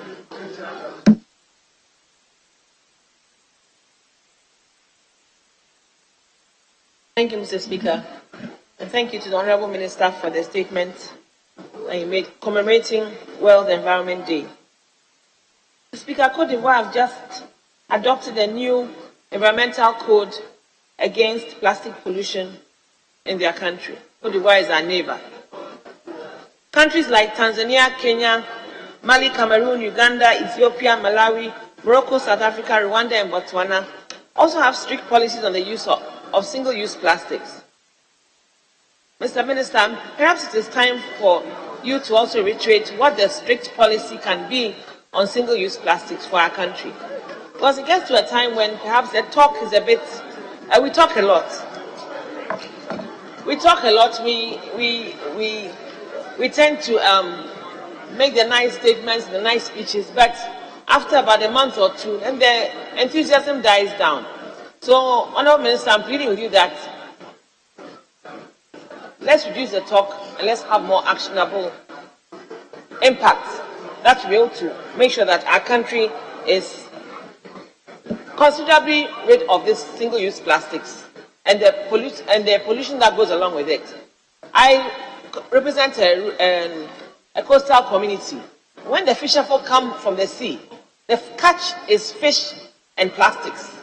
Thank you, Mr. Speaker. And thank you to the Honourable Minister for the statement that he made commemorating World Environment Day. Mr. Speaker, Cote d'Ivoire have just adopted a new environmental code against plastic pollution in their country. Cote d'Ivoire is our neighbor. Countries like Tanzania, Kenya, Mali, Cameroon, Uganda, Ethiopia, Malawi, Morocco, South Africa, Rwanda, and Botswana also have strict policies on the use of single-use plastics. Mr. Minister, perhaps it is time for you to also reiterate what the strict policy can be on single-use plastics for our country. Because it gets to a time when perhaps the talk is a bit, we talk a lot. We talk a lot, we tend to make the nice statements, the nice speeches, but after about a month or two, and the enthusiasm dies down. So, Honourable Minister, I'm pleading with you that let's reduce the talk and let's have more actionable impacts that will be able to make sure that our country is considerably rid of these single-use plastics and the pollution that goes along with it. I represent a coastal community. When the fisherfolk come from the sea, the catch is fish and plastics.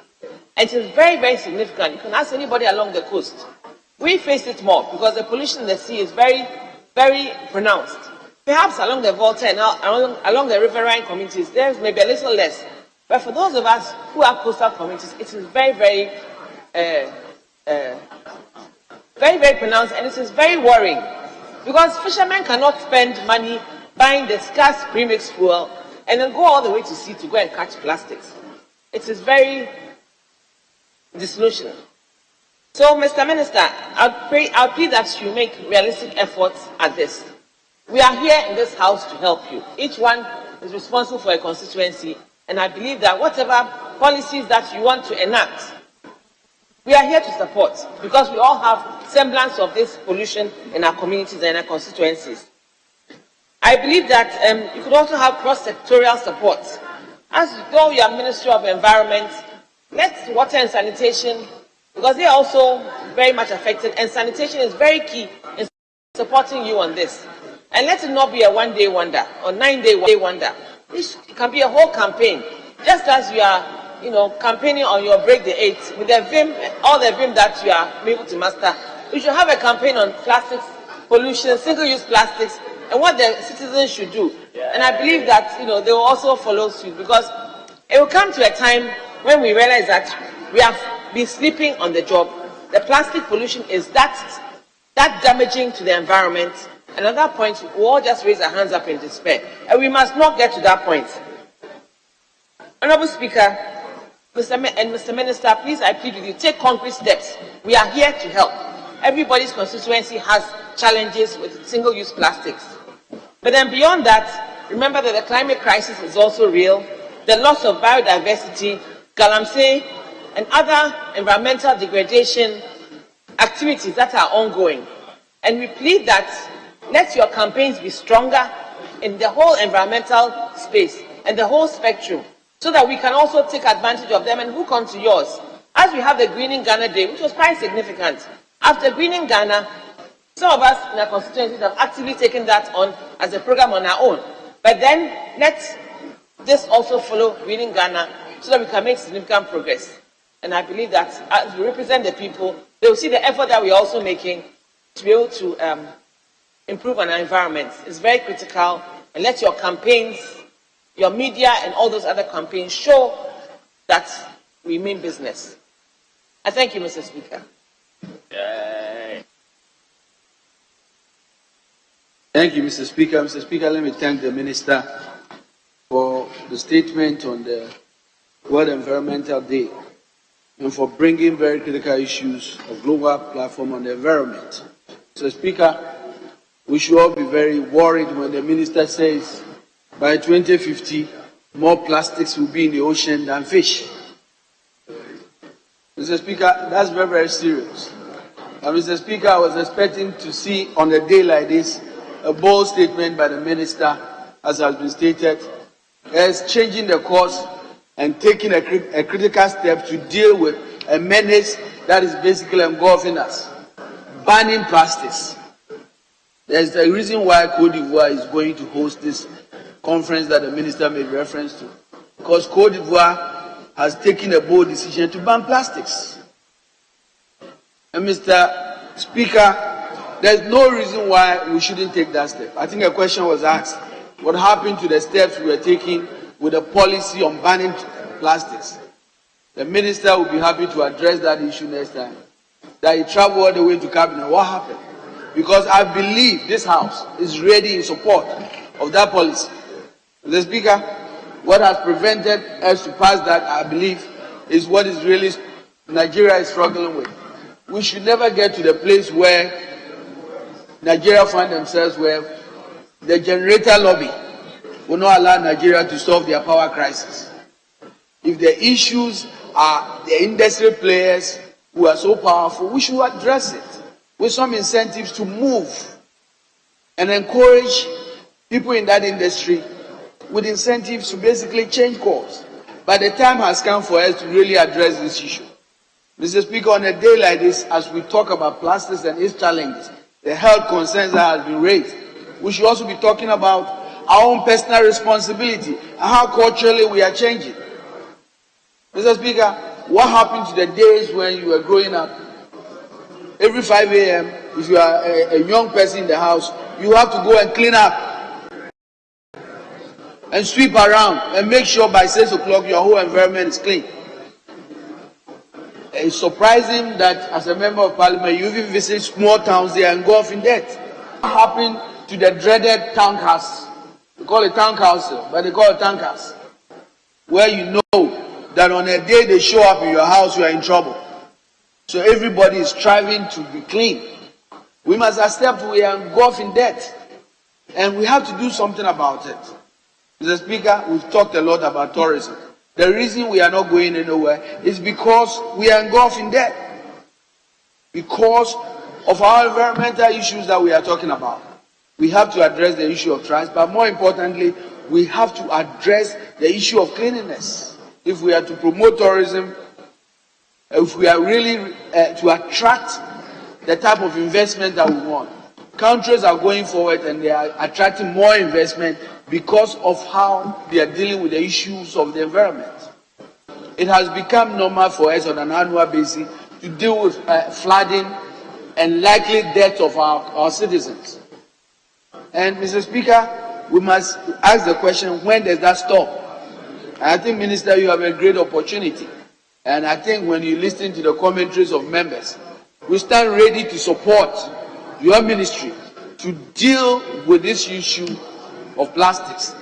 And it is very, very significant. You can ask anybody along the coast. We face it more because the pollution in the sea is very, very pronounced. Perhaps along the Volta and along the riverine communities, there may be a little less. But for those of us who are coastal communities, it is very, very, very, very pronounced, and it is very worrying. Because fishermen cannot spend money buying the scarce premix fuel and then go all the way to sea to go and catch plastics. It is very disillusioned. So, Mr. Minister, I'll plead that you make realistic efforts at this. We are here in this house to help you. Each one is responsible for a constituency, and I believe that whatever policies that you want to enact, we are here to support, because we all have semblance of this pollution in our communities and our constituencies. I believe that you could also have cross-sectorial support. As though you are Ministry of Environment, let water and sanitation, because they are also very much affected, and sanitation is very key in supporting you on this. And let it not be a one-day wonder or 9-day wonder. This can be a whole campaign, just as you are, campaigning on your Break the 8 with the vim, all the vim that you are able to master. We should have a campaign on plastics pollution, single-use plastics, and what the citizens should do. And I believe that they will also follow suit, because it will come to a time when we realize that we have been sleeping on the job. The plastic pollution is that damaging to the environment, and at that point we all just raise our hands up in despair, and we must not get to that point. Honourable Speaker, Mr. Minister, please, I plead with you, take concrete steps. We are here to help. Everybody's constituency has challenges with single-use plastics. But then beyond that, remember that the climate crisis is also real. The loss of biodiversity, galamsey, and other environmental degradation activities that are ongoing. And we plead that let your campaigns be stronger in the whole environmental space and the whole spectrum, so that we can also take advantage of them and hook onto yours. As we have the Greening Ghana Day, which was quite significant. After Greening Ghana, some of us in our constituencies have actively taken that on as a program on our own. But then let this also follow Greening Ghana, so that we can make significant progress. And I believe that as we represent the people, they will see the effort that we are also making to be able to improve on our environment. It's very critical, and let your campaigns, your media, and all those other campaigns show that we mean business. I thank you, Mr. Speaker. Thank you, Mr. Speaker. Mr. Speaker, let me thank the Minister for the statement on the World Environmental Day and for bringing very critical issues of global platform on the environment. Mr. Speaker, we should all be very worried when the Minister says by 2050, more plastics will be in the ocean than fish. Mr. Speaker, that's very, very serious. And Mr. Speaker, I was expecting to see on a day like this a bold statement by the Minister as has been stated, is changing the course and taking a critical step to deal with a menace that is basically engulfing us, banning plastics. There's a reason why Côte d'Ivoire is going to host this conference that the minister made reference to, because Côte d'Ivoire has taken a bold decision to ban plastics. And Mr. Speaker, there's no reason why we shouldn't take that step. I think a question was asked, what happened to the steps we were taking with a policy on banning plastics? The minister will be happy to address that issue next time. That he traveled all the way to cabinet. What happened? Because I believe this House is ready in support of that policy. Mr. Speaker, what has prevented us to pass that, I believe, is what is really Nigeria is struggling with. We should never get to the place where Nigeria find themselves where the generator lobby will not allow Nigeria to solve their power crisis. If the issues are the industry players who are so powerful, we should address it with some incentives to move and encourage people in that industry with incentives to basically change course. But the time has come for us to really address this issue. Mr. Speaker, on a day like this, as we talk about plastics and its challenges, the health concerns that have been raised, we should also be talking about our own personal responsibility and how culturally we are changing. Mr. Speaker, what happened to the days when you were growing up? Every 5 a.m., if you are a young person in the house, you have to go and clean up and sweep around and make sure by 6 o'clock your whole environment is clean. It's surprising that as a member of parliament, you even visit small towns, they are engulfed in debt. What happened to the dreaded town house? They call it town council, but they call it town house, where you know that on a day they show up in your house, you are in trouble. So everybody is striving to be clean. We must accept we are engulfed in debt, and we have to do something about it. Mr. Speaker, we've talked a lot about tourism. The reason we are not going anywhere is because we are engulfed in debt, because of our environmental issues that we are talking about. We have to address the issue of trust, but more importantly, we have to address the issue of cleanliness. If we are to promote tourism, if we are really to attract the type of investment that we want. Countries are going forward and they are attracting more investment because of how they are dealing with the issues of the environment. It has become normal for us on an annual basis to deal with flooding and likely death of our citizens. And Mr. Speaker, we must ask the question, when does that stop? And I think, Minister, you have a great opportunity. And I think when you listen to the commentaries of members, we stand ready to support your ministry to deal with this issue of plastics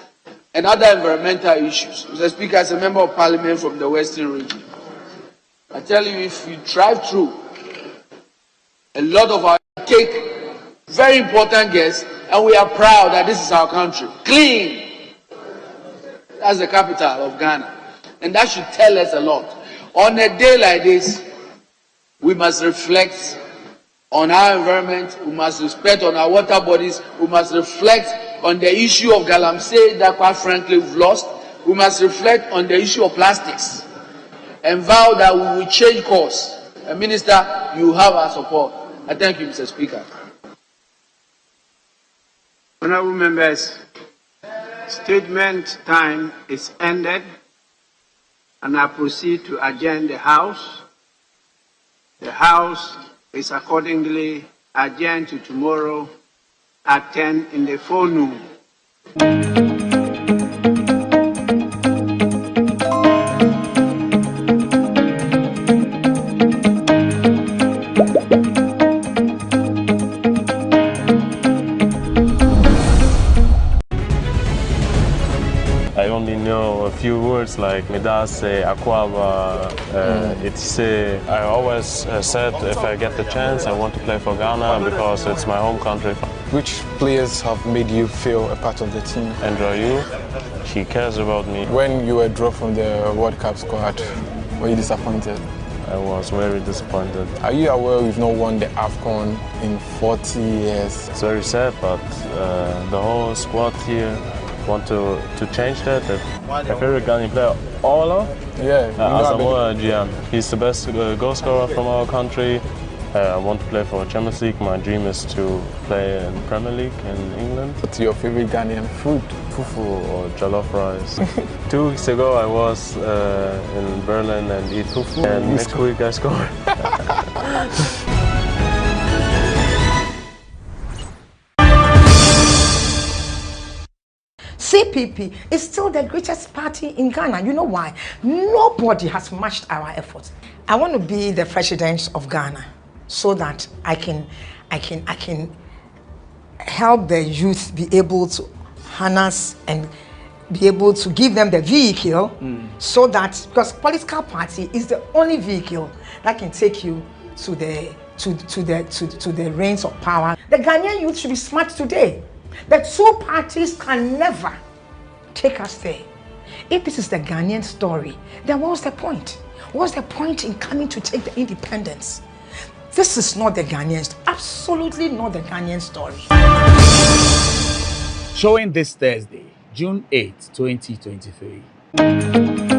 and other environmental issues. Mr. Speaker, as a member of parliament from the Western region, I tell you, if you drive through, a lot of our take very important guests, and we are proud that this is our country. Clean. That's the capital of Ghana. And that should tell us a lot. On a day like this, we must reflect on our environment, we must respect on our water bodies, we must reflect on the issue of galamsey that quite frankly we've lost, we must reflect on the issue of plastics and vow that we will change course. And Minister, you have our support. I thank you, Mr. Speaker. Honourable members, statement time is ended, and I proceed to adjourn the House. The House is accordingly adjourned to tomorrow at 10 in the forenoon. I only know a few words like Medase, Akwaba, Etise. I always said if I get the chance, I want to play for Ghana because it's my home country. Which players have made you feel a part of the team? Andrew, he cares about me. When you were dropped from the World Cup squad, were you disappointed? I was very disappointed. Are you aware we've not won the AFCON in 40 years? It's very sad, but the whole squad here want to change that. My favorite Ghanaian player, Ola. Yeah. Asamoah Gyan. He's the best goal scorer from our country. I want to play for Champions League. My dream is to play in Premier League in England. What's your favorite Ghanaian food? Fufu or jollof rice. 2 weeks ago I was in Berlin and eat fufu, and next week I scored. CPP is still the greatest party in Ghana. You know why? Nobody has matched our efforts. I want to be the president of Ghana so that I can help the youth be able to harness and be able to give them the vehicle so that, because political party is the only vehicle that can take you to the reins of power. The Ghanaian youth should be smart today. The two parties can never take us there. If this is the Ghanaian story, then what's the point? What's the point in coming to take the independence? This is not the Ghanaian, absolutely not the Ghanaian story. Showing this Thursday, June 8, 2023.